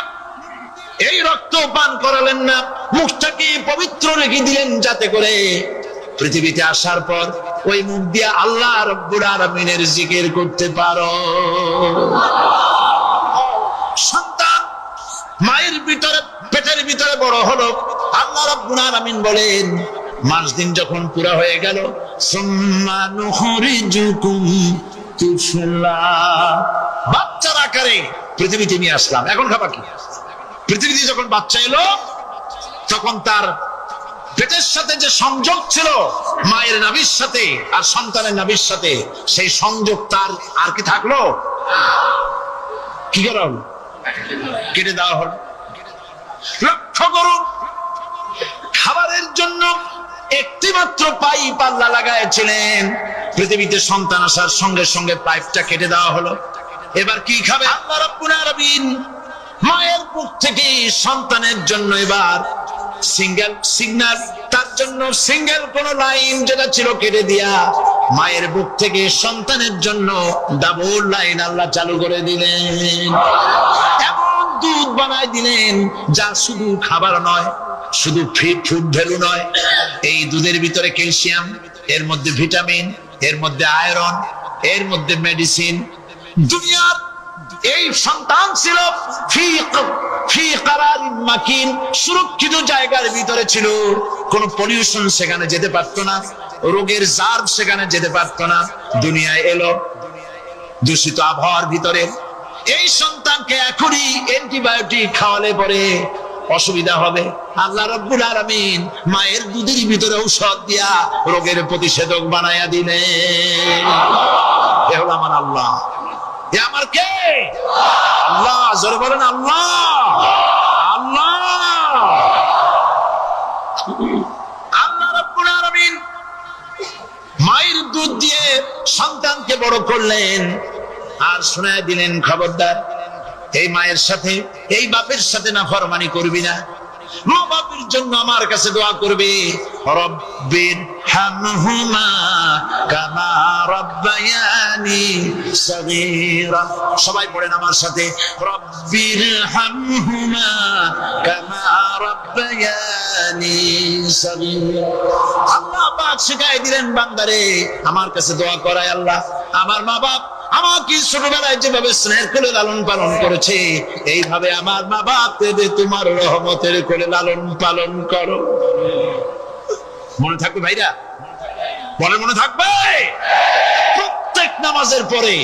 এই রক্ত পান করালেন না, মুখটাকে পবিত্র রেখে দিলেন যাতে করে পৃথিবীতে আসার পর ওই মুখ দিয়ে আল্লাহ রব্বুল আলামিনের জিকির করতে পারো। সন্তান মায়ের ভিতরে, পেটের ভিতরে বড় হলো, আল্লাহ রাব্বুল আলামিন বলেন মাস দিন যখন পুরা হয়ে গেল, সুম্মা নুখরিজুকুম তুফলা, বাচ্চার আকারে পৃথিবীতে নিয়ে আসলাম। এখন খাবা কি? পৃথিবীতে যখন বাচ্চা এলো তখন তার পেটের সাথে যে সংযোগ ছিল মায়ের নাভির সাথে আর সন্তানের নাভির সাথে, সেই সংযোগ তার আর কি থাকলো? কি করা হলো? কেটে দেওয়া হলো। লক্ষ্য করুন, খাবারের জন্য একটি মাত্র পাইপ আল্লাহ লাগাইছিলেন, পৃথিবীতে সন্তান আসার সঙ্গে সঙ্গে পাইপটা কেটে দেওয়া হলো। এবার কি খাবে? আল্লাহ রাব্বুল আলামিন মায়ের বুক থেকে সন্তানের জন্য এবার সিঙ্গেল সিগন্যাল, তার জন্য সিঙ্গেল কোন লাইন যেটা ছিল কেটে দিয়া মায়ের বুক থেকে সন্তানের জন্য ডাবল লাইন আল্লাহ চালু করে দিলেন। এমন দুধ বানায় দিলেন যা শুধু খাবার নয়, শুধু ফুড ভ্যালু নয়, এই দুধের ভিতরে ক্যালসিয়াম, এর মধ্যে ভিটামিন, এর মধ্যে আয়রন, এর মধ্যে মেডিসিন। দুনিয়ার এই সন্তান ছিল ফি কারারিন মাকিন, সুরক্ষিত জায়গার ভিতরে ছিল, কোন পলিউশন সেখানে যেতে পারতো না, রোগের জার্ম সেখানে যেতে পারতো না। দুনিয়ায় এলো দূষিত আবহাওয়ার ভিতরে, এই সন্তানকে এখনই অ্যান্টিবায়োটিক খাওয়ালে পরে অসুবিধা হবে। আল্লাহ রাব্বুল আলামিন মায়ের দুধের ভিতরে ঔষধ দিয়া রোগের প্রতিষেধক বানায়া দিলেন। এ হলো আমার আল্লাহ। এ আমার কে? আল্লাহ। জোরে বলেন আল্লাহ। আল্লাহ আল্লাহ রাব্বুল আলামিন মায়ের দুধ দিয়ে সন্তানকে বড় করলেন আর শোনায় দিলেন, খবরদার এই মায়ের সাথে, এই বাপের সাথে নাফরমানি করবি না। মা বাপের জন্য আমার কাছে দোয়া করবে, রব্বির হামহুমা কামা রাব্বায়ানি সগীরা। সবাই পড়েন আমার সাথে, রব্বির হামহুমা কামা রাব্বায়ানি সগীরা। আল্লাহ পাক শিখাই দিলেন বান্দারে আমার কাছে দোয়া করায়, আল্লাহ আমার মা বাপ আমাকে ছোটবেলায় যেভাবে স্নেহের কোলে লালন পালন করেছে, এইভাবে আমার মা বাপকে তোমার রহমতের কোলে লালন পালন করো। মনে থাকবে ভাইরা? বলে মনে থাকবে? প্রত্যেক নামাজের পরে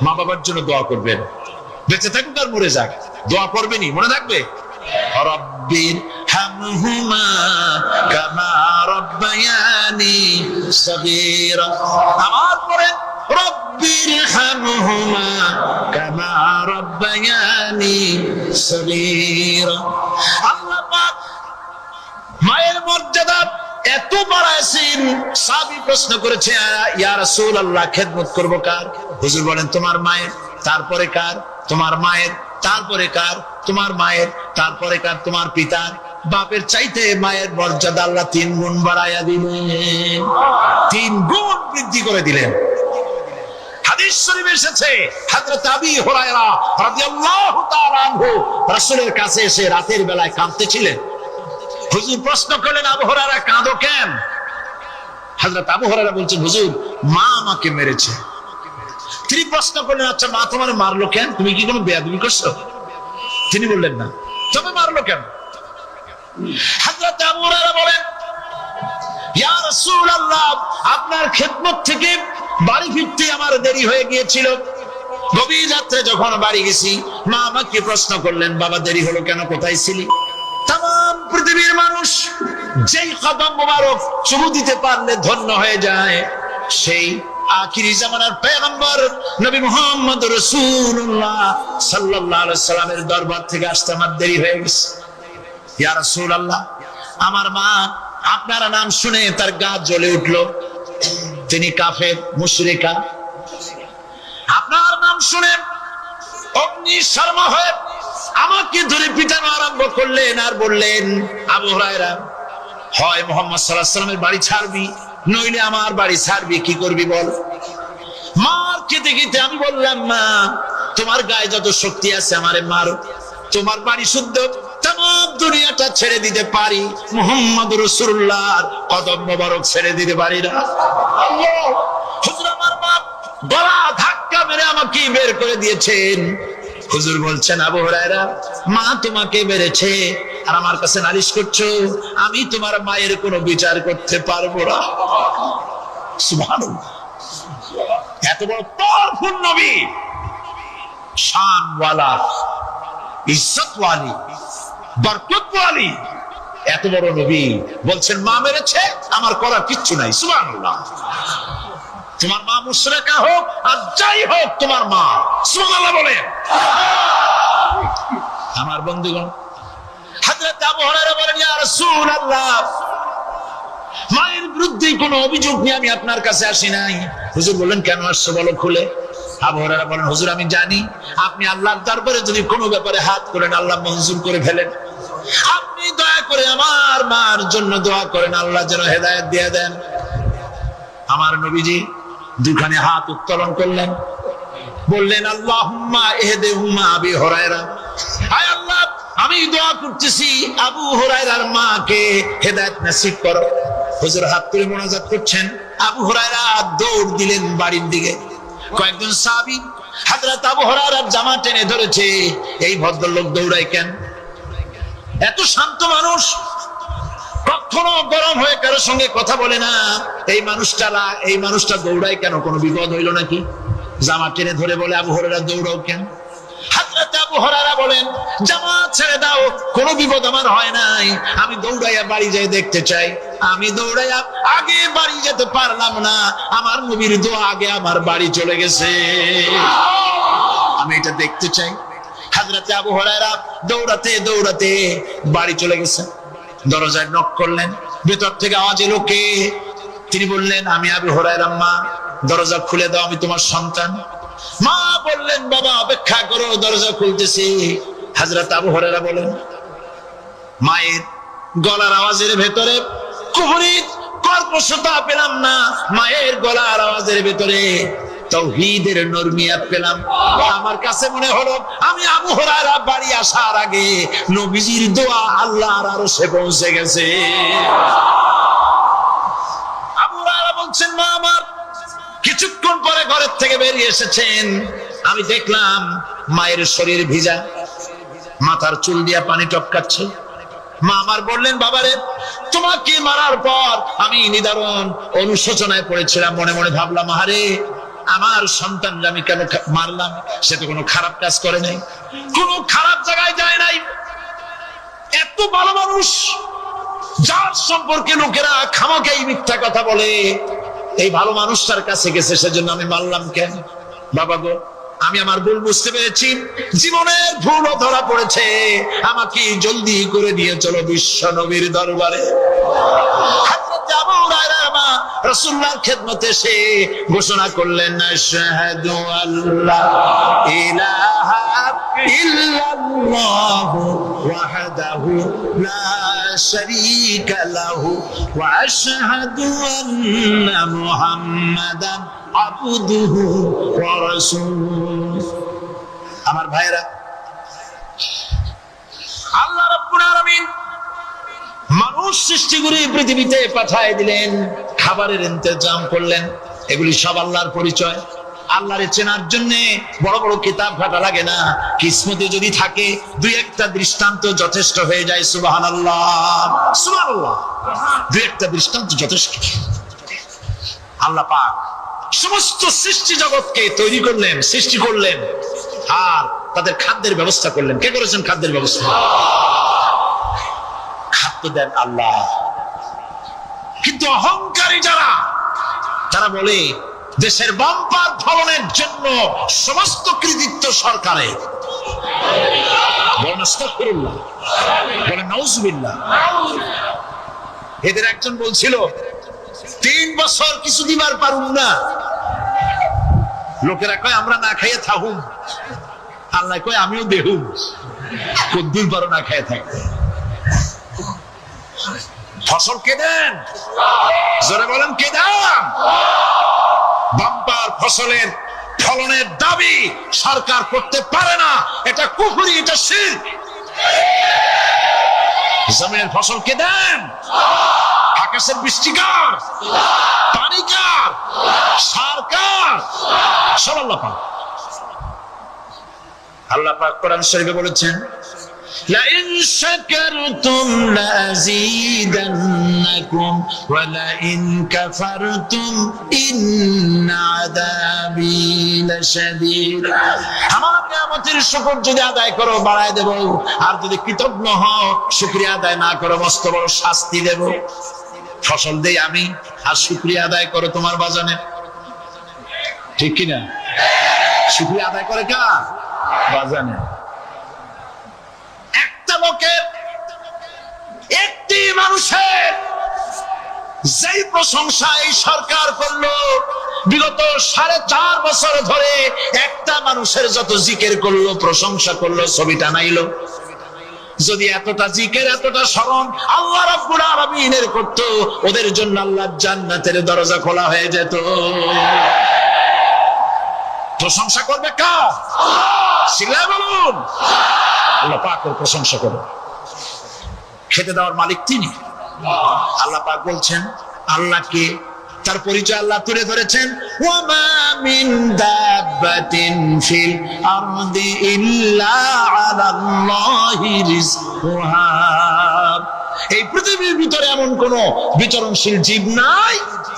মা বাবার জন্য দোয়া করবেন, বেঁচে থাকুক আর মরে যাক, দোয়া করবেনই। মনে থাকবে? রব্বির হামহুমা কামা রাব্বায়ানি সগীরা। আমার পরে রব্বির হামহুমা কামা রাব্বায়ানি সগীরা। আল্লাহ পাক মায়ের মর্যাদা এত বাড়াইছেন, সাহাবী প্রশ্ন করেছে, ইয়া রাসূলুল্লাহ খেদমত করব কার? হুজুর বলেন তোমার মায়ের, তারপরে কার? তোমার মায়ের, তারপরে কার? তোমার মায়ের, তারপরে কার? তোমার পিতার। বাপের চাইতে মায়ের মর্যাদা আল্লাহ 3 গুণ বাড়াইয়া দিলেন, 3 গুণ বৃদ্ধি করে দিলেন। হাদিস শরীফে এসেছে, হযরত আবী হুরায়রা রাদিয়াল্লাহু তাআলা আনহু রাসূলের কাছে এসে রাতের বেলায় কাঁদতেছিলেন। হুজুর প্রশ্ন করলেন, আবু হুরায়রা কাঁদো কেন? হযরত আবু হুরায়রা বলছেন, হুজুর মা আমাকে মেরেছে। তিনি প্রশ্ন করলেন, আচ্ছা মা তোমার মারলো কেন? তুমি কি কোনো বেয়াদবি করছো? তিনি বললেন না। তবে মারলো কেন? হযরত আবু হুরায়রা বলেন, ইয়া রাসূলুল্লাহ আপনার খেদমত থেকে বাড়ি ফিরতে আমার দেরি হয়ে গিয়েছিল। গভীর রাত্রে যখন বাড়ি গেছি, মা আমাকে প্রশ্ন করলেন, বাবা দেরি হলো কেন, কোথায় ছিলি? তাম পৃথিবীর মানুষ যেই কদম মোবারক চুমু দিতে পারলে ধন্য হয়ে যায়, সেই আখিরি জামানার পয়গম্বর নবী মুহাম্মদ রাসূলুল্লাহ সাল্লাল্লাহু আলাইহি সাল্লামের দরবার থেকে আসতে আমার দেরি হয়ে গেছে। ইয়া রাসূলুল্লাহ আমার মা আপনার নাম শুনে তার গা জ্বলে উঠলো, তিনি কাফের মুশরিকা। আপনার নাম শুনে অগ্নি শর্মা হয়ে আমাকে ধরে পিটানো আরম্ভ করলেন আর বললেন, আবু হুরায়রা হয় মুহাম্মদ সাল্লাল্লাহু আলাইহি সাল্লামের বাড়ি ছাড়বি, নইলে আমার বাড়ি ছাড়বি, কি করবি বল? মার খেতে খেতে আমি বললাম, মা তোমার গায়ে যত শক্তি আছে আমারে মারো, তোমার বাড়ি শুদ্ধ তামাম দুনিয়াটা ছেড়ে দিতে পারি, মুহাম্মদ রাসূলুল্লাহর কদম মোবারক ছেড়ে দিতে পারি না। হুজুর আমার মা গলা ধাক্কা মেরে আমাকে বের করে দিয়েছেন। হুজুর বলছেন, আবু হুরায়রা, মা তোমাকে মেরেছে আর আমার কাছে নালিশ করছো, আমি তোমার মায়ের কোনো বিচার করতে পারবো না। সুবহানাল্লাহ। এত বড় পাওয়ারফুল নবী, শানওয়ালা, ইজ্জতওয়ালি, বরকতওয়ালি, এত বড় নবী বলছেন মা মেরেছে, আমার করার কিচ্ছু নাই। সুবহানাল্লাহ। তোমার মা মুশরিকা হোক আর যাই হোক, তোমার মা। সুবহানাল্লাহ বলেন। আমার বন্ধুগণ, হযরত আবু হুরায়রা বলেন, ইয়া রাসূলুল্লাহ, মায়ের বিরুদ্ধে কোনো অভিযোগ নিয়ে আমি আপনার কাছে আসি নাই। হুজুর বললেন, কেন আসছো বলো খুলে। আবু হুরায়রা বলেন, হুজুর আমি জানি আপনি আল্লাহর দরবারে যদি কোনো ব্যাপারে হাত করেন আল্লাহ মঞ্জুর করে ফেলেন। আপনি দয়া করে আমার মার জন্য দোয়া করেন, আল্লাহ যেন হেদায়েত দিয়ে দেন। আমার নবীজি দুখানে হাত উত্তোলন করলেন, বললেন, আল্লাহুম্মা ইহদিহুম্মা আবি হুরায়রা, আয় আল্লাহ আমি দোয়া করতেছি আবু হুরায়রার মাকে হেদায়েত নসিব করো। হুজুর হাত তুলে মোনাজাত করছেন, আবু হুরায়রা দৌড় দিলেন বাড়ির দিকে। কয়েকজন সাহাবী হযরত আবু হুরায়রার জামা টেনে ধরেছে, এই ভদ্রলোক দৌড়ায় কেন? এত শান্ত মানুষ, কখনো গরম হয়ে কারো সঙ্গে কথা বলে না। এই মানুষটা দৌড়ায় কেন? কোনো বিপদ হইল নাকি? জামা টেনে ধরে বলে, আবু হুরায়রা দৌড়াও কেন? হযরত আবু হুরায়রা বলেন, জামা ছেড়ে দাও, কোনো বিপদ আমার হয় নাই, আমি দৌড়াইয়া বাড়ি যাই দেখতে চাই। আমি দৌড়াইয়া আগে বাড়ি যেতে পারলাম না, আমার নবীর দোয়া আগে আমার বাড়ি চলে গেছে, আমি এটা দেখতে চাই। হযরত আবু হুরায়রা দৌড়াতে দৌড়াতে বাড়ি চলে গেছে। দরজায় নক করলেন, ভেতর থেকে আওয়াজ এলো, কে? তিনি বললেন, আমি আবু হুরায়রা। মা দরজা খুলে দাও, আমি তোমার সন্তান। মা বললেন, বাবা অপেক্ষা করো, দরজা খুলতেছি। হযরত আবু হুরায়রা বলেন, মায়ের গলার আওয়াজের ভেতরে কুফরি কর্কশতা পেলাম না, মায়ের গলার আওয়াজের ভেতরে তাওহীদের নরমিয়াত পেলাম। আমার কাছে মনে হলো আমি আবু হুরায়রা বাড়ি আসার আগে নবীজির দোয়া আল্লাহর আরশে পৌঁছে গেছে। আবু হুরায়রা বলছেন, মা আমার কিছুক্ষণ পরে ঘরের থেকে বেরিয়ে এসেছেন, আমি দেখলাম মায়ের শরীর ভিজা, মাথার চুল দিয়া পানি টপকাচ্ছে। মা আমার বললেন, বাবারে তোমাকে মারার পর আমি নিদারুণ অনুশোচনায় পড়েছিলাম, মনে মনে ভাবলাম, আরে আমার সন্তানরা আমি কেন মারলাম? সে তো কোনো খারাপ কাজ করে নাই, কোনো খারাপ জায়গায় যায় নাই। এত ভালো মানুষ, যার সম্পর্কে লোকেরা খামাখাই মিথ্যা কথা বলে, এই ভালো মানুষটার কাছে গেছে, সেজন্য আমি মারলাম কেন? বাবা গো, আমি আমার ভুল বুঝতে পেরেছি, জীবনের ভুলও ধরা পড়েছে, আমাকে জলদি করে দিয়ে চলো বিশ্ব নবীর দরবারে। হযরত আবু হুরায়রা মা রাসূলুল্লাহর খেদমতে এসে ঘোষণা করলেন, আশহাদু আল্লা ইলাহা ইল্লাল্লাহু ওয়াহদাহু লা শারীকা লাহু ওয়া আশহাদু আন্না মুহাম্মাদান আবদুহু ওয়া রাসূলুহু। আমার ভাইরা, আল্লাহ রাব্বুল আলামিন মানুষ সৃষ্টি করে পৃথিবীতে পাঠিয়ে দিলেন, খাবারের ইন্তজাম করলেন, এগুলি সব আল্লাহর পরিচয়। আল্লাহরে চেনার জন্য বড় বড় কিতাব ঘাটা লাগে না, কিসমতে যদি থাকে দুই একটা দৃষ্টান্ত যথেষ্ট হয়ে যায়। সুবহানাল্লাহ, সুবহানাল্লাহ, দুই একটা দৃষ্টান্ত যথেষ্ট। আল্লাহ পাক সমস্ত সৃষ্টি জগৎকে তৈরি করলেন, সৃষ্টি করলেন, আর তাদের খাদ্যের ব্যবস্থা করলেন। কে করেছেন খাদ্যের ব্যবস্থা? খাদ্য দেন আল্লাহ। কিন্তু অহংকারী যারা, তারা বলে দেশের বাম্পার ফলনের জন্য সমস্ত কৃতিত্ব সরকারের। বলেন আস্তাগফিরুল্লাহ, বলেন নাউজুবিল্লাহ। এদের একজন বলছিল, 3 বছর কিছু দিবার পারুম না। লোকেরা কয় আমরা না খাইয়ে থাকুম, আল্লাহ কয় আমিও দেহুম, কদ্দুর পারো না খাইয়ে থাকতে। ফসল কে দেন? জোরে বলেন, কে দেন? বাম্পার ফসলের ফলনের দাবি সরকার করতে পারে না, এটা কুফরি, এটা শিরক। জমিনের ফসল কে দেন? আকাশের বৃষ্টি কার? পানি কার? সার কার? সব আল্লাহ পাক। আল্লাহ পাক কোরআন শরীফে বলেছেন, لئن شكرتم لأزيدنكم ولئن كفرتم إن عذابي لشديد। আমার নিয়ামতের শুকর যদি আদায় করো বাড়ায় দেব, আর যদি কৃতজ্ঞ হও শুকরিয়া আদায় না করো মস্ত বড় শাস্তি দেব। ফসল দেই আমি, আর শুকরিয়া আদায় করো তোমার বাজানে, ঠিক কিনা? শুকরিয়া আদায় করে কার? বাজানে। লোকের, একটি মানুষের যেই প্রশংসা এই সরকার করলো বিগত 4.5 বছর ধরে, একটা মানুষের যত জিকির করলো প্রশংসা করলো ছবিটা নাইলো, যদি এতটা জিকির এতটা স্মরণ আল্লাহ রাব্বুল আলামিনের করতো, ওদের জন্য আল্লাহর জান্নাতের দরজা খোলা হয়ে যেত। প্রশংসা করবে কার? সিলা বলুন। আল্লাহ পাকের প্রশংসা করো। খেতে দেওয়ার মালিক তিনি। আল্লাহ পাক বলছেন আল্লাহকে, তার পরিচয় আল্লাহ তুলে ধরেছেন, ওয়ামা মিন দাব্বাতিন ফিল আরদি ইল্লা আলাল্লাহি রিজকুহা। এই পৃথিবীর ভিতরে এমন কোন বিচরণশীল জীব নাই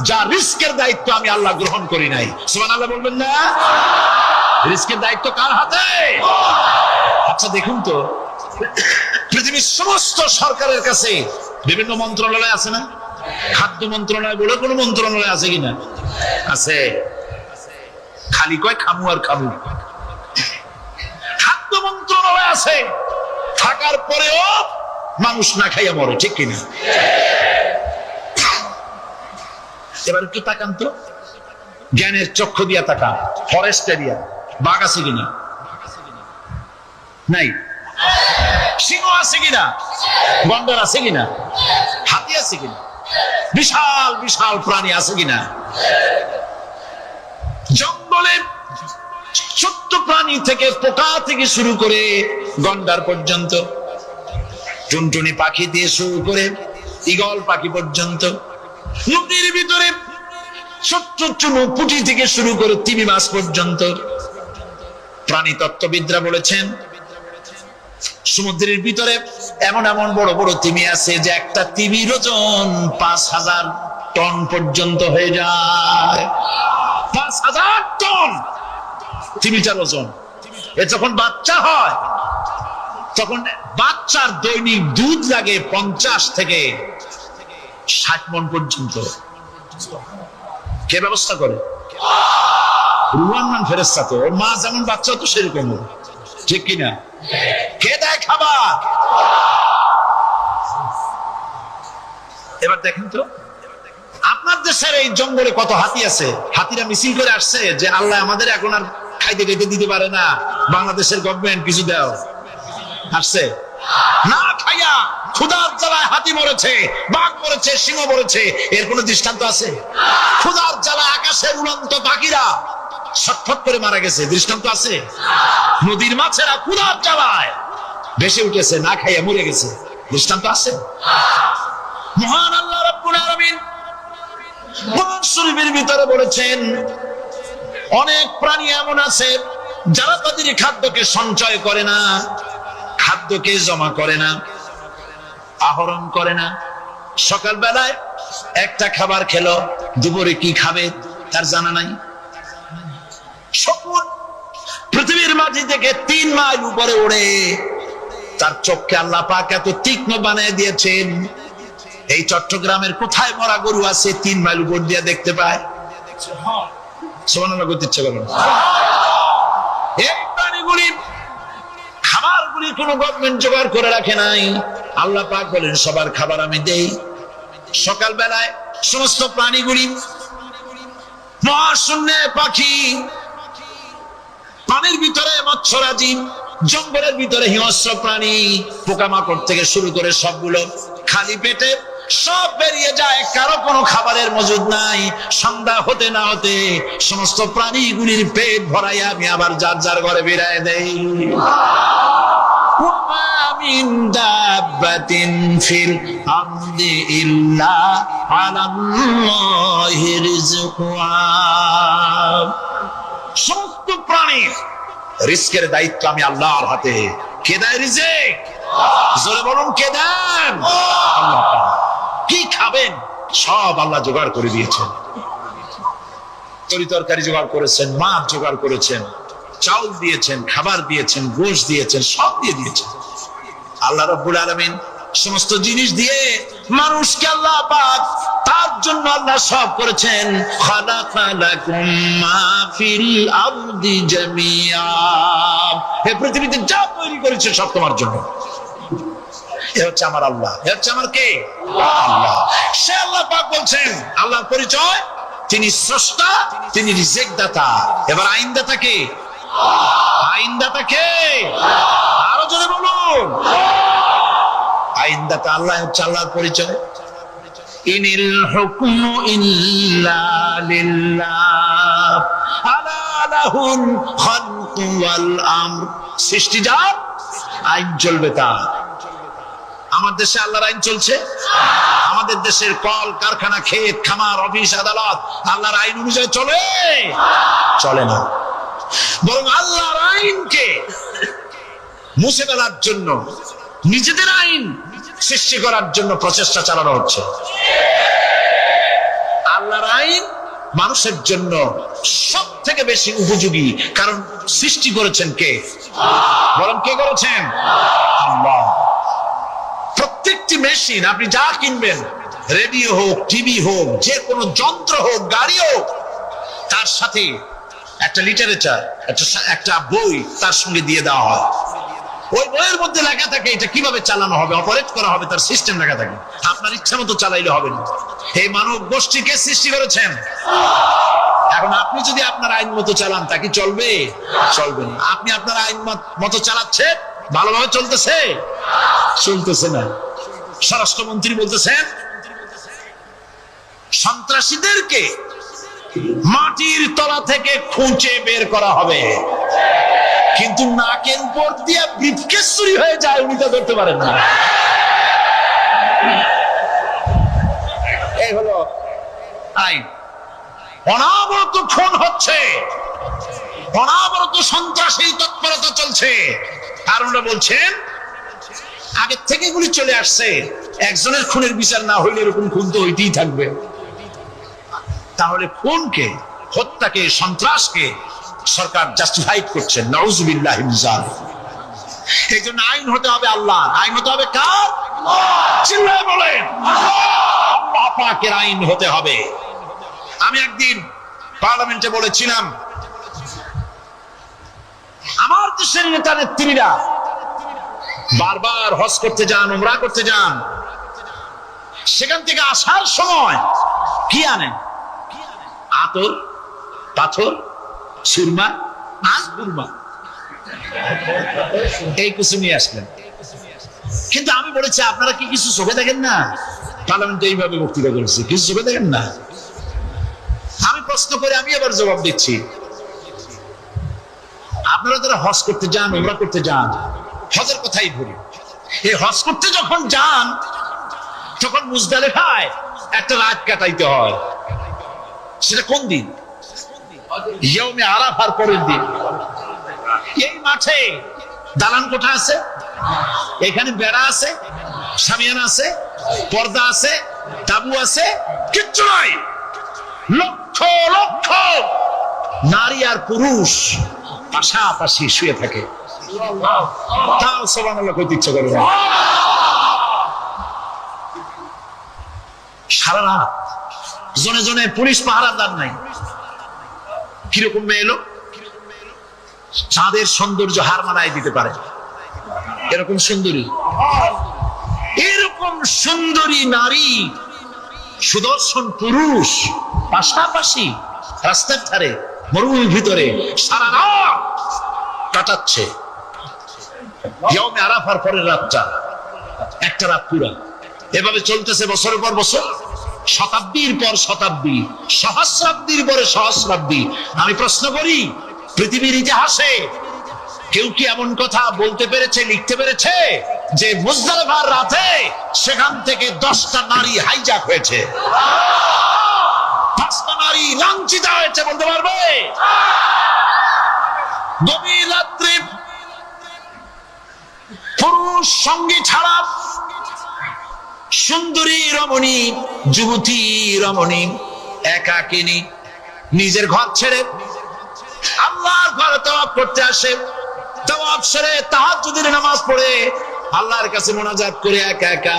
যার রিস্কের দায়িত্ব আমি আল্লাহ গ্রহণ করি নাই। সুবহানাল্লাহ বলবেন না? রিস্কের দায়িত্ব কার হাতে? আচ্ছা দেখুন তো, পৃথিবীর সমস্ত সরকারের কাছে বিভিন্ন মন্ত্রণালয় আছে না? খাদ্য মন্ত্রণালয় বলে কোন মন্ত্রণালয় আছে কিনা? আছে। খালি কয় খামু আর খামু। খাদ্য মন্ত্রণালয় আছে, থাকার পরেও মানুষ না খাইয়া মরে, ঠিক কিনা? এবার একটু তাকান তো, জ্ঞানের চক্ষু দিয়া তাকান, ফরেস্ট এরিয়া, বাঘ আছে কিনা? নাই। সিংহ আছে কিনা? গন্ডার আছে কিনা? হাতি আছে কিনা? বিশাল বিশাল প্রাণী আছে কিনা? জঙ্গলে ছোট্ট প্রাণী থেকে, পোকা থেকে শুরু করে গন্ডার পর্যন্ত, টুনটুনি পাখি দিয়ে শুরু করে ঈগল পাখি পর্যন্ত, নদীর ভিতরে ছোট্ট চুনো পুঁটি থেকে শুরু করে তিমি মাছ পর্যন্ত। প্রাণী তত্ত্ববিদরা বলেছেন সমুদ্রের ভিতরে এমন এমন বড় বড় তিমি আছে যে একটা তিমির ওজন 5000 টন পর্যন্ত হয়ে যায়। 5000 টন তিমিটার ওজন। এ যখন বাচ্চা হয় তখন বাচ্চার দৈনিক দুধ লাগে 50 থেকে 60 মণ পর্যন্ত। কে ব্যবস্থা করে? রুহান ফেরেশতা। তো ওর মা যেমন বাচ্চা তো সেরকম, ঠিক কিনা? কে দেয় খাবার? এবার দেখেন তো, আপনার দেশের এই জঙ্গলে কত হাতি আছে। হাতিরা মিছিল করে আসছে যে আল্লাহ আমাদের এখন আর খাইতে খাইতে দিতে পারে না, বাংলাদেশের গভর্নমেন্ট কিছু দাও। আসছে না, খাইয়া ক্ষুধার জ্বালায় হাতি মরেছে, বাঘ মরেছে, সিংহ মরেছে, এর কোন দৃষ্টান্ত আছে? ক্ষুধার জ্বালায় আকাশের উড়ন্ত পাখিরা ছটফট করে মারা গেছে, দৃষ্টান্ত আছে? নদীর মাছেরা ক্ষুধার জ্বালায় ভেসে উঠেছে, না খাইয়া মরে গেছে, দৃষ্টান্ত আছে? মহান আল্লাহ রাব্বুল আলামিন কোরআন শরীফের ভিতরে বলেছেন অনেক প্রাণী এমন আছে যারা তাদের খাদ্যকে সঞ্চয় করে না, খাদ্যকে জমা করে না, আহরণ করে না। সকাল বেলায় একটা খাবার খেলো, দুপুরে কি খাবে তার জানা নাই। শকুন পৃথিবীর মাটি থেকে 3 মাইল উপরে ওড়ে, তার চোখকে আল্লাহ পাক এত তীক্ষ্ণ বানিয়ে দিয়েছেন, এই চট্টগ্রামের কোথায় মরা গরু আছে 3 মাইল উপর দিয়ে দেখতে পায়? সুবহানাল্লাহ করতে ইচ্ছে করে। এই প্রাণীগুলি খাবারগুলি কোন গভর্নমেন্ট জোগাড় করে রাখে নাই। আল্লাহ পাক বলেন সবার খাবার আমি দেই। সকাল বেলায় সমস্ত প্রাণীগুলি, মহাশূন্যে পাখি, পানির ভিতরে মৎস্যরাজি, জঙ্গলের ভিতরে হিংস্র প্রাণী, পোকামাকড় থেকে শুরু করে সবগুলো খালি পেটে সব বেরিয়ে যায়, কারো কোনো খাবারের মজুদ নাই। সন্ধ্যা হতে না হতে সমস্ত প্রাণীগুলির পেট ভরাইয়া আমি আবার যার যার ঘরে বেরায় দেই। দাব্বাতিন ফিল আরদি ইল্লা আলাল্লাহি রিজকুহা। সমস্ত প্রাণীর রিজকের দায়িত্ব আমি আল্লাহর হাতে। কে দেয় রিজিক? জোরে বলুন, কে দেন? আল্লাহ। কি খাবেন সব আল্লাহ জোগাড় করে দিয়েছেন। তরি তরকারি জোগাড় করেছেন, মাছ জোগাড় করেছেন, চাউল দিয়েছেন, খাবার দিয়েছেন, গোশত দিয়েছেন, সব দিয়ে দিয়েছেন। আল্লাহ রাব্বুল আলামিন সমস্ত জিনিস দিয়ে মানুষকে আল্লাহ পাক তার জন্য আল্লাহ সব করেছেন। খালাকালাকুম মা ফিল আরদি জামিআ। হে পৃথিবীতে যা তৈরি করেছে সব তোমার জন্য। এ হচ্ছে আমার আল্লাহ। এ হচ্ছে আমার কে? আল্লাহ। সে আল্লাহ পাক বলছেন, আল্লাহর পরিচয়, তিনি স্রষ্টা, তিনি রিজিক দাতা। এবার আইনদাতা কে? আইনদাতা কে? আরো জোরে বলুন। আইনদাতা আল্লাহ হচ্ছে আল্লাহর পরিচয়। ইনিল হুকমু ইল্লা লিল্লাহ আলা লাহুল খালকু ওয়াল আমর। সৃষ্টি যার, আইন চলবে তার। আমার দেশে আল্লাহর আইন চলছে? আমাদের দেশের কল কারখানা, ক্ষেত খামার, অফিস আদালত আল্লাহর আইন অনুযায়ী চলে? চলে না। বরং আল্লাহর আইনকে মুছে ফেলার জন্য নিজেদের আইন সৃষ্টি করার জন্য প্রচেষ্টা চালানো হচ্ছে। আল্লাহর আইন মানুষের জন্য সব থেকে বেশি উপযোগী, কারণ সৃষ্টি করেছেন কে? বরং কে করেছেন? আল্লাহ। প্রত্যেকটি মেশিন আপনি যা কিনবেন, রেডিও হোক, টিভি হোক, যে কোনো যন্ত্র হোক, গাড়ি হোক, তার সাথে একটা লিটারেচার, একটা বই তার সঙ্গে দিয়ে দেওয়া হয়। ওই বইয়ের মধ্যে লেখা থাকে এটা কিভাবে চালানো হবে, অপারেট করা হবে, তার সিস্টেম লেখা থাকে। আপনার ইচ্ছা মতো চালাইলে হবে না। এই মানব গোষ্ঠীকে সৃষ্টি করেছেন। এখন আপনি যদি আপনার আইন মতো চালান, তা কি চলবে? চলবে না। আপনি আপনার আইন মতো চালাচ্ছেন, ভালোভাবে চলতেছে? চলতেছে না। স্বরাষ্ট্রমন্ত্রী বলতেছেন সন্ত্রাসীদেরকে মাটির তলা থেকে খুঁজে বের করা হবে, কিন্তু নাকের উপর দিয়ে ব্রিফকেস চুরি হয়ে যায়, উনি তা ধরতে পারেন না। এই হলো আইন। অনাবরত খুন হচ্ছে, অনাবরত সন্ত্রাসী তৎপরতা চলছে। আর ওরা বলছেন আগের থেকে এগুলি চলে আসছে, একজনের খুনের বিচার না হইলে এরকম খুন তো হইতেই থাকবে। তাহলে খুনকে, হত্যাকে, সন্ত্রাসকে সরকার জাস্টিফাইড করছেন। নাউজুবিল্লাহি মিন যালিক। এই জন্য আইন হতে হবে আল্লাহর। আইন হতে হবে কার? চিল্লায় বলেন, আল্লাহ পাকের আইন হতে হবে। আমি একদিন পার্লামেন্টে বলেছিলাম, আমার দেশের নেতা নেত্রীরা বারবার হজ করতে যান, উমরা করতে যান, সেখান থেকে আসার সময় কি আনেন? আতর, পাথর, সুরমা, আজগুরমা, এই কিছু নিয়ে আসলেন। কিন্তু আমি বলেছি, আপনারা কি কিছু চোখে দেখেন না? পার্লামেন্টে এইভাবে বক্তৃতা করেছে, কিছু চোখে দেখেন না? আমি প্রশ্ন করে আমি আবার জবাব দিচ্ছি, আপনারা যারা হজ করতে যান, উমরা করতে যান, হজের কথাই ধরি, এই হজ করতে যখন যান তখন মুজদালিফায় একটা রাত কাটাইতে হয়। সেটা কোন দিন? ইয়ৌমে আরাফার পরের দিন। এই মাঠে দালান কোঠা আছে, এখানে বেড়া আছে, শামিয়ানা আছে, পর্দা আছে, তাবু আছে, কিচ্ছু নাই। লক্ষ লক্ষ নারী আর পুরুষ পাশাপাশি শুয়ে থাকে। তাও সুবহানাল্লাহ কইতে ইচ্ছা করে না। সারা রাত জনে জনে পুলিশ পাহারাদার নাই। কিরকম মেয়ে এলো, চাঁদের সৌন্দর্য হার মানায় দিতে পারে এরকম সুন্দরী। এরকম সুন্দরী নারী, সুদর্শন পুরুষ পাশাপাশি রাস্তার ধারে মরুভূমির ভিতরে সারা রাত কাটাচ্ছে। ইয়ৌমে আরাফার পরের রাতটা, একটা রাত পুরা। এভাবে চলতেছে বছরের পর বছর, শতাব্দীর পর শতাব্দী, সহস্রাব্দীর পরে সহস্রাব্দী। আমি প্রশ্ন করি, পৃথিবীর ইতিহাসে কেউ কি এমন কথা বলতে পেরেছে, লিখতে পেরেছে যে মুজদালিফার রাতে সেখান থেকে 10টা নারী হাইজ্যাক হয়েছে, 5টা নারী লাঞ্ছিত হয়েছে, বলতে পারবে? গভীর রাত্রে পুরুষ সঙ্গী ছাড়া সুন্দরী রমণী, যুবতী রমণী একাকিনী নিজের ঘর ছেড়ে আল্লাহর ঘরে তাওয়াফ করতে আসে। তাওয়াফ সেরে তাহাজ্জুদের নামাজ পড়ে আল্লাহর কাছে মোনাজাত করে একা একা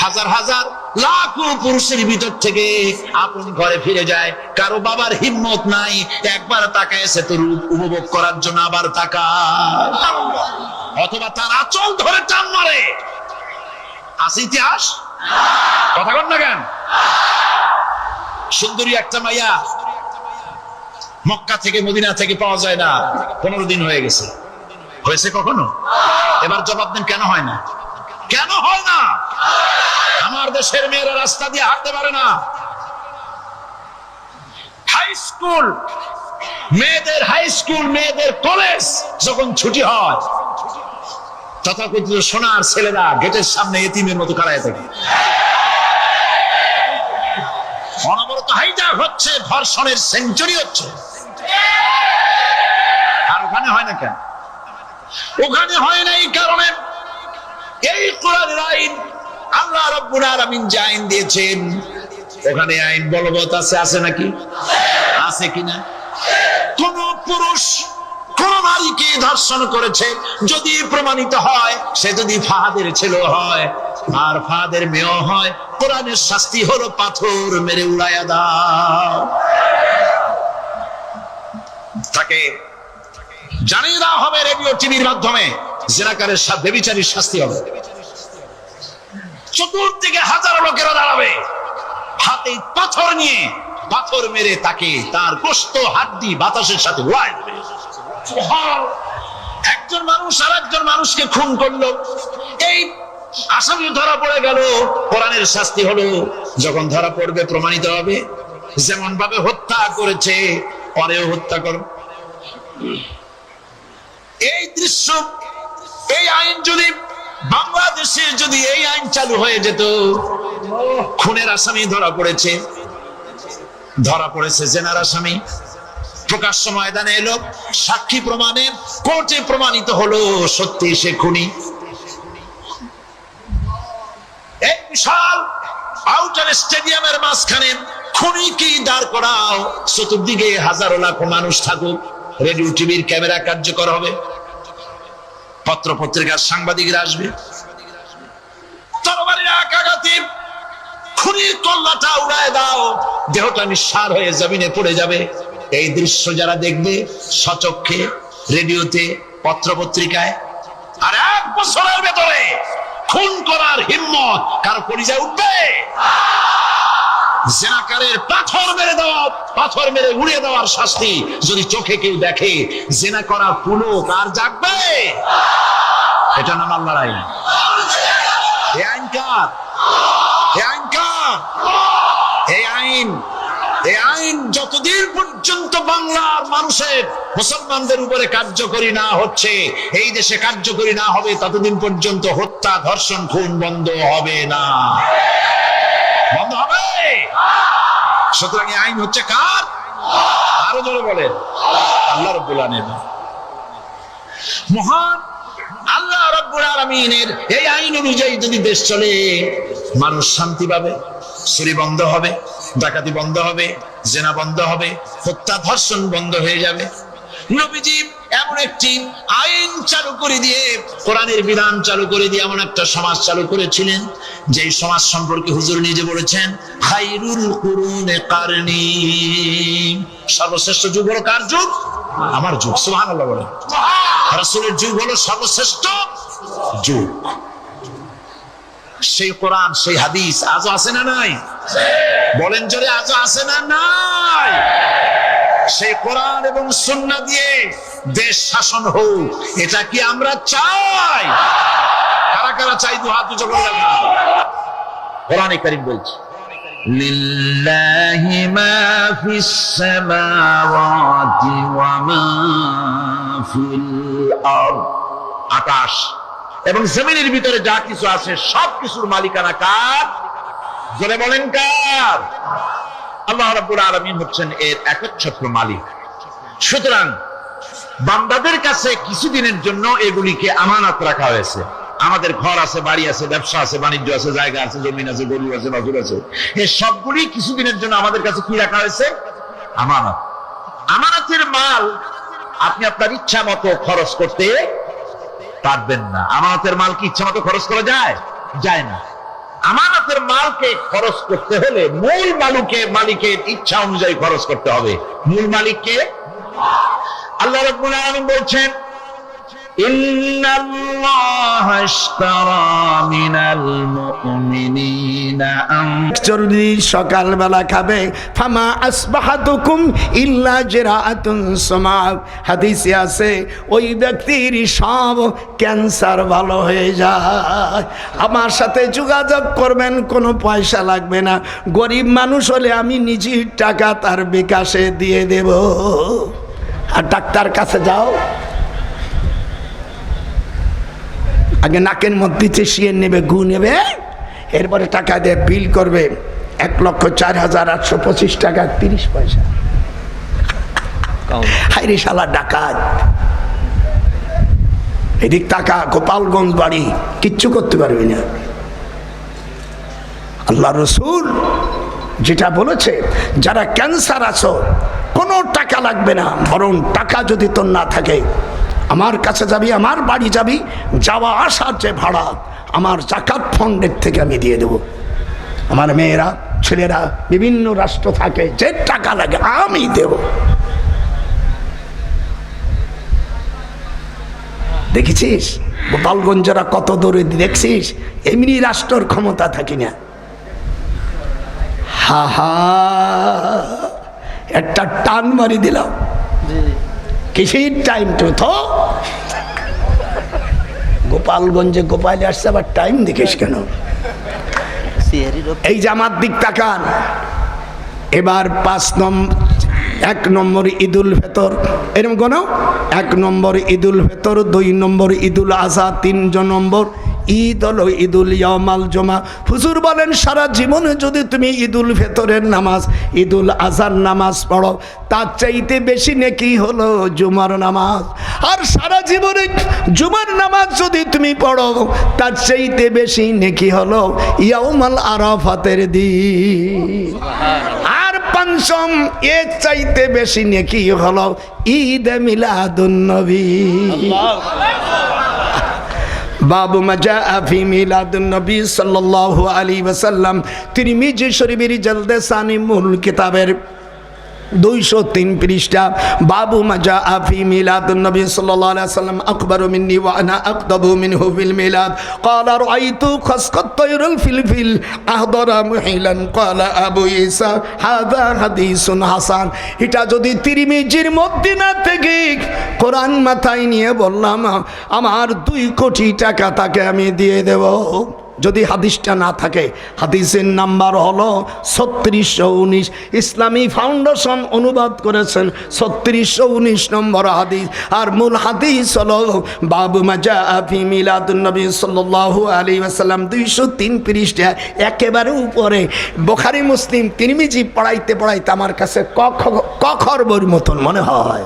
হাজার হাজার লাখো পুরুষের ভিতর থেকে আপন ঘরে ফিরে যায়। কারো বাবার হিম্মত নাই একবার তাকায় সে তো রূপ উপভোগ করার জন্য আবার তাকায়, অথবা তার আঁচল ধরে টান মারে। আছে ইতিহাস, কথা বল না কেন? সুন্দরী একটা মাইয়া মক্কা থেকে মদিনা থেকে পাওয়া যায় না, 15 দিন হয়ে গেছে। হয়েছে কখনো? এবার জবাব দেন, কেন হয় না? কেন হয় না? আমার দেশের মেয়েরা রাস্তা দিয়ে হাঁটতে পারে না। হাই স্কুল মেয়েদের, হাই স্কুল মেয়েদের কলেজ যখন ছুটি হয়, তথাকথিত সোনার ছেলেরা গেটের সামনে এতিমের মতো খাড়ায় থাকে। অনবরত হাইজ্যাক হচ্ছে, ধর্ষণের সেঞ্চুরি হচ্ছে। আর ওখানে হয় না কেন? ওখানে হয় না এই কারণে এই কোরআনের আইন আল্লাহ রাব্বুল আলামিন যে আইন দিয়েছেন, ওখানে আইন বলবৎ আছে। আছে নাকি? আছে কিনা? কোন পুরুষ কোন নারীকে ধর্ষণ করেছে যদি প্রমাণিত হয়, সে যদি ফাহাদের ছেলে হয় আর ফাহাদের মেয়ে হয়, কোরআনের শাস্তি হলো পাথর মেরে উড়াইয়া দাও। তাকে জানিয়ে দেওয়া হবে রেডিও টিভির মাধ্যমে জিনাকারের সাথে ব্যভিচারীর শাস্তি হবে। চতুর্দিকে হাজারো লোকেরা দাঁড়াবে, হাতে পাথর নিয়ে পাথর মেরে তাকে তার গোশত হাড্ডি বাতাসের সাথে উড়ায় দেবে। একজন মানুষ আর একজন মানুষকে খুন করলো, এই আসামি ধরা পড়ে গেল, কোরআনের শাস্তি হলো যখন ধরা পড়বে প্রমাণিত হবে যেমন ভাবে হত্যা করেছে পরেও হত্যা করো। এই দৃশ্য, এই আইন যদি বাংলাদেশে যদি এই আইন চালু হয়ে যেত, খুনের আসামি ধরা পড়েছে, জেনার আসামি প্রকাশ্য ময়দানে এলো, সাক্ষী প্রমাণে কোর্টে প্রমাণিত হলো সত্যি সে খুনি। এই বিশাল আউটার স্টেডিয়ামের মাঝখানে খুনিকে দাঁড় করাও, চতুর্দিকে হাজারো লাখো মানুষ থাকুক, রেডিও টিভির ক্যামেরা কার্যকর হবে, পত্র পত্রিকার সাংবাদিকরা আসবে, তরবারির আঘাতে খুনির কল্লাটা উড়ায় দাও, দেহটা নিঃসার হয়ে জমিনে পড়ে যাবে। এই দৃশ্য যারা দেখবে সচক্ষে, রেডিওতে, পত্র পত্রিকায়, আর 1 বছরের ভেতরে খুন করার হিম্মত কারো কলিজায় উঠবে? জিনাকারের পাথর মেরে দেওয়া, পাথর মেরে উড়িয়ে দেওয়ার শাস্তি যদি চোখে কেউ দেখে, জিনা করার পুলক আর জাগবে? এটা নাম আল্লাহর আইন। এই আইন কার? এই আইন কার? এই আইন, এই আইন যতদিন পর্যন্ত বাংলার মানুষের, মুসলমানদের উপরে কার্যকরী না হচ্ছে, এই দেশে কার্যকরী না হবে, ততদিন পর্যন্ত হত্যা, ধর্ষণ, খুন বন্ধ হবে না। বন্ধ হবে। সুতরাং এই আইন হচ্ছে কার? আরো জোরে বলেন, আল্লাহ রাব্বুল আলামিন। মহান আল্লাহ রাব্বুল আলামিনের এই আইন অনুযায়ী যদি দেশ চলে, মানুষ শান্তি পাবে, চুরি বন্ধ হবে, ডাকাতি বন্ধ হবে, জেনা বন্ধ হবে, হত্যা ধর্ষণ বন্ধ হয়ে যাবে। নবীজি এমন একটি আইন চালু করে দিয়ে, কোরআনের বিধান চালু করে দিয়ে এমন একটা সমাজ চালু করেছিলেন, যে সমাজ সম্পর্কে হুজুর নিজে বলেছেন, খায়রুল কুরুনে কারনি, সর্বশ্রেষ্ঠ যুগ হলো কার যুগ? আমার যুগ। সুবহানাল্লাহ বলেন। রাসূলের যুগ হলো সর্বশ্রেষ্ঠ যুগ। সেই কোরআন, সেই হাদিস আজও আছে না নাই? বলেন জোরে, আজও আছে না নাই? সেই কোরআন এবং সুন্নাহ দিয়ে দেশ শাসন হোক, এটা কি আমরা চাই? কারা কারা চাই? দু হাত উঁচু করে রাখুন। কোরআনে কারীম বলছে, লিল্লাহি মা ফিস সামাওয়াতি ওয়া মা ফিল আরদ। আকাশ এবং জমিনের ভিতরে যা কিছু আছে সব কিছুর মালিকানা কার? জোরে বলেন কার? আল্লাহ রাব্বুল আলামিন হচ্ছেন এর একচ্ছত্র মালিক। সুতরাং বান্দাদের কাছে কিছুদিনের জন্য এগুলিকে আমানত রাখা হয়েছে। আমাদের ঘর আছে, বাড়ি আছে, ব্যবসা আছে, বাণিজ্য আছে, জায়গা আছে, জমিন আছে, গরু আছে, বাছুর আছে, এই সবগুলি কিছুদিনের জন্য আমাদের কাছে কি রাখা হয়েছে? আমানত। আমানতের মাল আপনি আপনার ইচ্ছা মতো খরচ করতে পারবেন না। আমানতের মাল কি ইচ্ছা মতো খরচ করা যায়? যায় না। আমানতের মালকে খরচ করতে হলে মূল মালিকের ইচ্ছা অনুযায়ী খরচ করতে হবে। মূল মালিককে আল্লাহ রাব্বুল আলামিন বলছেন, ইন্নাল্লাহা ইশতারা মিনাল মুমিনিনা চর্বি সকালবেলা খাবে, ফামা আসবাহাতুকুম ইল্লা জিরাআতুন সুমা। হাদিসে আছে ওই ব্যক্তির সব ক্যান্সার ভালো হয়ে যায়। আমার সাথে যোগাযোগ করবেন, কোনো পয়সা লাগবে না। গরিব মানুষ হলে আমি নিজের টাকা তার বিকাশে দিয়ে দেব। আর ডাক্তার কাছে যাও, আগে নাকের মধ্যে চেষিয়ে নেবে, গু নেবে, এরপরে টাকা দিয়ে বিল করবে 1,04,825 টাকা 30 পয়সা। হাইরে শালা ডাকাত, এদিক টাকা গোপালগঞ্জ বাড়ি, কিচ্ছু করতে পারবি না। আল্লাহ রসুল যেটা বলেছে, যারা ক্যান্সার আছো কোনো টাকা লাগবে না, বরং টাকা যদি তোর না থাকে আমার কাছে যাবি, আমার বাড়ি যাবি, যাওয়া আসার যে ভাড়া আমার জাকাত ফান্ডের থেকে আমি দিয়ে দেব। আমার মেয়েরা ছেলেরা বিভিন্ন রাষ্ট্র থাকে, যে টাকা লাগে আমি দেব। দেখেছিস গোপালগঞ্জেরা কত দূরে, দেখছিস? এমনি রাষ্ট্রের ক্ষমতা থাকি না। হা হা, একটা টান মারি দিলাম। কিসের টাইম তো গোপালগঞ্জে গোপালে আসছে, আবার টাইম দেখিস কেন? এই জামার দিক তাকান। এবার 1 নম্বর ঈদুল ফিতর, এরকম কোন 1 নম্বর ঈদুল ফিতর, 2 নম্বর ঈদুল আযহা, 3 নম্বর ঈদ হলো ঈদুল ইয়াউমাল জুমা। হুজুর বলেন সারা জীবনে যদি তুমি ঈদুল ফিতরের নামাজ, ঈদুল আযহার নামাজ পড়ো, তার চাইতে বেশি নেকি হলো জুমার নামাজ। আর সারা জীবনে জুমার নামাজ যদি তুমি পড়ো, তার চাইতে বেশি নেকি হলো ইয়াউমাল আরাফাতের দিন। আর 5ম এর চাইতে বেশি নেকি হলো ঈদ মিলাদুন নবী। বাবু মাজা ফি মিলাদুন নবী সাল্লাল্লাহু আলাইহি ওয়াসাল্লাম, তিরমিজি শরীফের জলদে সানি মূল কিতাবের 203 পৃষ্ঠা। বাবু মাজা ফি মিলাদুন নবী সাল্লাল্লাহু আলাইহি ওয়াসাল্লাম আকবারু মিন্নি ওয়া আনা আকদাবু মিনহু ফিল মিলাদ। ক্বালা রাআইতু খাসকাত তায়রুল ফিলফিল আহদারা মুহিলান। ক্বালা আবু ঈসা হাযা হাদিসুন হাসান। এটা যদি তিরমিজির মধ্যে না থেকে কোরআন মাথায় নিয়ে বললাম আমার 2 কোটি টাকা তাকে আমি দিয়ে দেব। যদি হাদিসটা না থাকে, হাদিসের নাম্বার হলো 3619। ইসলামী ফাউন্ডেশন অনুবাদ করেছেন 3619 নম্বর হাদিস। আর মূল হাদিস হলো বাবু মাজা ফি মিলাদুন নবী সাল্লাল্লাহু আলাইহি ওয়াসাল্লাম, 203 পৃষ্ঠা, একেবারে উপরে। বুখারী মুসলিম তিরমিজি পড়াইতে পড়াইতে আমার কাছে কখর বইয়ের মতন মনে হয়।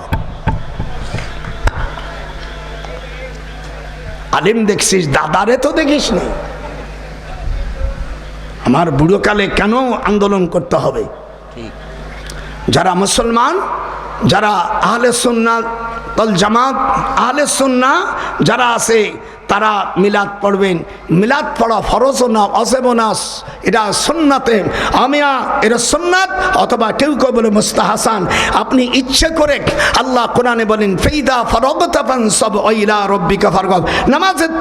আলিম দেখছিস, দাদারে তো দেখিস না। আমার বুড়োকালে কেন আন্দোলন করতে হবে? যারা মুসলমান, যারা আহলে সুন্নাত ওয়াল জামাত, আহলে সুন্নাহ যারা আছে, তারা মিলাদ পড়বেন। মিলাদ পড়া ফরজও না, ওয়াজিবও না, এটা সুন্নাতে আমিয়া, এটা সুন্নাত, অথবা কেউ কেউ বলে মুস্তাহাসান। আপনি ইচ্ছে করে, আল্লাহ কোরআনে বলেন ফাইদা ফারাগতা ফানসাব ইলা রাব্বিকা ফারগাব, নামাজের